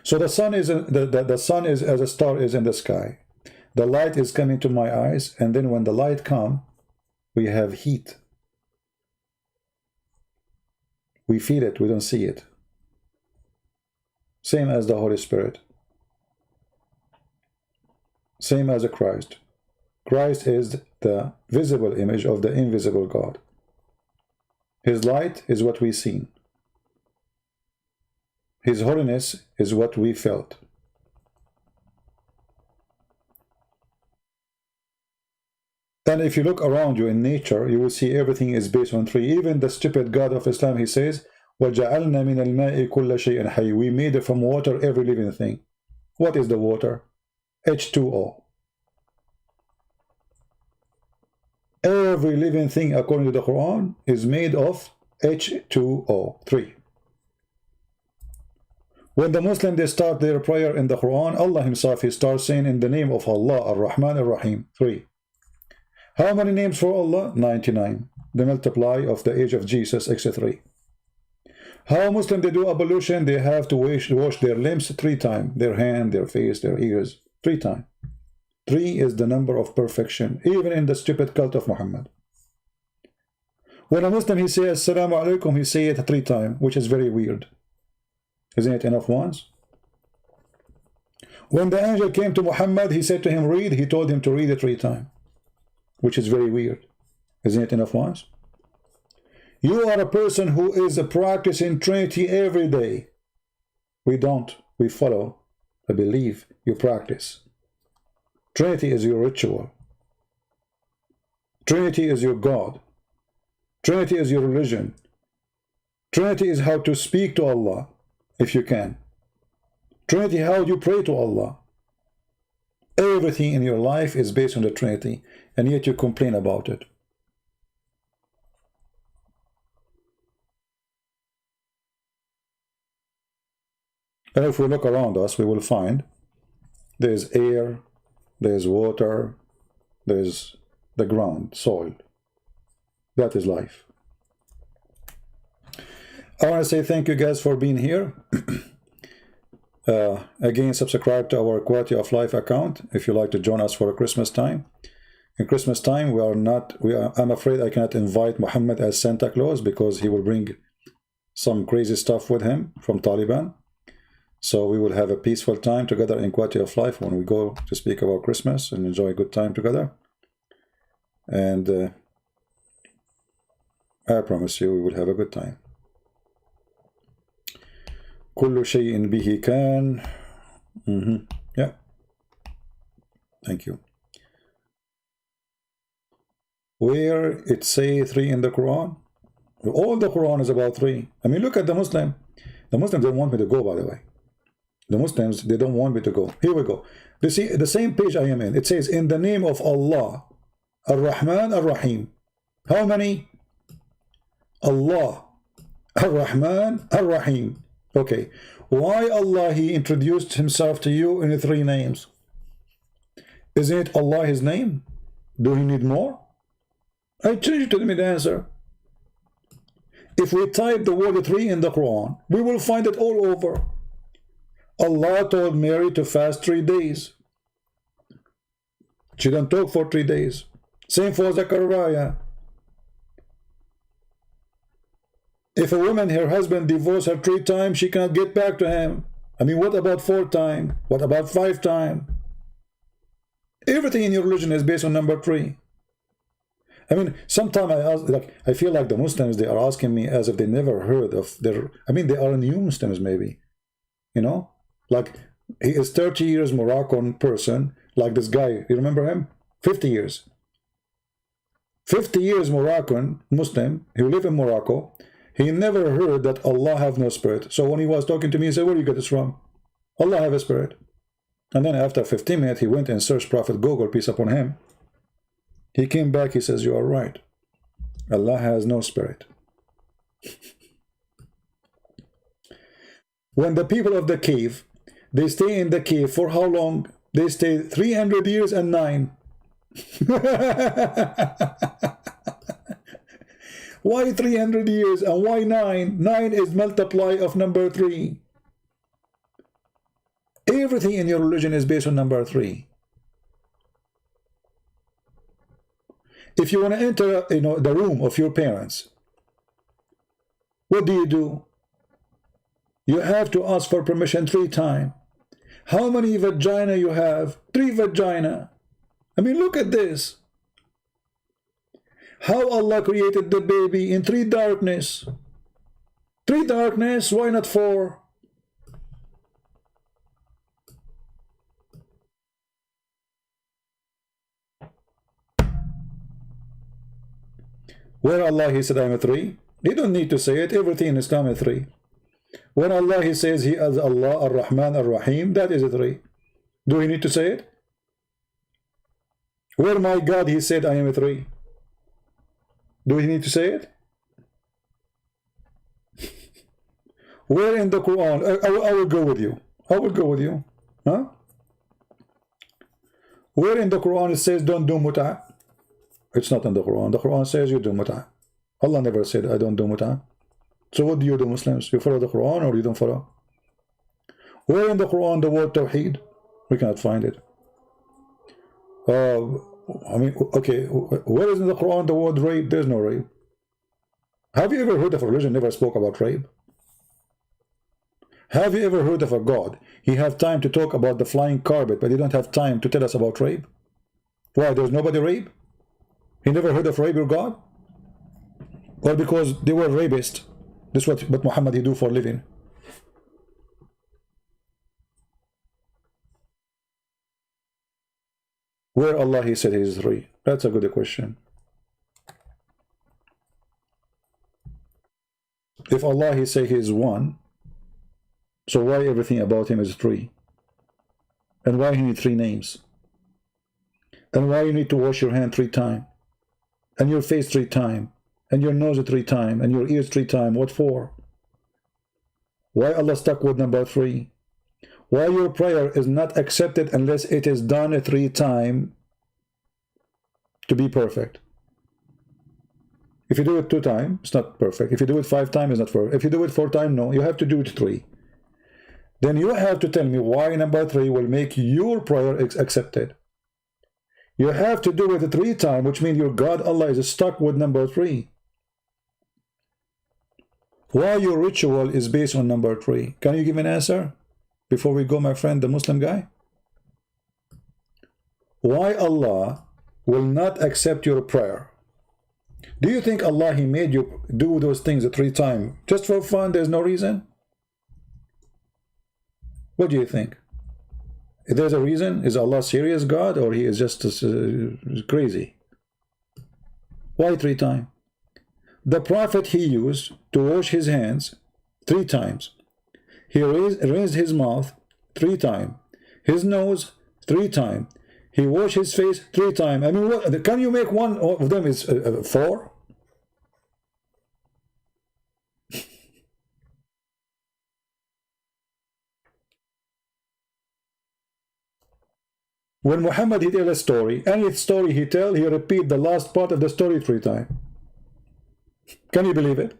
So the sun is the sun is as a star is in the sky. The light is coming to my eyes, and then when the light comes, we have heat. We feel it, we don't see it. Same as the Holy Spirit. Same as a Christ. Christ is the visible image of the invisible God. His light is what we see. His holiness is what we felt. And if you look around you in nature, you will see everything is based on three. Even the stupid God of Islam, he says, وَجَعَلْنَا مِنَ الْمَاءِ كُلَّ شَيْءٍ حَيٍّ. We made from water every living thing. What is the water? H2O. Every living thing, according to the Quran, is made of H2O, 3. When the Muslims, they start their prayer in the Quran, Allah himself, he starts saying, in the name of Allah, Ar-Rahman, Ar-Rahim, 3. How many names for Allah? 99. The multiply of the age of Jesus, etc. How Muslims, they do ablution? They have to wash their limbs 3 times. Their hand, their face, their ears, 3 times. 3 is the number of perfection, even in the stupid cult of Muhammad. When a Muslim, he says, Assalamu alaikum, he say it 3 times, which is very weird. Isn't it enough once? When the angel came to Muhammad, he said to him, read. He told him to read it 3 times, which is very weird. Isn't it enough once? You are a person who is practicing Trinity every day. We don't. We follow. I believe. You practice. Trinity is your ritual. Trinity is your God. Trinity is your religion. Trinity is how to speak to Allah, if you can. Trinity, how you pray to Allah. Everything in your life is based on the Trinity, and yet you complain about it. And if we look around us, we will find there's air, there's water, there's the ground, soil. That is life. I want to say thank you guys for being here. Again, subscribe to our Quality of Life account if you like to join us for Christmas time. In Christmas time, I'm afraid I cannot invite Muhammad as Santa Claus because he will bring some crazy stuff with him from Taliban. So we will have a peaceful time together in Quality of Life when we go to speak about Christmas and enjoy a good time together. And I promise you we will have a good time. كل شيء به كان. Yeah. Thank you. Where it say 3 in the Quran? All the Quran is about 3. I mean, look at the Muslim. The Muslims don't want me to go, by the way. The Muslims, they don't want me to go. Here we go. You see, the same page I am in. It says, in the name of Allah, Ar-Rahman, Ar-Rahim. How many? Allah, Ar-Rahman, Ar-Rahim. Okay. Why Allah, he introduced himself to you in 3 names? Isn't it Allah his name? Do he need more? I change you to me the answer. If we type the word 3 in the Quran, we will find it all over. Allah told Mary to fast 3 days. She didn't talk for 3 days. Same for Zechariah. If a woman, her husband divorced her 3 times, she cannot get back to him. I mean, what about 4 times? What about 5 times? Everything in your religion is based on number 3. I mean, sometimes I feel like the Muslims, they are asking me as if they never heard of their, I mean, they are new Muslims maybe, you know? Like, he is 30 years Moroccan person, like this guy, you remember him? 50 years. 50 years Moroccan Muslim, he lived in Morocco. He never heard that Allah have no spirit. So when he was talking to me, he said, where do you get this from? Allah have a spirit. And then after 15 minutes, he went and searched Prophet Google, peace upon him. He came back, he says, you are right. Allah has no spirit. When the people of the cave, they stay in the cave for how long? They stay 300 years and 9. Why 300 years and why 9? 9 is multiply of number 3. Everything in your religion is based on number 3. If you want to enter, the room of your parents, What do? You have to ask for permission 3 times. How many vagina you have? 3 vagina. I mean, look at this. How Allah created the baby in 3 darkness. 3 darkness, why not 4? Where Allah He said I am a 3? You don't need to say it. Everything in Islam is 3. When Allah He says He is Allah Ar-Rahman Ar-Rahim, that is a 3. Do we need to say it? Where my God He said I am a 3. Do we need to say it? Where in the Quran? I will go with you. I will go with you. Huh? Where in the Quran it says don't do mut'ah? It's not in the Quran. The Quran says you do mut'ah. Allah never said I don't do mut'ah. So what do you do, Muslims? You follow the Quran or you don't follow? Where in the Quran the word Tawheed? We cannot find it. I mean, okay, where is in the Quran the word rape? There's no rape. Have you ever heard of a religion never spoke about rape? Have you ever heard of a God? He have time to talk about the flying carpet, but he don't have time to tell us about rape. Why? There's nobody rape? He never heard of rape, your God? Or because they were rapists? This is what Muhammad he do for a living. Where Allah He said He is 3? That's a good question. If Allah He say He is 1, so why everything about Him is 3? And why He need 3 names? And why you need to wash your hand 3 times? And your face 3 times? And your nose 3 times? And your ears 3 times? What for? Why Allah stuck with number 3? Why your prayer is not accepted unless it is done 3 times to be perfect? If you do it 2 times, it's not perfect. If you do it 5 times, it's not perfect. If you do it 4 times, no. You have to do it 3. Then you have to tell me why number 3 will make your prayer accepted. You have to do it 3 times, which means your God Allah is stuck with number 3. Why your ritual is based on number 3? Can you give an answer? Before we go, my friend, the Muslim guy. Why Allah will not accept your prayer? Do you think Allah He made you do those things 3 times just for fun? There's no reason? What do you think? If there's a reason, is Allah serious God or He is just crazy? Why 3 times? The Prophet He used to wash his hands 3 times. He raised his mouth 3 times. His nose 3 times. He washed his face 3 times. I mean, what, can you make one of them is 4? When Muhammad he tell a story, any story he tell, he repeat the last part of the story 3 times. Can you believe it?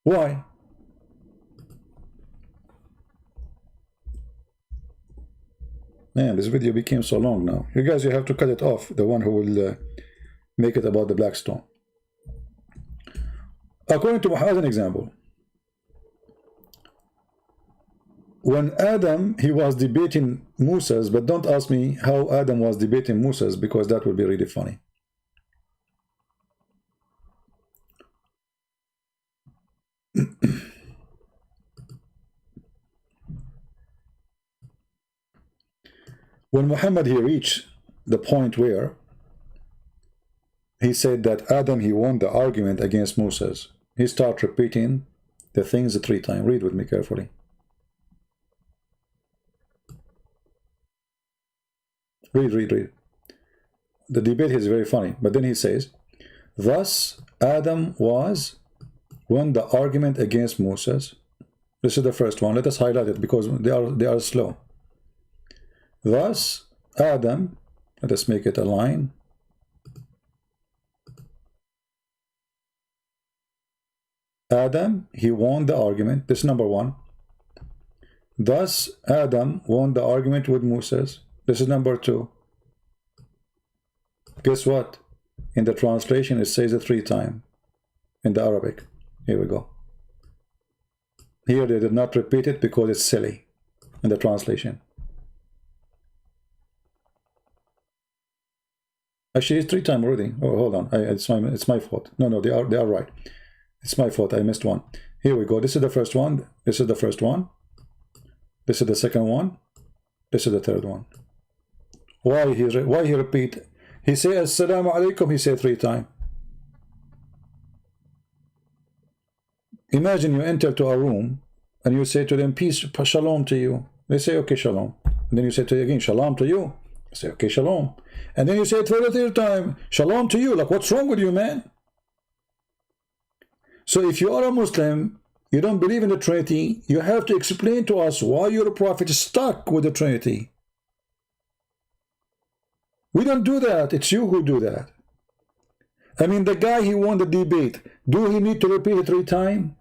Why? Man, this video became so long now. You guys, you have to cut it off. The one who will make it about the Blackstone. According to Muhammad, as an example, when Adam, he was debating Moses, but don't ask me how Adam was debating Moses, because that would be really funny. When Muhammad he reached the point where he said that Adam he won the argument against Moses, he started repeating the things 3 times. Read with me carefully. Read. The debate is very funny, but then he says, thus Adam won the argument against Moses. This is the first one. Let us highlight it because they are slow. Thus Adam, let us make it a line. Adam, he won the argument. This is number 1. Thus Adam won the argument with Moses. This is number 2. Guess what? In the translation, it says it 3 times in the Arabic. Here we go. Here they did not repeat it because it's silly in the translation. Actually, it's 3 times already. Oh, hold on. It's my fault. No, they are right. It's my fault. I missed one. Here we go. This is the first one. This is the first one. This is the second one. This is the third one. Why he repeat? He say Assalamu alaikum. He say 3 times. Imagine you enter to a room and you say to them, peace, shalom to you. They say, okay, shalom. And then you say to them again, shalom to you. They say, okay, shalom. And then you say it for the 3rd time, shalom to you. Like, what's wrong with you, man? So if you are a Muslim, you don't believe in the Trinity, you have to explain to us why your prophet is stuck with the Trinity. We don't do that. It's you who do that. I mean, the guy, he won the debate. Do he need to repeat it 3 times?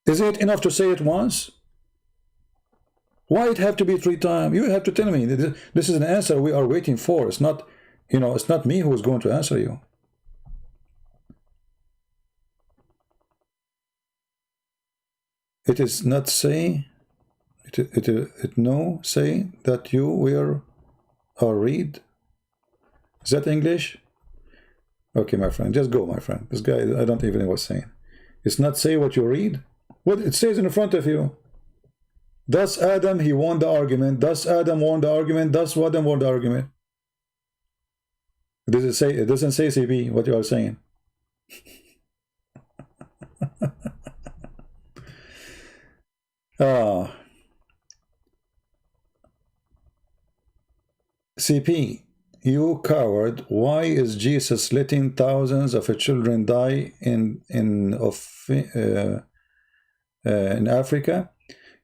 Is it enough to say it once? Why it have to be 3 times? You have to tell me. This is an answer we are waiting for. It's not, you know, it's not me who is going to answer you. It is not say, it no say that you were or read. Is that English? Okay, my friend, just go, my friend. This guy, I don't even know what's saying. It's not say what you read. What it says in front of you. Thus Adam, he won the argument. Thus Adam won the argument. Thus Adam won the argument. Does it say? It doesn't say CP what you are saying. CP, you coward! Why is Jesus letting thousands of children die in Africa?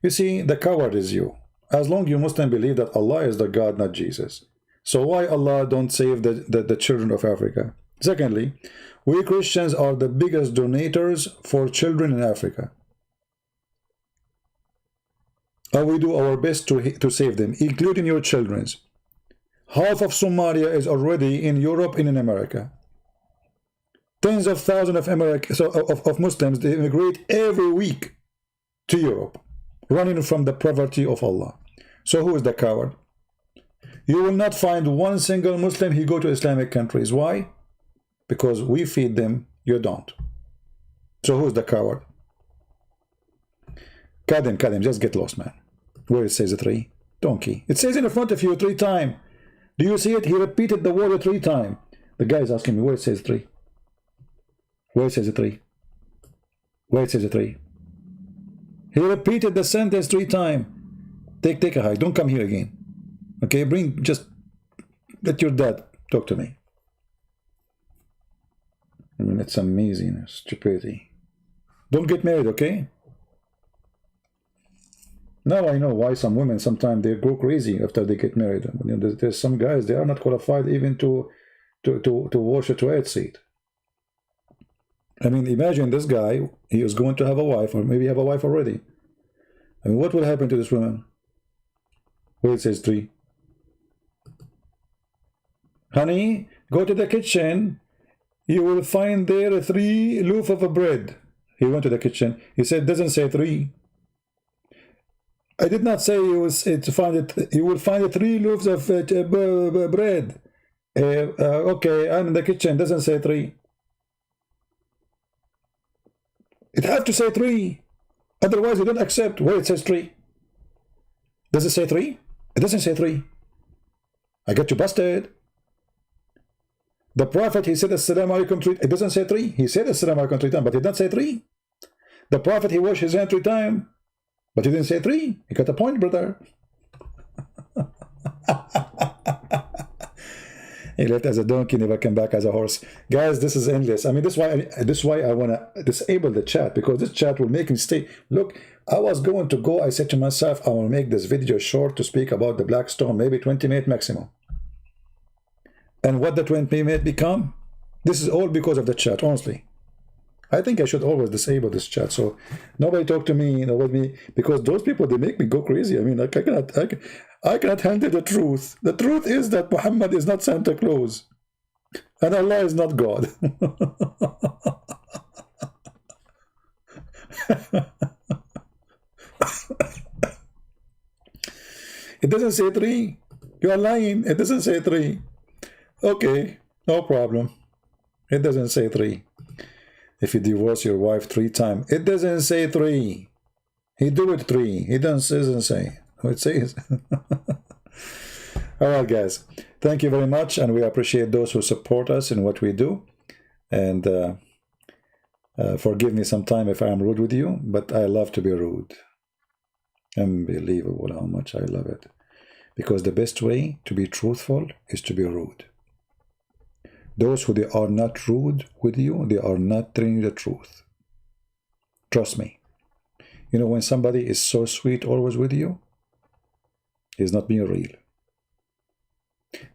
You see, the coward is you. As long as you Muslim believe that Allah is the God, not Jesus. So why Allah don't save the children of Africa? Secondly, we Christians are the biggest donators for children in Africa. And we do our best to save them, including your children's. Half of Somalia is already in Europe and in America. Tens of thousands of Muslims, they immigrate every week to Europe, running from the poverty of Allah. So who is the coward? You will not find one single Muslim who go to Islamic countries. Why? Because we feed them, you don't. So who is the coward? Kadim, just get lost, man. Where it says 3? Donkey. It says in front of you 3 times. Do you see it? He repeated the word 3 times. The guy is asking me where it says 3. Where it says 3? Where it says 3? He repeated the sentence 3 times. Take a hike. Don't come here again. Okay, just let your dad talk to me. I mean, it's amazing stupidity. Don't get married, okay? Now I know why some women sometimes they go crazy after they get married. You know, there's some guys, they are not qualified even to wash a toilet seat. I mean, imagine this guy, he is going to have a wife, or maybe have a wife already. I mean, what will happen to this woman? Where it says 3. Honey, go to the kitchen. You will find there 3 loaf of bread. He went to the kitchen. He said, doesn't say 3. I did not say you will find it. You will find 3 loaves of bread. Okay, I'm in the kitchen. Doesn't say 3. It have to say 3. Otherwise, you don't accept where it says 3. Does it say 3? It doesn't say 3. I got you busted. The Prophet, he said Assalamu alaikum 3. It doesn't say 3. He said Assalamu alaikum 3 times, but it doesn't say 3. The Prophet, he washed his hand 3 times, but he didn't say 3. You got a point, brother. He left as a donkey, never came back as a horse. Guys, this is endless. I mean, this is why I want to disable the chat, because this chat will make me stay. Look, I was going to go. I said to myself, I will make this video short to speak about the Blackstone, maybe 20 minutes maximum. And what the 20 minutes become? This is all because of the chat, honestly. I think I should always disable this chat, so nobody talk to me, because those people, they make me go crazy. I mean, I cannot handle the truth. The truth is that Muhammad is not Santa Claus. And Allah is not God. It doesn't say 3. You are lying. It doesn't say 3. Okay, no problem. It doesn't say 3. If you divorce your wife 3 times, it doesn't say 3. He do it 3. He doesn't say. It says. All right, guys. Thank you very much, and we appreciate those who support us in what we do. And forgive me sometime if I am rude with you, but I love to be rude. Unbelievable how much I love it. Because the best way to be truthful is to be rude. Those who they are not rude with you, they are not telling you the truth. Trust me. You know, when somebody is so sweet always with you, he's not being real.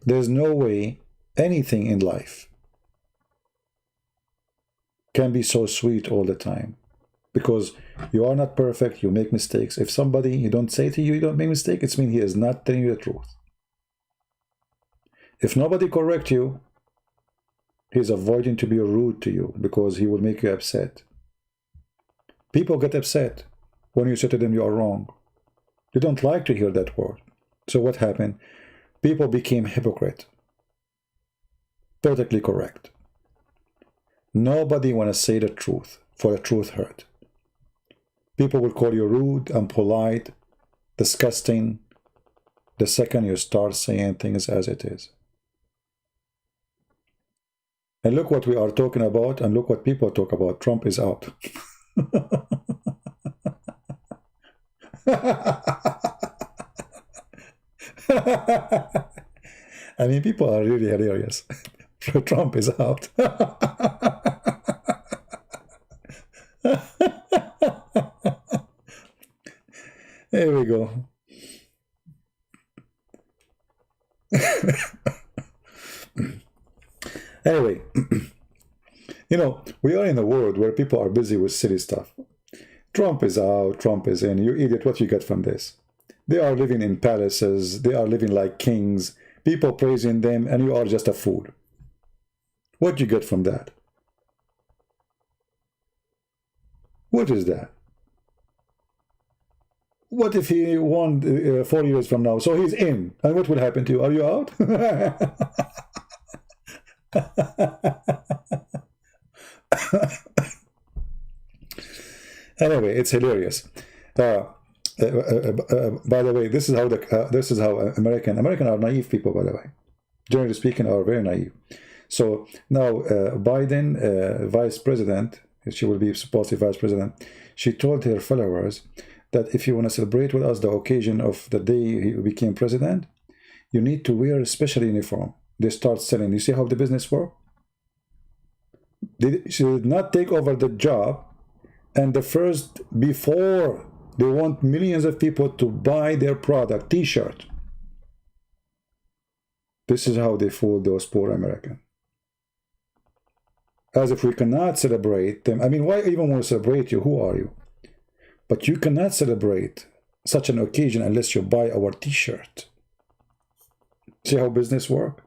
There's no way anything in life can be so sweet all the time. Because you are not perfect, you make mistakes. If somebody, you don't say to you, you don't make mistake, it means he is not telling you the truth. If nobody correct you, he's avoiding to be rude to you because he will make you upset. People get upset when you say to them you are wrong. They don't like to hear that word. So what happened? People became hypocrite. Perfectly correct. Nobody want to say the truth, for the truth hurt. People will call you rude, unpolite, disgusting, the second you start saying things as it is. And look what we are talking about, and look what people talk about. Trump is out. I mean, people are really hilarious. Trump is out. There we go. Anyway, you know, we are in a world where people are busy with silly stuff. Trump is out, Trump is in. You idiot, what you get from this? They are living in palaces, they are living like kings, people praising them, and you are just a fool. What do you get from that? What is that? What if he won 4 years from now? So he's in. And what will happen to you? Are you out? Anyway, it's hilarious. By the way, this is how American are naive people. By the way, generally speaking, are very naive. So now Biden, vice president, she will be supposedly vice president. She told her followers that if you want to celebrate with us the occasion of the day he became president, you need to wear a special uniform. They start selling. You see how the business works? She did not take over the job, and before they want millions of people to buy their product, t-shirt. This is how they fool those poor Americans. As if we cannot celebrate them. I mean, why even want to celebrate you? Who are you? But you cannot celebrate such an occasion unless you buy our t-shirt. See how business works?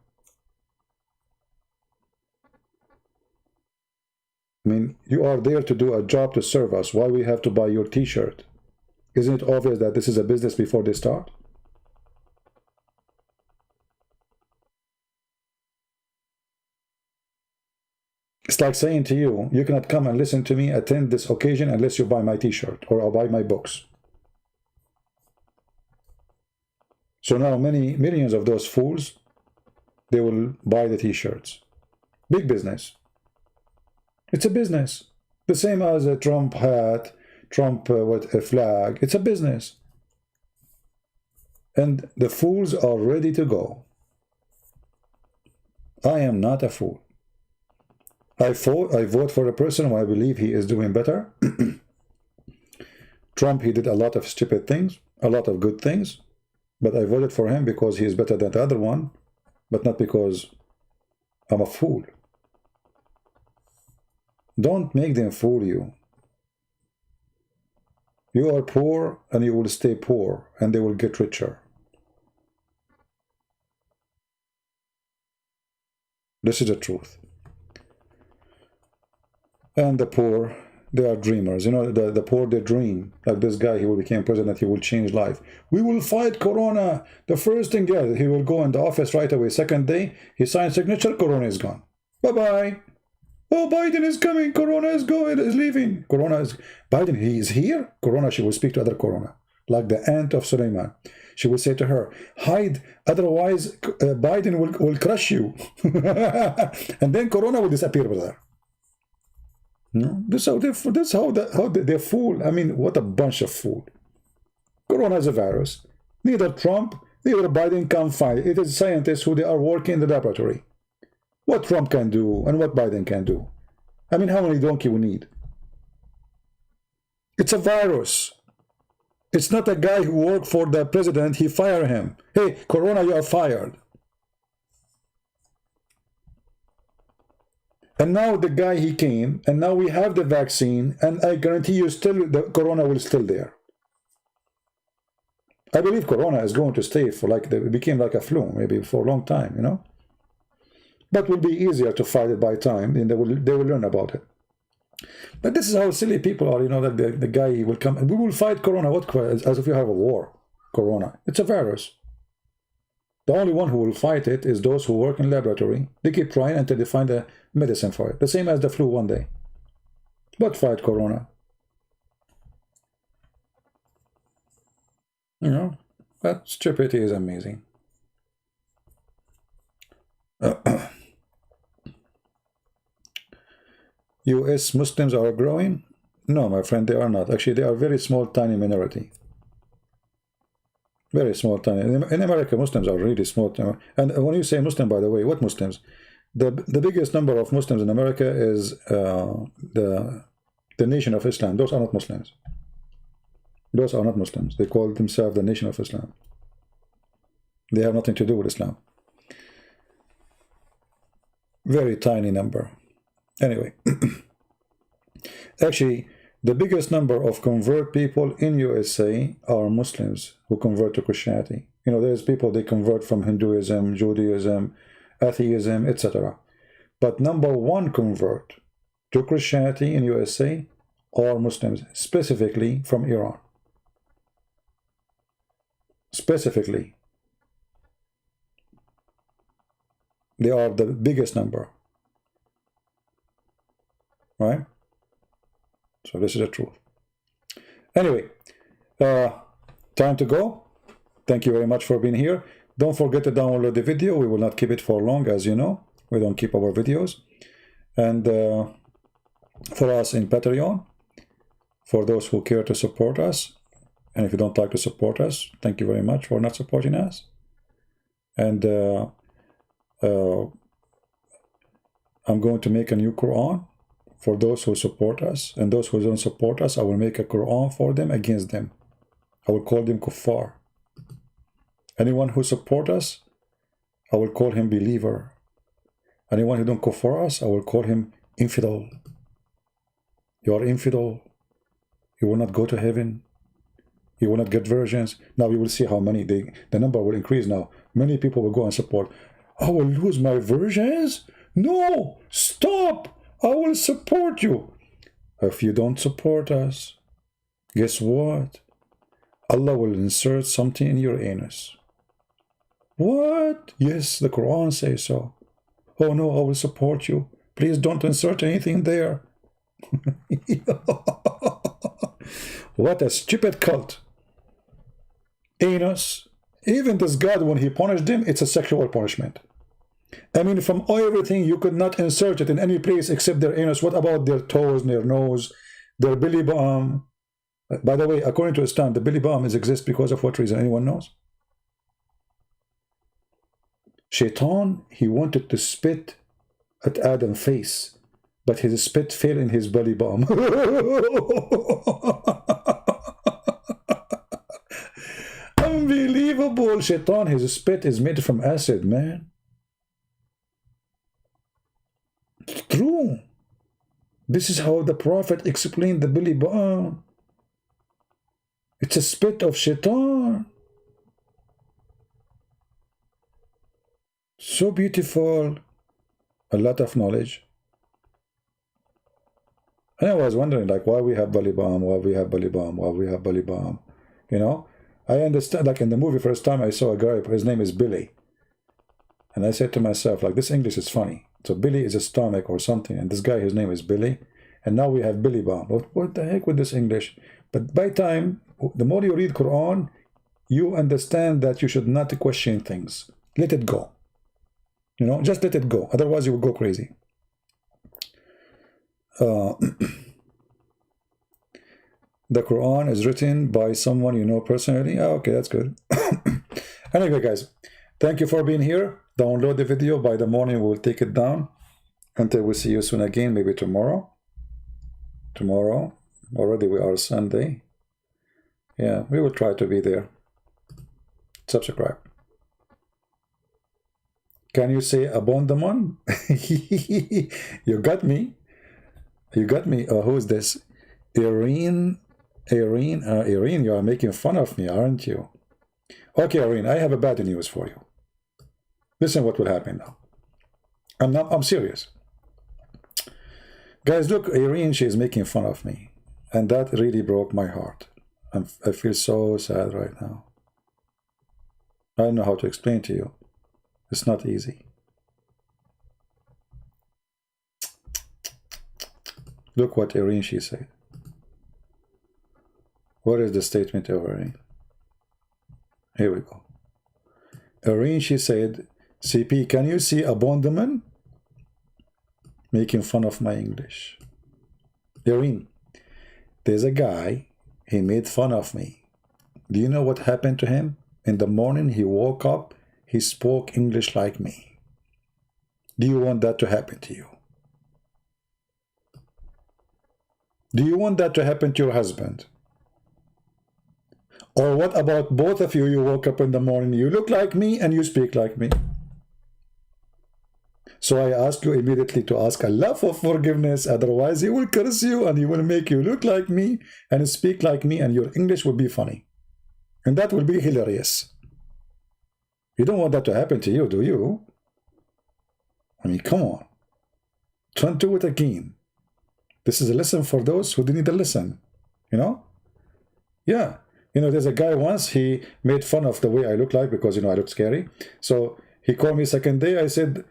I mean, you are there to do a job to serve us. Why we have to buy your t-shirt? Isn't it obvious that this is a business before they start? It's like saying to you, you cannot come and listen to me, attend this occasion unless you buy my t-shirt or I'll buy my books. So now millions of those fools, they will buy the t-shirts. Big business. It's a business. The same as a Trump hat, Trump with a flag. It's a business. And the fools are ready to go. I am not a fool. I vote for a person who I believe he is doing better. Trump, he did a lot of stupid things, a lot of good things, but I voted for him because he is better than the other one, but not because I'm a fool. Don't make them fool you. You are poor and you will stay poor and they will get richer. This is the truth. And the poor, they are dreamers. You know, the poor, they dream. Like this guy, he will become president, he will change life. We will fight Corona. The first thing, yeah, he will go in the office right away. Second day, he signs signature, Corona is gone. Bye-bye. Oh, Biden is coming. Corona is going, is leaving. Corona is, Biden, he is here. Corona, she will speak to other Corona. Like the aunt of Suleiman. She will say to her, hide, otherwise Biden will crush you. And then Corona will disappear with her. No? This is how they fool. I mean, what a bunch of fool. Corona is a virus. Neither Trump, neither Biden can fight it. It is scientists who they are working in the laboratory. What Trump can do and what Biden can do. I mean, how many donkey we need? It's a virus. It's not a guy who worked for the president, he fired him. Hey, Corona, you are fired. And now the guy, he came, and now we have the vaccine, and I guarantee you still, the Corona will still there. I believe Corona is going to stay for like, it became like a flu, maybe for a long time, you know? But will be easier to fight it by time, and they will learn about it. But this is how silly people are, you know, that the guy, he will come, and we will fight Corona, what, as if you have a war, Corona. It's a virus. The only one who will fight it is those who work in laboratory. They keep trying until they find a medicine for it. The same as the flu one day. But fight Corona. You know, that stupidity is amazing. US Muslims are growing? No, my friend, they are not. Actually, they are very small, tiny minority. Very small, tiny. In America, Muslims are really small. And when you say Muslim, by the way, what Muslims? The biggest number of Muslims in America is the Nation of Islam. Those are not Muslims. Those are not Muslims. They call themselves the Nation of Islam. They have nothing to do with Islam. Very tiny number. Anyway, actually, the biggest number of convert people in USA are Muslims who convert to Christianity. You know, there's people, they convert from Hinduism, Judaism, atheism, etc. But number one convert to Christianity in USA are Muslims, specifically from Iran. Specifically. They are the biggest number. Right? So this is the truth. Anyway, time to go. Thank you very much for being here. Don't forget to download the video. We will not keep it for long, as you know. We don't keep our videos. And for us in Patreon, for those who care to support us, and if you don't like to support us, thank you very much for not supporting us. And I'm going to make a new Quran for those who support us, and those who don't support us, I will make a Quran for them against them. I will call them kuffar. Anyone who support us, I will call him believer. Anyone who don't kuffar us, I will call him infidel. You are infidel. You will not go to heaven. You will not get virgins. Now you will see how many, the number will increase now. Many people will go and support. I will lose my virgins? No, stop. I will support you. If you don't support us, guess what? Allah will insert something in your anus. What? Yes, the Quran says so. Oh no, I will support you. Please don't insert anything there. What a stupid cult. Anus. Even this God, when he punished them, it's a sexual punishment. I mean, from everything, you could not insert it in any place except their anus. What about their toes, their nose, their belly button? By the way, according to Islam, the belly button exists because of what reason? Anyone knows? Shaitan, he wanted to spit at Adam's face, but his spit fell in his belly button. Unbelievable. Shaitan, his spit is made from acid, man. It's true. This is how the Prophet explained the belly button. It's a spit of Shaitan. So beautiful. a lot of knowledge. And I was wondering, like, why we have Bali Balm, why we have Bali Balm, why we have Bali Balm, you know? I understand, like in the movie, first time I saw a guy, his name is Billy. And I said to myself, like, this English is funny. So Billy is a stomach or something, and this guy, his name is Billy. And now we have Billy Balm. What the heck with this English? But by time, the more you read Quran, you understand that you should not question things. Let it go. You know, just let it go. Otherwise, you will go crazy. The Quran is written by someone you know personally. Oh, okay, that's good. Anyway, guys, thank you for being here. Download the video. By the morning, we'll take it down. Until we see you soon again, maybe tomorrow. Tomorrow. Already we are Sunday. Yeah, we will try to be there. Subscribe. Can you say abondement? You got me. You got me. Who's this? Irene, you are making fun of me, aren't you? Okay, Irene, I have a bad news for you. Listen what will happen now. I'm serious. Guys, look, Irene, she is making fun of me. And that really broke my heart. I feel so sad right now. I don't know how to explain to you. It's not easy. Look what Irene, she said. What is the statement of Irene? Here we go. Irene, she said, CP, can you see abandonment? Making fun of my English. Irene, there's a guy, he made fun of me. Do you know what happened to him? In the morning, he woke up, he spoke English like me. Do you want that to happen to you? Do you want that to happen to your husband? Or what about both of you? You woke up in the morning, you look like me and you speak like me. So I ask you immediately to ask Allah for forgiveness. Otherwise, He will curse you and He will make you look like me and speak like me, and your English will be funny. And that will be hilarious. You don't want that to happen to you, do you? I mean, come on. Don't do it again. This is a lesson for those who didn't listen. You know? Yeah. You know, there's a guy once, he made fun of the way I look like because, you know, I look scary. So he called me second day. I said,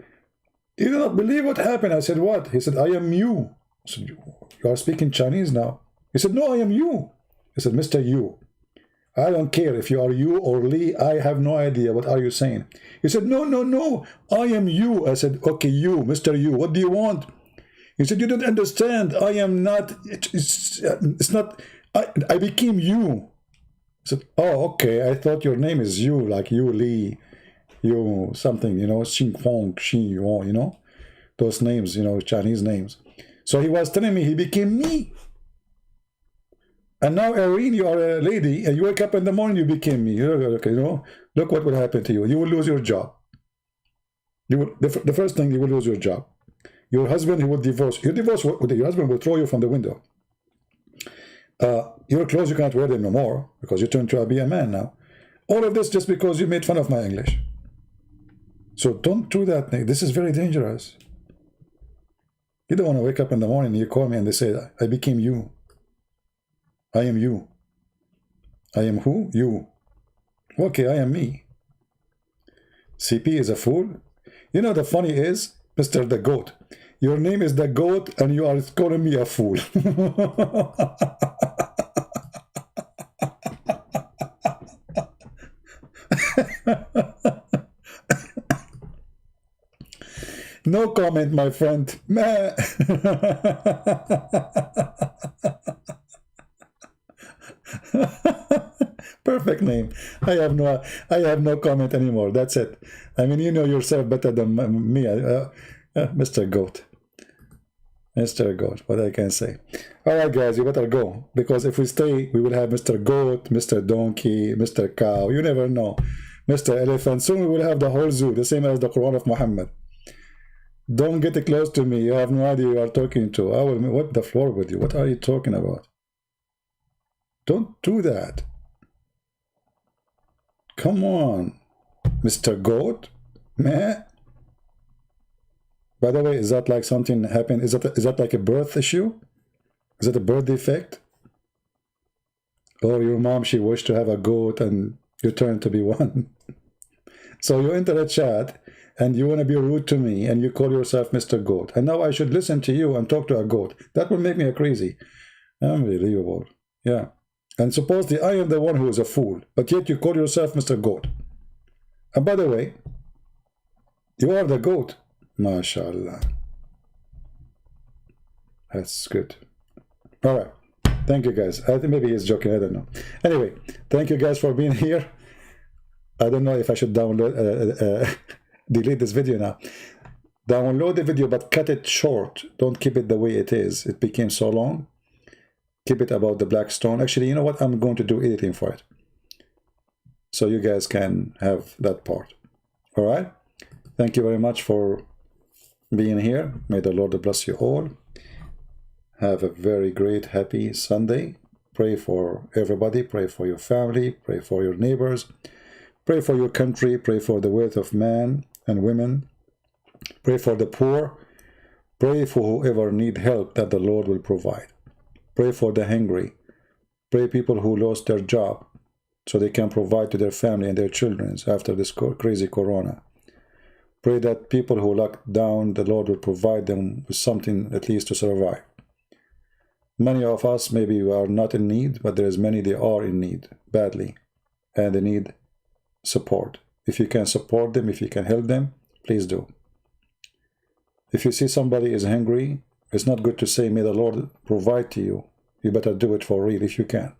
you do not believe what happened. I said, what? He said, I am you. I said, you are speaking Chinese now. He said, no, I am you. I said, Mr. You. I don't care if you are you or Lee. I have no idea. What are you saying? He said, no, no, no. I am you. I said, okay, you, Mr. You. What do you want? He said, you don't understand. I am not. It's not. I became you. I said, oh, okay. I thought your name is you, like you, Lee. You something, you know, Xing Fong, Xing Yuan, you know, those names, you know, Chinese names. So he was telling me he became me. And now, Irene, you are a lady, and you wake up in the morning, you became me. Okay, you know, look what will happen to you. You will lose your job. You will, the first thing, you will lose your job. Your husband, he will divorce. Your husband will throw you from the window. Your clothes, you can't wear them no more because you turned to be a man now. All of this just because you made fun of my English. So don't do that. This is very dangerous. You don't want to wake up in the morning and you call me and they say, I became you. I am you. I am who? You. Okay, I am me. CP is a fool. You know, the funny is, Mr. the Goat, your name is the Goat and you are calling me a fool. No comment, my friend. Perfect name. I have no comment anymore. That's it. I mean, you know yourself better than me, Mr. Goat. Mr. Goat, what I can say. All right, guys, you better go, because if we stay, we will have Mr. Goat, Mr. Donkey, Mr. Cow. You never know. Mr. Elephant. Soon we will have the whole zoo, the same as the Quran of Muhammad. Don't get close to me. You have no idea who you are talking to. I will wipe the floor with you. What are you talking about? Don't do that. Come on, Mr. Goat. Meh. By the way, is that like something happened? Is that like a birth issue? Is it a birth defect? Or your mom, she wished to have a goat and you turned to be one? So you enter a chat and you want to be rude to me and you call yourself Mr. Goat. And now I should listen to you and talk to a goat. That will make me a crazy. Unbelievable. Yeah. And supposedly I am the one who is a fool, but yet you call yourself Mr. Goat. And by the way, you are the goat. MashaAllah. That's good. All right. Thank you, guys. I think maybe he's joking. I don't know. Anyway, thank you guys for being here. I don't know if I should download, delete this video now. Download the video, but cut it short. Don't keep it the way it is. It became so long. Keep it about the Blackstone. Actually, you know what? I'm going to do editing for it, so you guys can have that part. All right? Thank you very much for being here. May the Lord bless you all. Have a very great, happy Sunday. Pray for everybody. Pray for your family. Pray for your neighbors. Pray for your country. Pray for the wealth of men and women. Pray for the poor. Pray for whoever need help that the Lord will provide. Pray for the hungry. Pray people who lost their job so they can provide to their family and their children after this crazy corona. Pray that people who locked down, the Lord will provide them with something at least to survive. Many of us maybe are not in need, but there is many they are in need badly, and they need support. If you can support them, if you can help them, please do. If you see somebody is hungry, it's not good to say, may the Lord provide to you. You better do it for real if you can.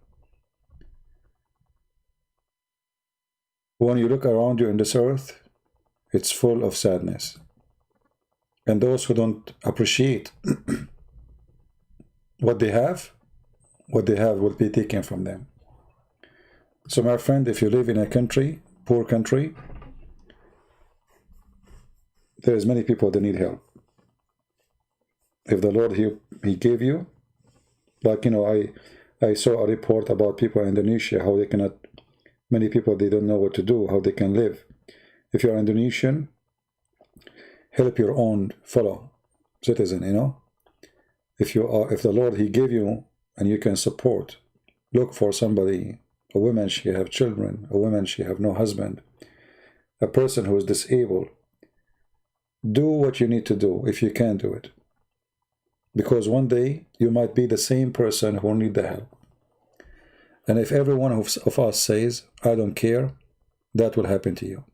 When you look around you in this earth, it's full of sadness. And those who don't appreciate what they have will be taken from them. So my friend, if you live in a country, poor country, there's many people that need help. If the Lord, he gave you, like, you know, I saw a report about people in Indonesia, how they cannot, many people, they don't know what to do, how they can live. If you're Indonesian, help your own fellow citizen, you know. If the Lord, he gave you and you can support, look for somebody, a woman, she have children, a woman, she have no husband, a person who is disabled. Do what you need to do if you can do it. Because one day you might be the same person who will need the help. And if every one of us says, I don't care, that will happen to you.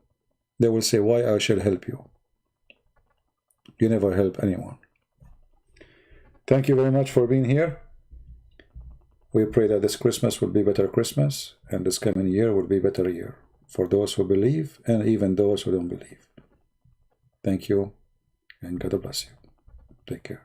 They will say, why I should help you? You never help anyone. Thank you very much for being here. We pray that this Christmas will be better Christmas, and this coming year will be better year for those who believe and even those who don't believe. Thank you, and God bless you. Take care.